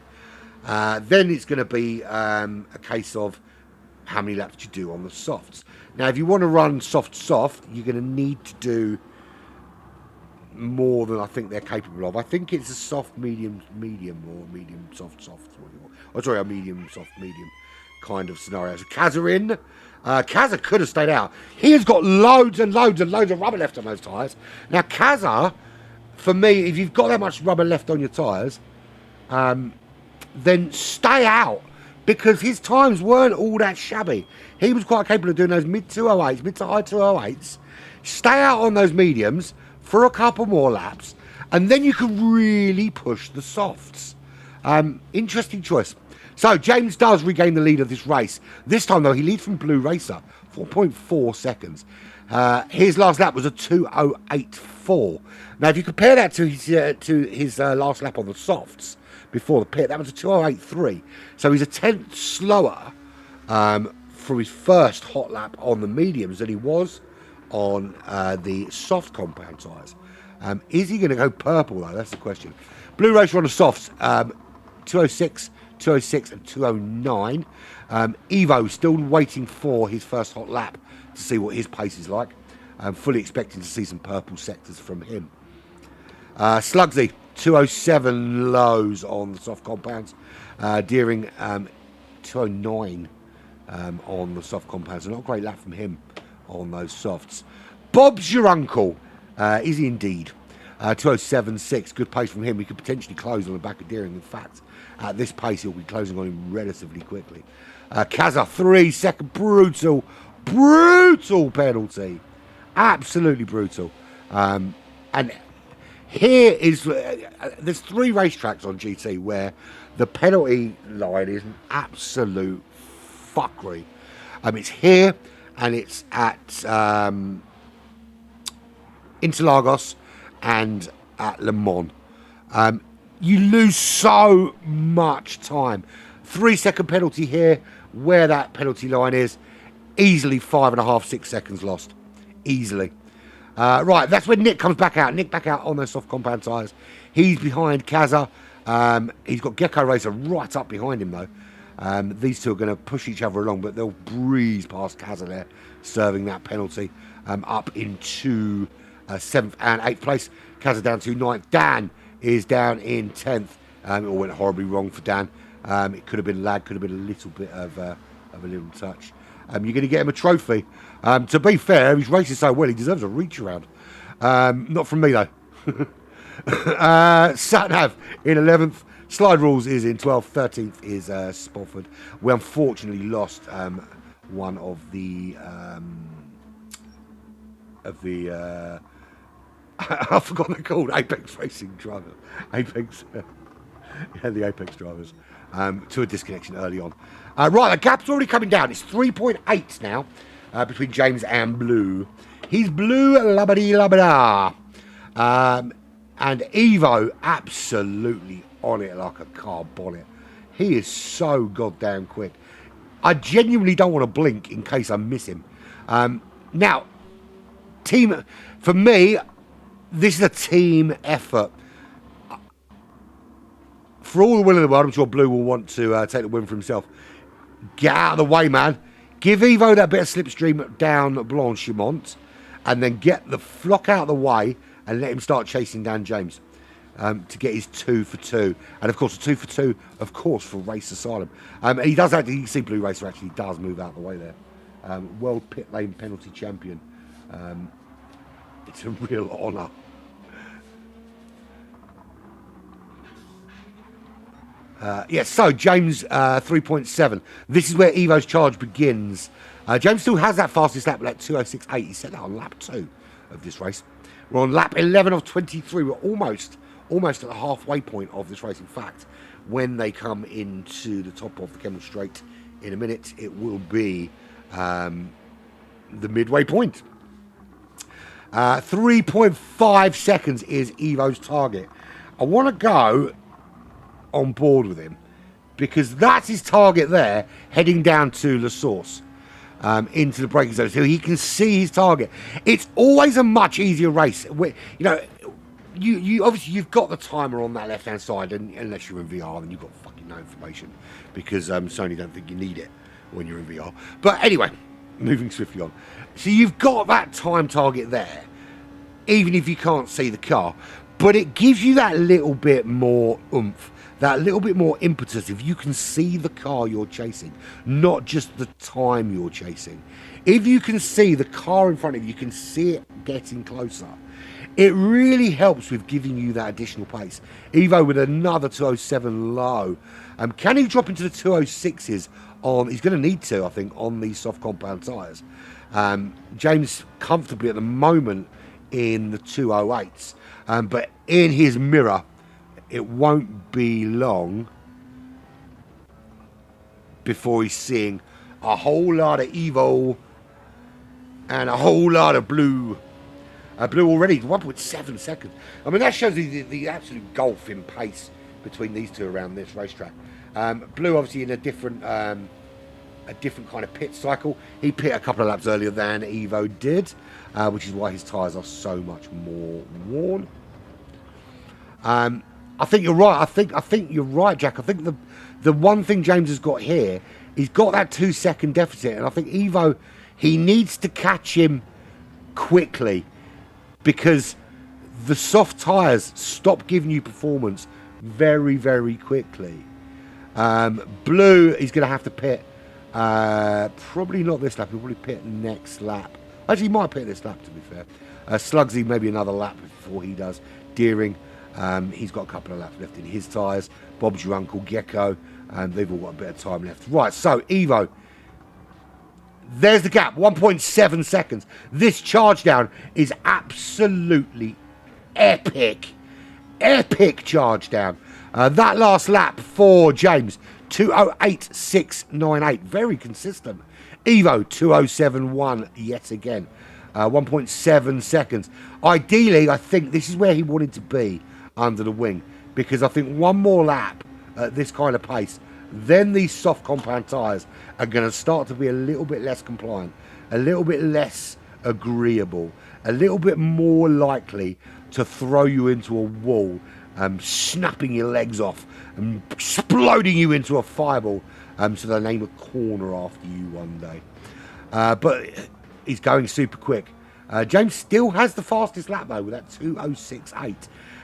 Then it's going to be a case of how many laps you do on the softs. Now, if you want to run soft, you're going to need to do more than I think they're capable of. I think it's a soft, medium, or medium, soft. Oh, sorry, a medium, soft, medium kind of scenario. So Kazza in. Kazza could have stayed out. He has got loads and loads and loads of rubber left on those tyres. Now, Kazza, for me, if you've got that much rubber left on your tyres, then stay out, because his times weren't all that shabby. He was quite capable of doing those mid to high 208s. Stay out on those mediums for a couple more laps, and then you can really push the softs. Interesting choice. So James does regain the lead of this race. This time, though, he leads from Blue Racer, 4.4 seconds. His last lap was a 2:08.4. Now, if you compare that to his last lap on the softs before the pit, that was a 2:08.3. So he's a tenth slower for his first hot lap on the mediums than he was on the soft compound tyres. Is he going to go purple, though? That's the question. Blue Racer on the softs, 2:06, 2:06 and 2:09. Evo still waiting for his first hot lap to see what his pace is like. I'm fully expecting to see some purple sectors from him. Slugsy, 2:07 lows on the soft compounds. Deering, 2:09 on the soft compounds. A not a great lap from him on those softs. Bob's your uncle. Is he indeed? 2:07.6. Good pace from him. We could potentially close on the back of Deering. In fact, at this pace, he'll be closing on him relatively quickly. Kazza, 3 second. Brutal penalty. Absolutely brutal. And here is, there's 3 racetracks on GT where the penalty line is an absolute fuckery. It's here, and it's at Interlagos and at Le Mans. You lose so much time. 3 second penalty here, where that penalty line is, easily 5.5, 6 seconds lost. Easily. Right, that's when Nick comes back out. Nick back out on those soft compound tyres. He's behind Kazza. He's got Gecko Racer right up behind him, though. These two are going to push each other along, but they'll breeze past Kazza there, serving that penalty up into 7th and 8th place. Kazza down to 9th. Dan is down in 10th. It all went horribly wrong for Dan. It could have been lag, could have been a little bit of a little touch. You're going to get him a trophy. To be fair, he's racing so well, he deserves a reach around. Not from me, though. Satnav in 11th. Slide Rules is in 12th. 13th is Spofford. We unfortunately lost one of the I forgot they're called, Apex Racing driver. Apex, yeah, the Apex drivers. To a disconnection early on. Right, the gap's already coming down. It's 3.8 now between James and Blue. He's Blue labada. And Evo absolutely on it like a car bonnet. He is so goddamn quick. I genuinely don't want to blink in case I miss him. Now, team, for me, this is a team effort. For all the will in the world, I'm sure Blue will want to take the win for himself. Get out of the way, man. Give Evo that bit of slipstream down Blanchimont, and then get the flock out of the way and let him start chasing down James to get his 2 for 2. And, of course, a 2 for 2, of course, for Race Asylum. And he does actually, you can see Blue Racer actually does move out of the way there. World Pit Lane Penalty Champion. It's a real honour. So James 3.7. This is where Evo's charge begins. James still has that fastest lap, like 2:06.8. He set that on lap 2 of this race. We're on lap 11 of 23. We're almost at the halfway point of this race. In fact, when they come into the top of the Kemmel Straight in a minute, it will be the midway point. 3.5 seconds is Evo's target. I want to go on board with him because that's his target there, heading down to La Source, into the braking zone, so he can see his target. It's always a much easier race. You obviously you've got the timer on that left hand side, and unless you're in VR, then you've got fucking no information because Sony don't think you need it when you're in VR. But anyway, moving swiftly on. So you've got that time target there. even if you can't see the car. But it gives you that little bit more oomph, that little bit more impetus if you can see the car you're chasing, not just the time you're chasing. If you can see the car in front of you, you can see it getting closer. It really helps with giving you that additional pace. Evo with another 207 low. Can he drop into the 206s on? He's going to need to, I think, on these soft compound tyres. James comfortably at the moment in the 208s. But in his mirror, it won't be long before he's seeing a whole lot of Evo and a whole lot of blue. Blue already, 1.7 seconds. I mean, that shows the absolute gulf in pace between these two around this racetrack. Blue obviously in a different kind of pit cycle. He pit a couple of laps earlier than Evo did, which is why his tyres are so much more worn. I think you're right. I think you're right, Jack. I think the one thing James has got here, he's got that 2 second deficit, and I think Evo, he needs to catch him quickly, because the soft tyres stop giving you performance very, very quickly. Blue is going to have to pit, probably not this lap, he'll probably pit next lap. Actually, he might pit this lap, to be fair. Slugsy, maybe another lap before he does. Deering, he's got a couple of laps left in his tyres. Bob's your uncle, Gecko, they've all got a bit of time left. Right, so Evo, there's the gap, 1.7 seconds. This charge down is absolutely epic. Epic charge down. That last lap for James, 208.698. Very consistent. Evo, 207.1 yet again. 1.7 seconds. Ideally, I think this is where he wanted to be under the wing, because I think one more lap at this kind of pace, then these soft compound tyres are going to start to be a little bit less compliant, a little bit less agreeable, a little bit more likely to throw you into a wall, snapping your legs off and exploding you into a fireball, so they name a corner after you one day. But he's going super quick. James still has the fastest lap though with that 206.8.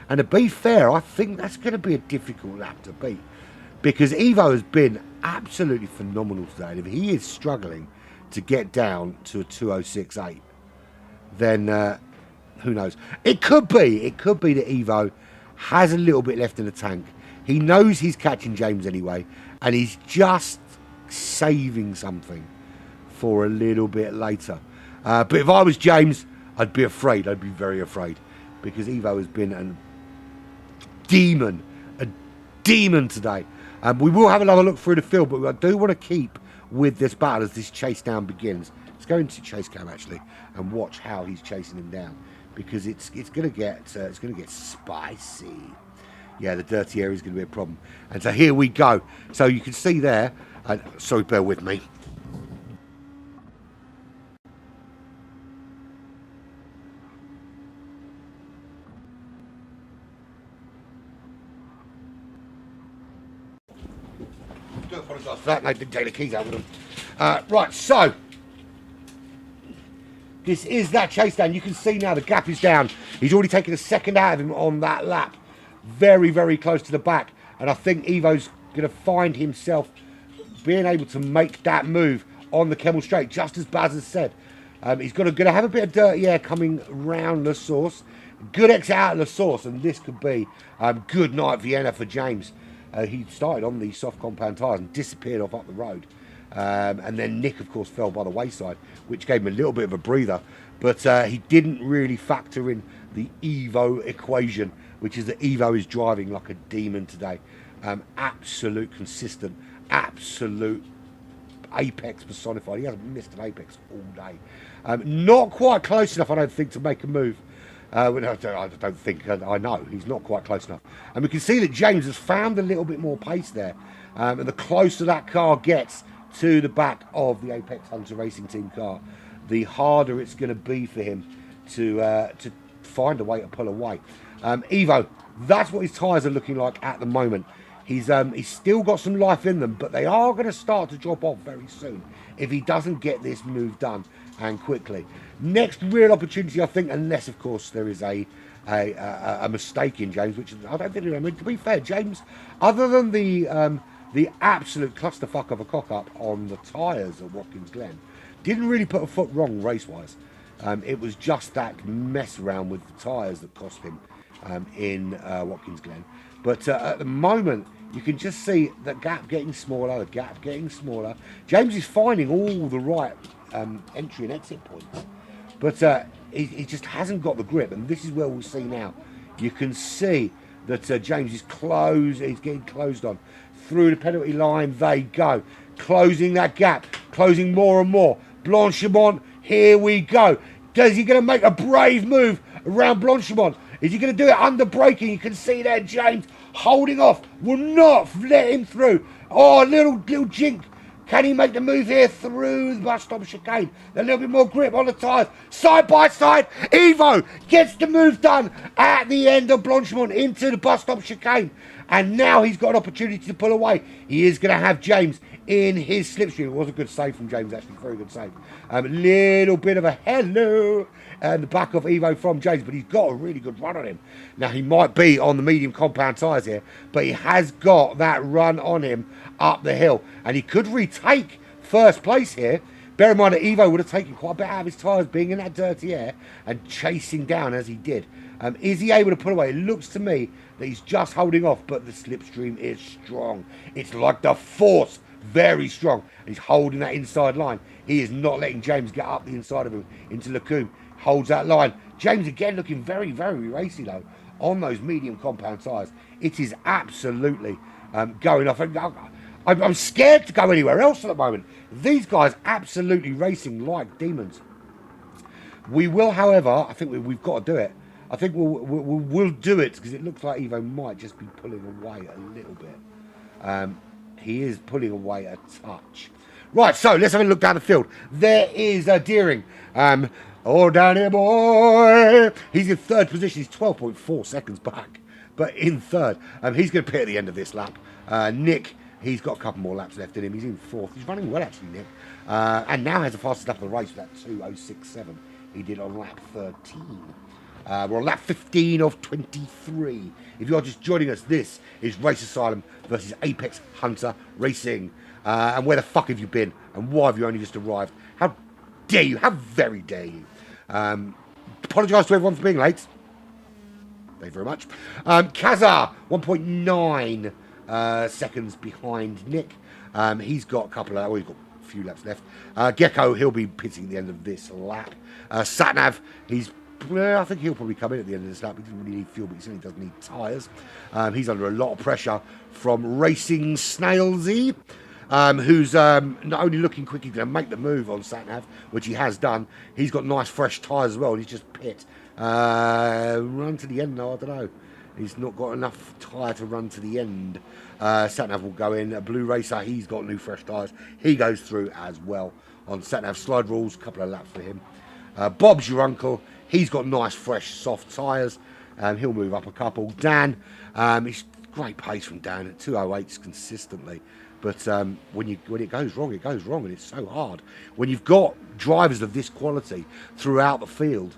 And to be fair, I think that's going to be a difficult lap to beat, because Evo has been absolutely phenomenal today. And if he is struggling to get down to a 206.8, then who knows? It could be that Evo has a little bit left in the tank. He knows he's catching James anyway, and he's just saving something for a little bit later. But if I was James, I'd be afraid. I'd be very afraid, because Evo has been a demon today. We will have another look through the field, but I do want to keep with this battle as this chase down begins. Let's go into chase cam actually and watch how he's chasing him down, because it's going to get spicy. Yeah, the dirty area is going to be a problem. And so here we go. So you can see there. Sorry, bear with me. I do apologise for that. They didn't take the keys out with them. Right, so this is that chase down. You can see now the gap is down. He's already taken a second out of him on that lap. Very, very close to the back. And I think Evo's going to find himself being able to make that move on the Kemmel Straight, just as Baz has said. He's going to have a bit of dirty air coming round the source. Good exit out of the source, and this could be good night Vienna for James. He started on the soft compound tyres and disappeared off up the road. And then Nick, of course, fell by the wayside, which gave him a little bit of a breather. But he didn't really factor in the Evo equation, which is that Evo is driving like a demon today. Absolute consistent, absolute apex personified. He hasn't missed an apex all day. Not quite close enough, I don't think, to make a move. I don't think, I know, he's not quite close enough. And we can see that James has found a little bit more pace there. And the closer that car gets to the back of the Apex Hunter Racing Team car, the harder it's going to be for him to find a way to pull away. Evo, that's what his tyres are looking like at the moment. He's still got some life in them, but they are going to start to drop off very soon if he doesn't get this move done. and quickly. Next real opportunity, I think, unless of course there is a mistake in James, which I don't think. I mean, to be fair, James, other than the absolute clusterfuck of a cock up on the tyres at Watkins Glen, didn't really put a foot wrong race wise. It was just that mess around with the tyres that cost him in Watkins Glen. But at the moment, you can just see the gap getting smaller, the gap getting smaller. James is finding all the right entry and exit points, but he just hasn't got the grip. And this is where we'll see now. You can see that James is closed. He's getting closed on. Through the penalty line they go. Closing that gap. Closing more and more. Blanchimont, here we go. Is he going to make a brave move around Blanchimont? Is he going to do it under braking? You can see there James holding off. Will not let him through. Oh, little jink. Can he make the move here through the bus stop chicane? A little bit more grip on the tyres. Side by side. Evo gets the move done at the end of Blanchimont into the bus stop chicane. And now he's got an opportunity to pull away. He is going to have James in his slipstream. It was a good save from James, actually. Very good save. A little bit of a hello and the back of Evo from James, but he's got a really good run on him. Now, he might be on the medium compound tyres here, but he has got that run on him up the hill. And he could retake first place here. Bear in mind that Evo would have taken quite a bit out of his tyres being in that dirty air and chasing down as he did. Is he able to pull away? It looks to me that he's just holding off, but the slipstream is strong. It's like the force, very strong. He's holding that inside line. He is not letting James get up the inside of him into Lacombe. Holds that line. James again looking very, very racy though on those medium compound tyres. It is absolutely going off. I'm scared to go anywhere else at the moment. These guys absolutely racing like demons. We will, however, I think we've got to do it. I think we'll do it because it looks like Evo might just be pulling away a little bit. He is pulling away a touch. Right, so let's have a look down the field. There is Deering. Oh, down here, boy. He's in third position. He's 12.4 seconds back, but in third. He's going to pit at the end of this lap. Nick, he's got a couple more laps left in him. He's in fourth. He's running well, actually, Nick. And now has the fastest lap of the race with that 2:06.7 he did on lap 13. We're on lap 15 of 23. If you're just joining us, this is Race Asylum versus Apex Hunter Racing. And where the fuck have you been? And why have you only just arrived? How dare you? How very dare you? Apologise to everyone for being late. Thank you very much. Kazar, 1.9 seconds behind Nick. He's got a couple of... he's got a few laps left. Gecko, he'll be pitting at the end of this lap. Satnav, I think he'll probably come in at the end of this lap. He doesn't really need fuel, but he certainly does need tyres. He's under a lot of pressure from Racing Snailsy, who's not only looking quick, he's going to make the move on Satnav, which he has done. He's got nice fresh tyres as well, and he's just pit. Run to the end, though, I don't know. He's not got enough tyre to run to the end. Satnav will go in. Blue Racer, he's got new fresh tyres. He goes through as well on Satnav slide rules. A couple of laps for him. Bob's your uncle. He's got nice, fresh, soft tyres. He'll move up a couple. Dan, it's great pace from Dan at 2:08s consistently. But when it goes wrong, and it's so hard. When you've got drivers of this quality throughout the field,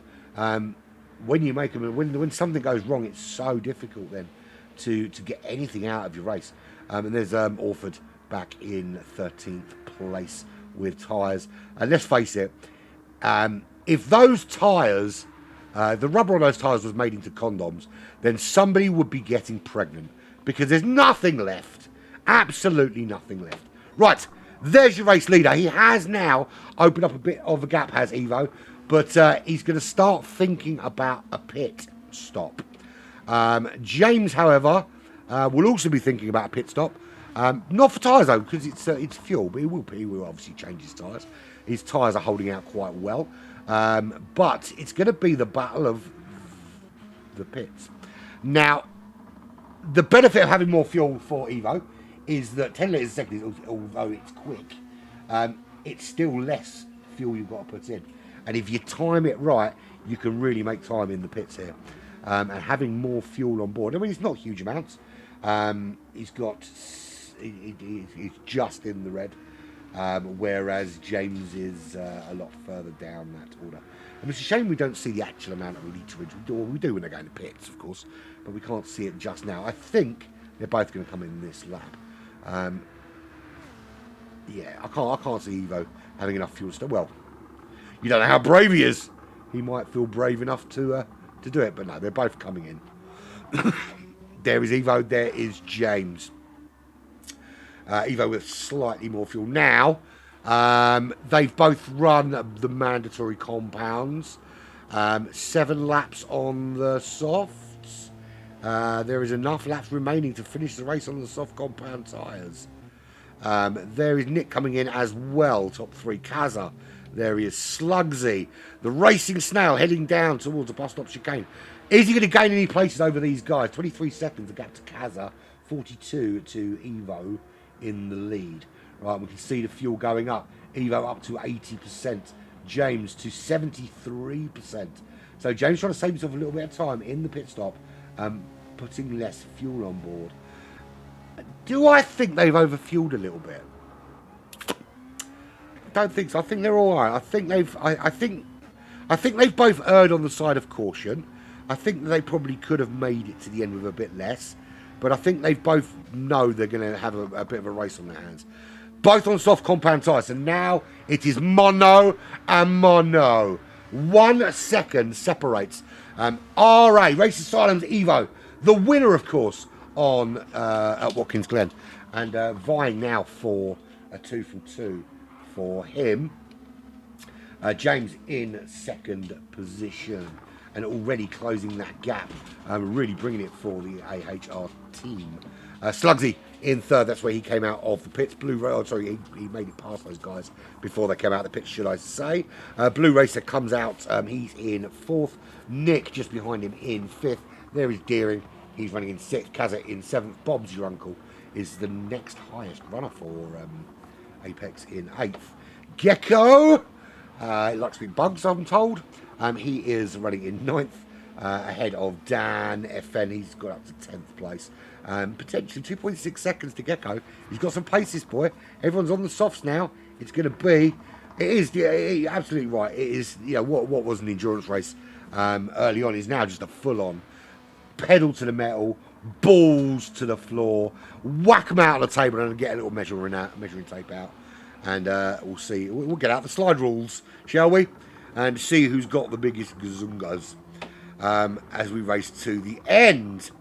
when you make them, when something goes wrong, it's so difficult then to get anything out of your race. And there's Orford back in 13th place with tyres. And let's face it, if those tyres, the rubber on those tyres was made into condoms, then somebody would be getting pregnant because there's nothing left. Absolutely nothing left. Right, there's your race leader. He has now opened up a bit of a gap, has Evo, but he's going to start thinking about a pit stop. James, however, will also be thinking about a pit stop. Not for tyres, though, because it's fuel, but he will obviously change his tyres. His tyres are holding out quite well. But it's going to be the battle of the pits. Now, the benefit of having more fuel for Evo is that 10 litres a second, although it's quick, it's still less fuel you've got to put in. And if you time it right, you can really make time in the pits here. And having more fuel on board, I mean, it's not huge amounts. He's just in the red. whereas James is a lot further down that order. And it's a shame we don't see the actual amount of literage. We do when they go in the pits, of course, but we can't see it just now. I think they're both going to come in this lap. Yeah, I can't see Evo having enough fuel stuff. Well, you don't know how brave he is. He might feel brave enough to do it, but no, they're both coming in. There is Evo, there is James. Evo with slightly more fuel. Now, they've both run the mandatory compounds. 7 laps on the softs. There is enough laps remaining to finish the race on the soft compound tyres. There is Nick coming in as well, top 3. Kaza. There he is, Slugsy. The Racing Snail heading down towards the bus stop chicane. Is he going to gain any places over these guys? 23 seconds, the gap to Kaza. 42 to Evo in the lead. Right, we can see the fuel going up. Evo up to 80%. James to 73%. So James trying to save himself a little bit of time in the pit stop, putting less fuel on board. Do I think they've overfueled a little bit? I don't think so. I think they're all right. I think they've both erred on the side of caution. I think they probably could have made it to the end with a bit less, but I think they both know they're going to have a bit of a race on their hands. Both on soft compound tyres, and now it is mono and mono. 1 second separates RA, Race Asylum's Evo, the winner, of course, on at Watkins Glen, and vying now for a 2 from 2 for him. James in second position and already closing that gap, really bringing it for the AHR team. Slugsy in third, that's where he came out of the pits. Blue Racer, he made it past those guys before they came out of the pits, should I say. Blue Racer comes out, he's in fourth. Nick just behind him in fifth. There is Deering, he's running in sixth. Kaza in seventh. Bob's your uncle is the next highest runner for Apex in eighth. Gecko, he likes to be bugs, I'm told. He is running in ninth, ahead of Dan FN. He's got up to 10th place. Potentially 2.6 seconds to Gecko. He's got some pace, this boy. Everyone's on the softs now. It's going to be... It is, yeah, absolutely right. It is, you know, what was an endurance race early on is now just a full-on pedal to the metal, balls to the floor, whack them out on the table and get a little measuring tape out. And we'll see. We'll get out the slide rules, shall we? And see who's got the biggest gazungas as we race to the end.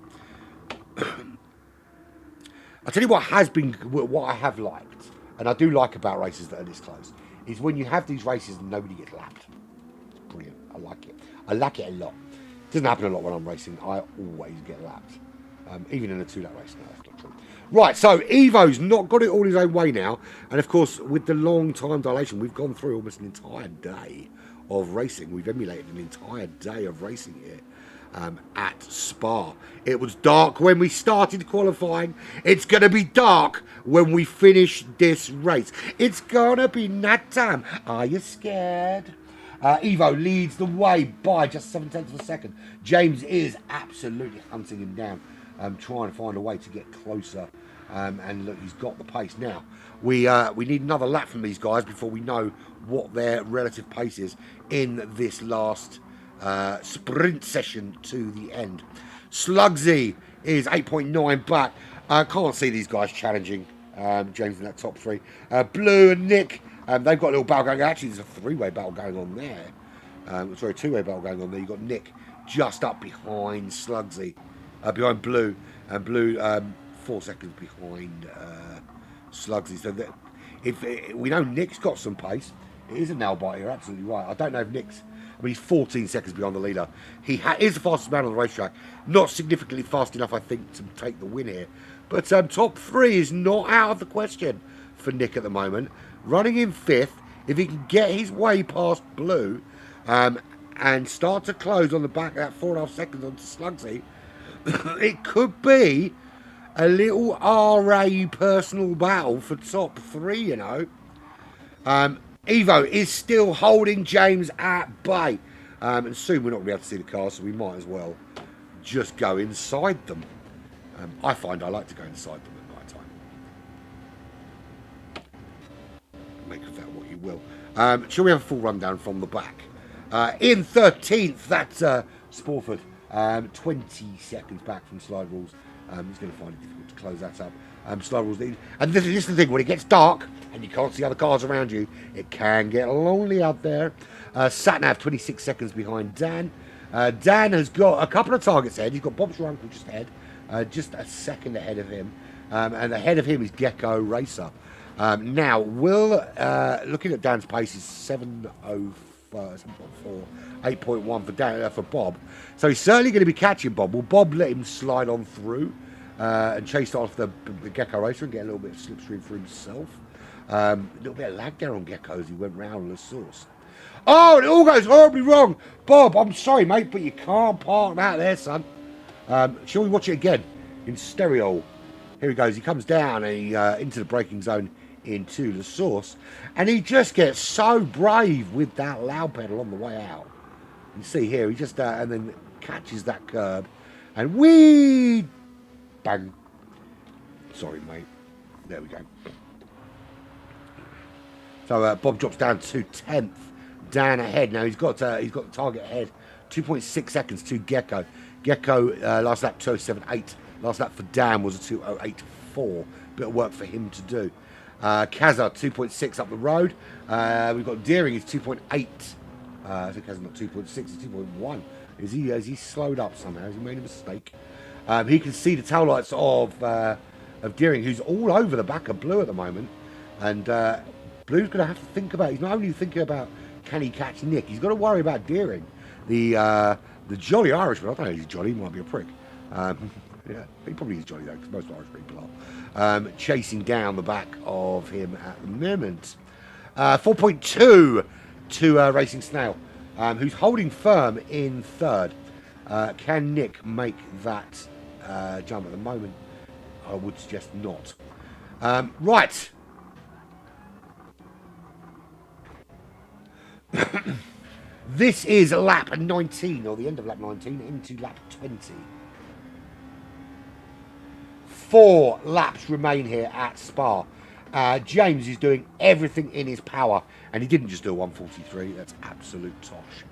I'll tell you what I have liked, and I do like about races that are this close, is when you have these races and nobody gets lapped. It's brilliant. I like it. I like it a lot. It doesn't happen a lot when I'm racing. I always get lapped. Even in a 2-lap race. No, that's not true. Right, so Evo's not got it all his own way now. And of course, with the long time dilation, we've gone through almost an entire day of racing. We've emulated an entire day of racing here at Spa. It was dark when we started qualifying. It's going to be dark when we finish this race. It's going to be night time. Are you scared? Evo leads the way by just 0.7 of a second. James is absolutely hunting him down, trying to find a way to get closer. And look, he's got the pace now. We need another lap from these guys before we know what their relative pace is in this last sprint session to the end. Slugsy is 8.9 back. Can't see these guys challenging James in that top three. Blue and Nick, they've got a little battle going. Actually, there's a three-way battle going on there. Sorry, a two-way battle going on there. You've got Nick just up behind Slugsy, behind Blue, and Blue 4 seconds behind Slugsy. So that we know Nick's got some pace. It is a nail biter, you're absolutely right. I don't know if Nick's... I mean, he's 14 seconds behind the leader. He is the fastest man on the racetrack. Not significantly fast enough, I think, to take the win here. But top three is not out of the question for Nick at the moment. Running in fifth, if he can get his way past Blue and start to close on the back at 4.5 seconds onto Slugsy, it could be a little RA personal battle for top three, you know. Evo is still holding James at bay. And soon we're not going to be able to see the cars, so we might as well just go inside them. I find I like to go inside them at night time. will. Shall we have a full rundown from the back? In 13th, that's Sporford. 20 seconds back from slide rules. He's going to find it difficult to close that up. Slide rules. And this is the thing, when it gets dark and you can't see other cars around you, it can get lonely out there. Satnav, 26 seconds behind Dan. Dan has got a couple of targets ahead. He's got Bob's Runkle just ahead, just a second ahead of him. And ahead of him is Gecko Racer. Now, looking at Dan's pace is 7.04, 8.1 for Dan, for Bob. So he's certainly going to be catching Bob. Will Bob let him slide on through and chase off the Gecko Racer and get a little bit of slipstream for himself? A little bit of lag there on Gecko as he went round the source. Oh, it all goes horribly wrong. Bob, I'm sorry, mate, but you can't park that there, son. Shall we watch it again in stereo? Here he goes. He comes down and he, into the braking zone into the source. And he just gets so brave with that loud pedal on the way out. You see here, he just, and then catches that curb. And whee! Bang. Sorry, mate. There we go. So Bob drops down to 10th. Dan ahead. Now he's got the target ahead. 2.6 seconds to Gecko. Gecko last lap 2:07.8. Last lap for Dan was a 2:08.4. Bit of work for him to do. Kazza 2.6 up the road. We've got Deering is 2.8. I think Kazza's not 2.6. It's 2.1. Has he slowed up somehow? Has he made a mistake? He can see the tail lights of Deering, who's all over the back of Blue at the moment, and Blue's going to have to think about. He's not only thinking about can he catch Nick. He's got to worry about Deering, the jolly Irishman. I don't know if he's jolly. He might be a prick. Yeah, he probably is jolly though, because most Irish people are. Chasing down the back of him at the moment. 4.2 to Racing Snail, who's holding firm in third. Can Nick make that jump at the moment? I would suggest not. Right. This is lap 19, or the end of lap 19, into lap 20. 4 laps remain here at Spa. James is doing everything in his power, and he didn't just do a 143. That's absolute tosh.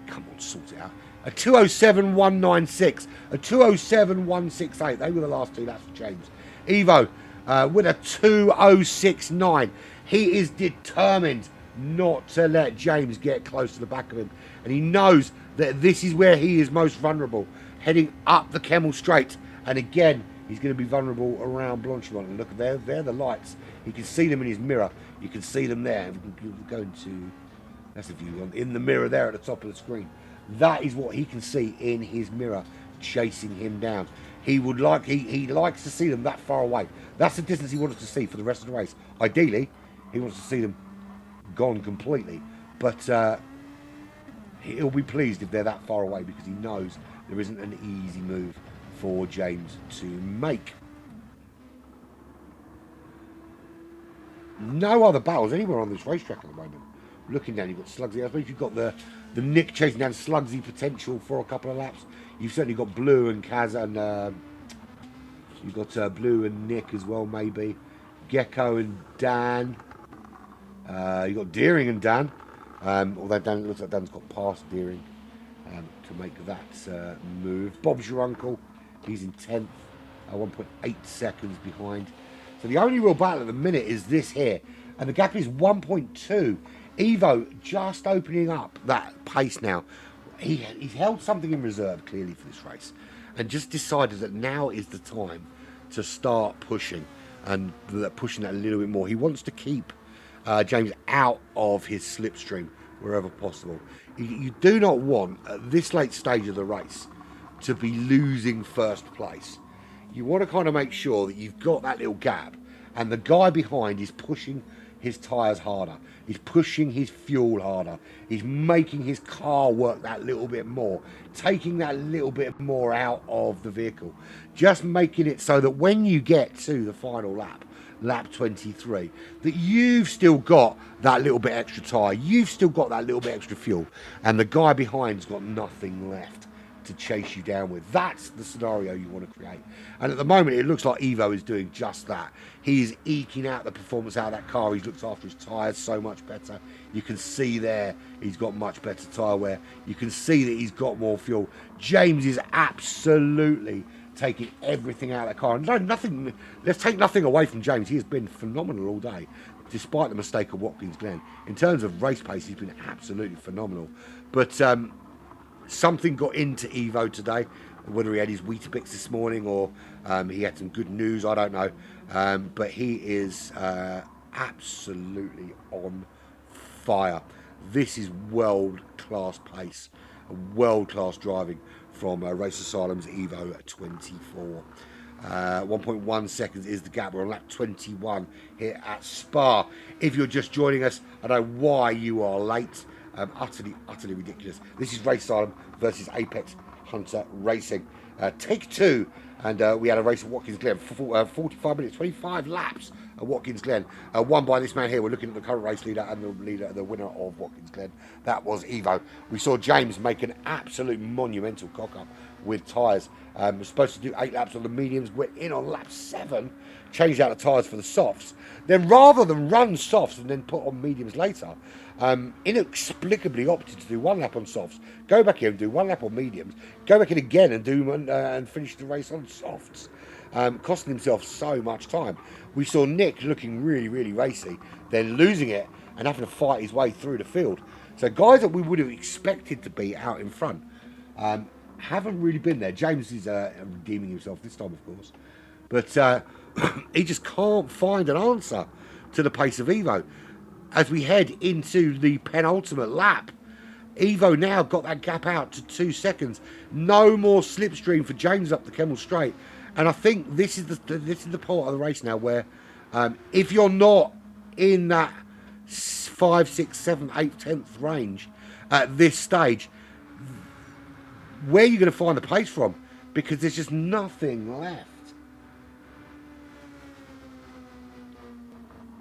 Come on, sort it out. A 207.196, a 207.168. They were the last 2 laps for James. Evo with a 206.9. He is determined not to let James get close to the back of him, and he knows that this is where he is most vulnerable, heading up the Kemmel Straight. And again, he's going to be vulnerable around Blanchimont. And look, they're the lights. You can see them in his mirror. You can see them there. We're going to, that's the view in the mirror there at the top of the screen. That is what he can see in his mirror, chasing him down. He likes to see them that far away. That's the distance he wants to see for the rest of the race. Ideally, he wants to see them gone completely, but he'll be pleased if they're that far away, because he knows there isn't an easy move for James to make. No other battles anywhere on this racetrack at the moment. Looking down, you've got Slugsy. I suppose you've got the Nick chasing down Slugsy potential for a couple of laps. You've certainly got Blue and Kaz, and you've got Blue and Nick as well, maybe. Gecko and Dan. You've got Deering and Dan. Although Dan, it looks like Dan's got past Deering to make that move. Bob's your uncle. He's in 10th, 1.8 seconds behind. So the only real battle at the minute is this here. And the gap is 1.2. Evo just opening up that pace now. He's held something in reserve, clearly, for this race. And just decided that now is the time to start pushing. And pushing that a little bit more. He wants to keep James out of his slipstream wherever possible. You do not want, at this late stage of the race, to be losing first place. You want to kind of make sure that you've got that little gap, and the guy behind is pushing his tyres harder. He's pushing his fuel harder. He's making his car work that little bit more, taking that little bit more out of the vehicle. Just making it so that when you get to the final lap, lap 23, that you've still got that little bit extra tyre, you've still got that little bit extra fuel, and the guy behind's got nothing left to chase you down with. That's the scenario you want to create. And at the moment, it looks like Evo is doing just that. He is eking out the performance out of that car. He's looked after his tyres so much better. You can see there he's got much better tyre wear. You can see that he's got more fuel. James is absolutely taking everything out of that car. And no, nothing. Let's take nothing away from James. He has been phenomenal all day, despite the mistake of Watkins Glen. In terms of race pace, he's been absolutely phenomenal. But something got into Evo today, whether he had his Weetabix this morning or he had some good news, I don't know. But he is absolutely on fire. This is world-class pace, world-class driving from Race Asylum's Evo 24. 1.1 seconds is the gap. We're on lap 21 here at Spa. If you're just joining us, I don't know why you are late. Utterly ridiculous. This is Race Asylum versus Apex Hunter Racing. Take two. And we had a race at Watkins Glen, 45 minutes, 25 laps at Watkins Glen. Won by this man here. We're looking at the current race leader and the winner of Watkins Glen. That was Evo. We saw James make an absolute monumental cock-up with tyres. We're supposed to do 8 laps on the mediums. We're in on lap 7. Changed out the tyres for the softs. Then rather than run softs and then put on mediums later, inexplicably opted to do 1 lap on softs, go back in and do 1 lap on mediums, go back in again and do and finish the race on softs, costing himself so much time. We saw Nick looking really racy, then losing it and having to fight his way through the field. So guys that we would have expected to be out in front haven't really been there. James is redeeming himself this time, of course, but he just can't find an answer to the pace of Evo. As we head into the penultimate lap, Evo now got that gap out to 2 seconds. No more slipstream for James up the Kemmel Straight. And I think this is the part of the race now where if you're not in that 5, 6, 7, 8, 10th range at this stage, where are you going to find the pace from? Because there's just nothing left.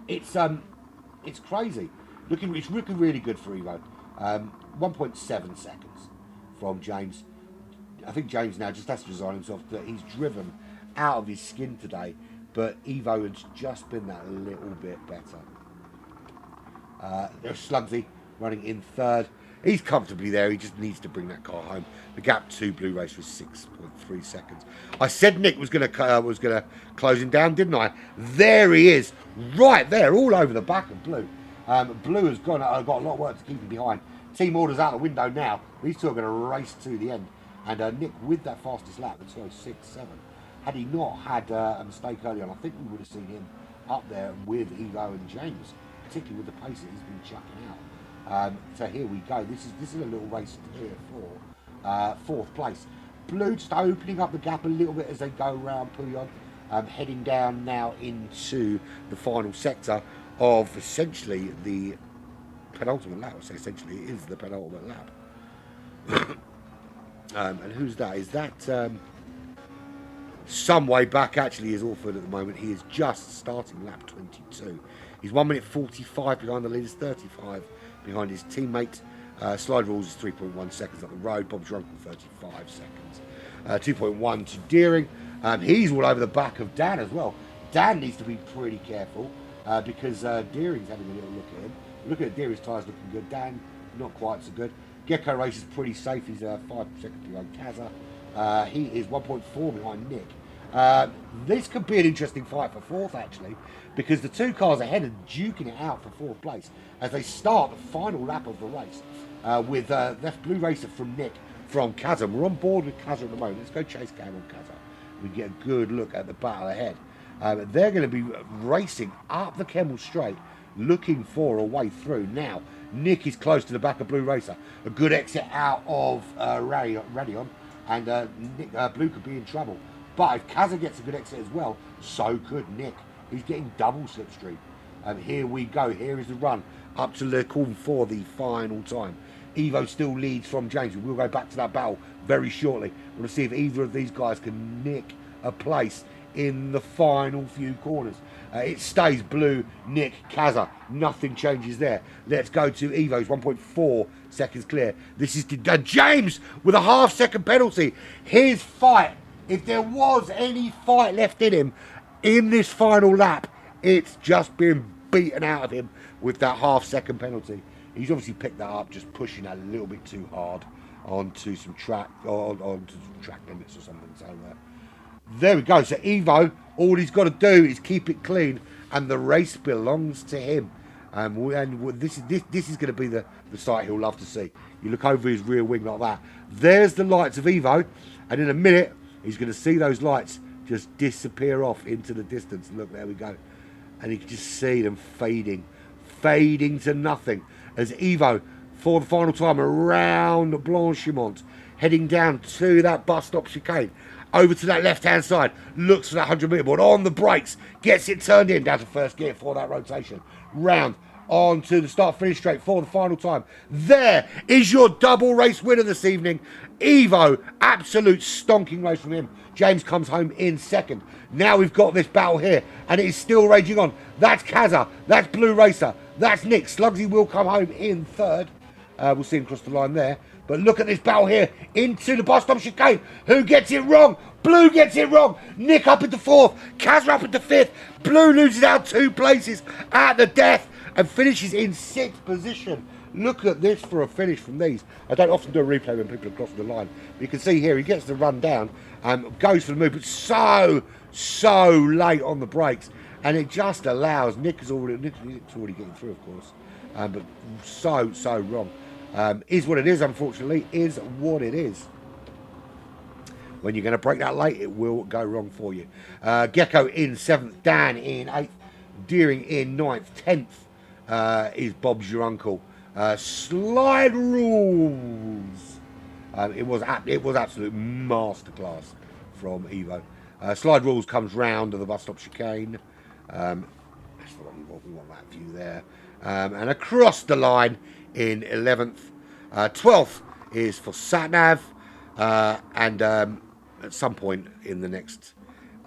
It's crazy. It's looking really good for Evo. 1.7 seconds from James. I think James now just has to resign himself that he's driven out of his skin today, but Evo has just been that little bit better. There's Slugsy running in 3rd. He's comfortably there. He just needs to bring that car home. The gap to Blue Race was 6.3 seconds. I said Nick was going to close him down, didn't I? There he is, right there, all over the back of Blue. Blue has got a lot of work to keep him behind. Team orders out the window now. These two are going to race to the end. And Nick with that fastest lap, it's 6.7. Had he not had a mistake early on, I think we would have seen him up there with Evo and James, particularly with the pace that he's been chucking out. So here we go. This is a little race here for 4th place. Blue just opening up the gap a little bit as they go around Pouillon, heading down now into the final sector of essentially the penultimate lap. So essentially it is the penultimate lap. And who's that? Is that some way back? Actually is Orford at the moment. He is just starting lap 22. He's 1 minute 45 behind the leaders, 35 behind his teammate. Slide rules is 3.1 seconds up the road. Bob Drunken 35 seconds. 2.1 to Deering. He's all over the back of Dan as well. Dan needs to be pretty careful because Deering's having a little look at him. Look at Deering's tyres looking good. Dan, not quite so good. Gecko Race is pretty safe. He's 5 seconds behind Kaza. He is 1.4 behind Nick. This could be an interesting fight for 4th, actually, because the 2 cars ahead are duking it out for 4th place as they start the final lap of the race with left Blue Racer from Nick from Chasm. We're on board with Chasm at the moment. Let's go chase cam on Chasm. We get a good look at the battle ahead. They're going to be racing up the Kemmel Straight, looking for a way through. Now, Nick is close to the back of Blue Racer. A good exit out of Radion, and Blue could be in trouble. But if Kaza gets a good exit as well, so could Nick. He's getting double slipstream. And here we go. Here is the run up to Le Corn for the final time. Evo still leads from James. We'll go back to that battle very shortly. We'll see if either of these guys can nick a place in the final few corners. It stays blue, Nick, Kazza. Nothing changes there. Let's go to Evo's 1.4 seconds clear. This is James with a half-second penalty. His fight, if there was any fight left in him in this final lap, it's just been beaten out of him with that half-second penalty. He's obviously picked that up, just pushing a little bit too hard onto some track, onto some track limits or something. So there we go. So Evo, all he's got to do is keep it clean, and the race belongs to him. And this is going to be the sight he'll love to see. You look over his rear wing like that. There's the lights of Evo, and in a minute he's going to see those lights just disappear off into the distance. Look, there we go, and you can just see them fading to nothing as Evo, for the final time around Blanchimont, heading down to that bus stop chicane, over to that left-hand side, looks for that 100-metre board, on the brakes, gets it turned in, down to first gear for that rotation, round onto the start-finish straight for the final time. There is your double race winner this evening. Evo, absolute stonking race from him. James comes home in second. Now we've got this battle here, and it is still raging on. That's Kazza, that's Blue Racer, that's Nick. Slugsy will come home in third. We'll see him cross the line there. But look at this battle here into the bus stop chicane. Who gets it wrong? Blue gets it wrong. Nick up into fourth. Kazza up into fifth. Blue loses out 2 places at the death and finishes in 6th position. Look at this for a finish from these. I don't often do a replay when people are crossing the line. But you can see here he gets the run down, goes for the move, but so late on the brakes. And it just allows, Nick's already getting through, of course. But so wrong. Is what it is, unfortunately, is what it is. When you're going to break that late, it will go wrong for you. Gecko in 7th, Dan in 8th, Deering in 9th, 10th is Bob's your uncle. Slide rules. It was absolute masterclass from Evo. Slide rules comes round to the bus stop chicane. That's what we want that view there. And across the line in 11th. 12th is for Satnav. And at some point in the next,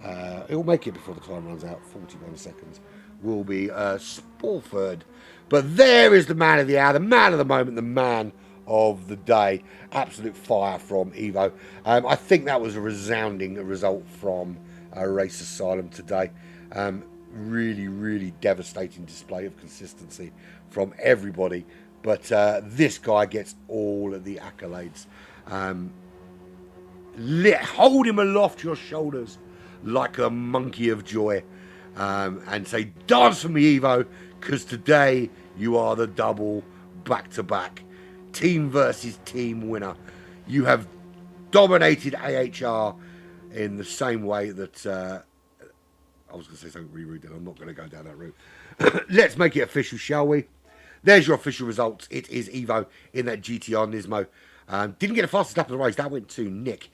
it will make it before the time runs out, 41 seconds, will be Sporford. But there is the man of the hour, the man of the moment, the man of the day. Absolute fire from Evo. I think that was a resounding result from Race Asylum today. Really devastating display of consistency from everybody. But this guy gets all of the accolades. Hold him aloft your shoulders like a monkey of joy. And say, dance for me, Evo, because today you are the double back-to-back team versus team winner. You have dominated AHR in the same way that I was going to say something really rude, and I'm not going to go down that route. Let's make it official, shall we? There's your official results. It is Evo in that GTR Nismo. Didn't get a fastest lap of the race. That went to Nick.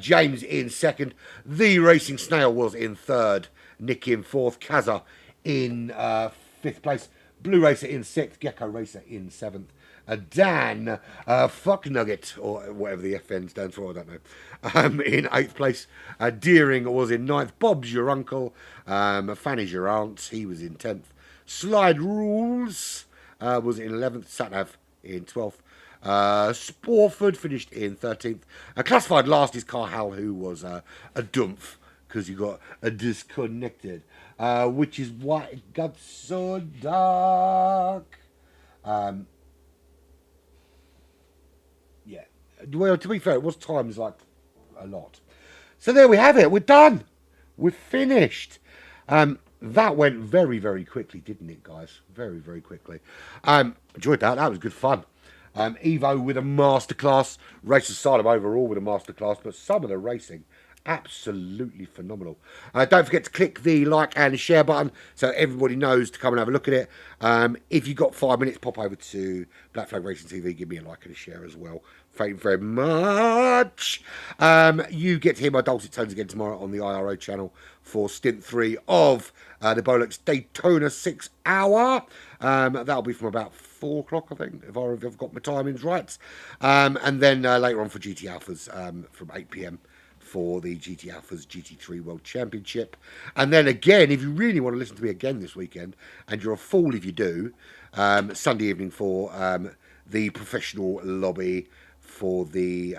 James in second. The Racing Snail was in third. Nick in fourth. Kazza in fifth place. Blue Racer in sixth. Gecko Racer in seventh. Dan, Fuck Nugget, or whatever the FN stands for, I don't know, in eighth place. Deering was in ninth. Bob's your uncle. Fanny's your aunt. He was in 10th. Slide Rules was in 11th. Satnav in 12th. Sporford finished in 13th. Classified last is Carhal, who was a dumph because he got disconnected, which is why it got so dark. Yeah. Well, to be fair, it was times like a lot. So there we have it. We're done. We're finished. That went very, very quickly, didn't it, guys? Very, very quickly. Enjoyed that. That was good fun. Evo with a masterclass. Race Asylum overall with a masterclass. But some of the racing, absolutely phenomenal. Don't forget to click the like and the share button so everybody knows to come and have a look at it. If you've got 5 minutes, pop over to Black Flag Racing TV. Give me a like and a share as well. Thank you very much. You get to hear my dulcet tones again tomorrow on the IRO channel for stint 3 of the Bolex Daytona 6 hour. That'll be from about 4 o'clock, I think, if I've got my timings right. And then later on for GT Alphas from 8 p.m. for the GT Alpha's GT3 World Championship. And then again, if you really want to listen to me again this weekend, and you're a fool if you do, Sunday evening for the professional lobby for the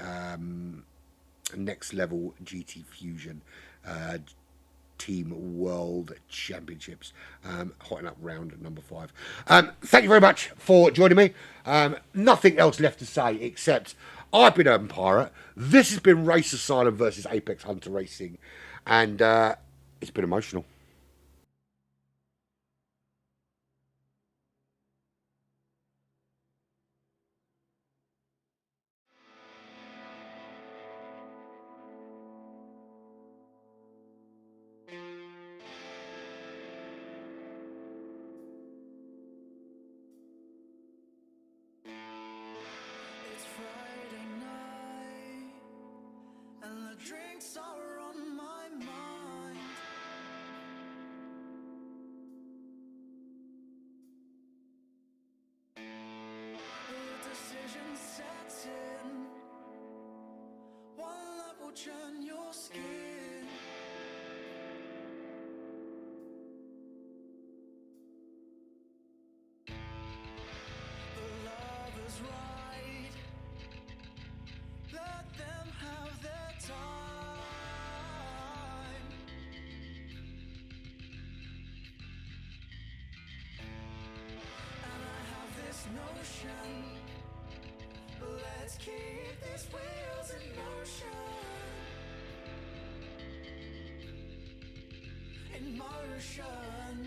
Next Level GT Fusion Team World Championships, hotting up round number 5. Thank you very much for joining me. Nothing else left to say except I've been Urban Pirate. This has been Race Asylum versus Apex Hunter Racing, and it's been emotional. It's Friday night, and the drinks are on my mind. The decision sets in. One lap will churn your skin. The love is right. Let them have their time. And I have this notion. Let's keep these wheels in motion. In motion.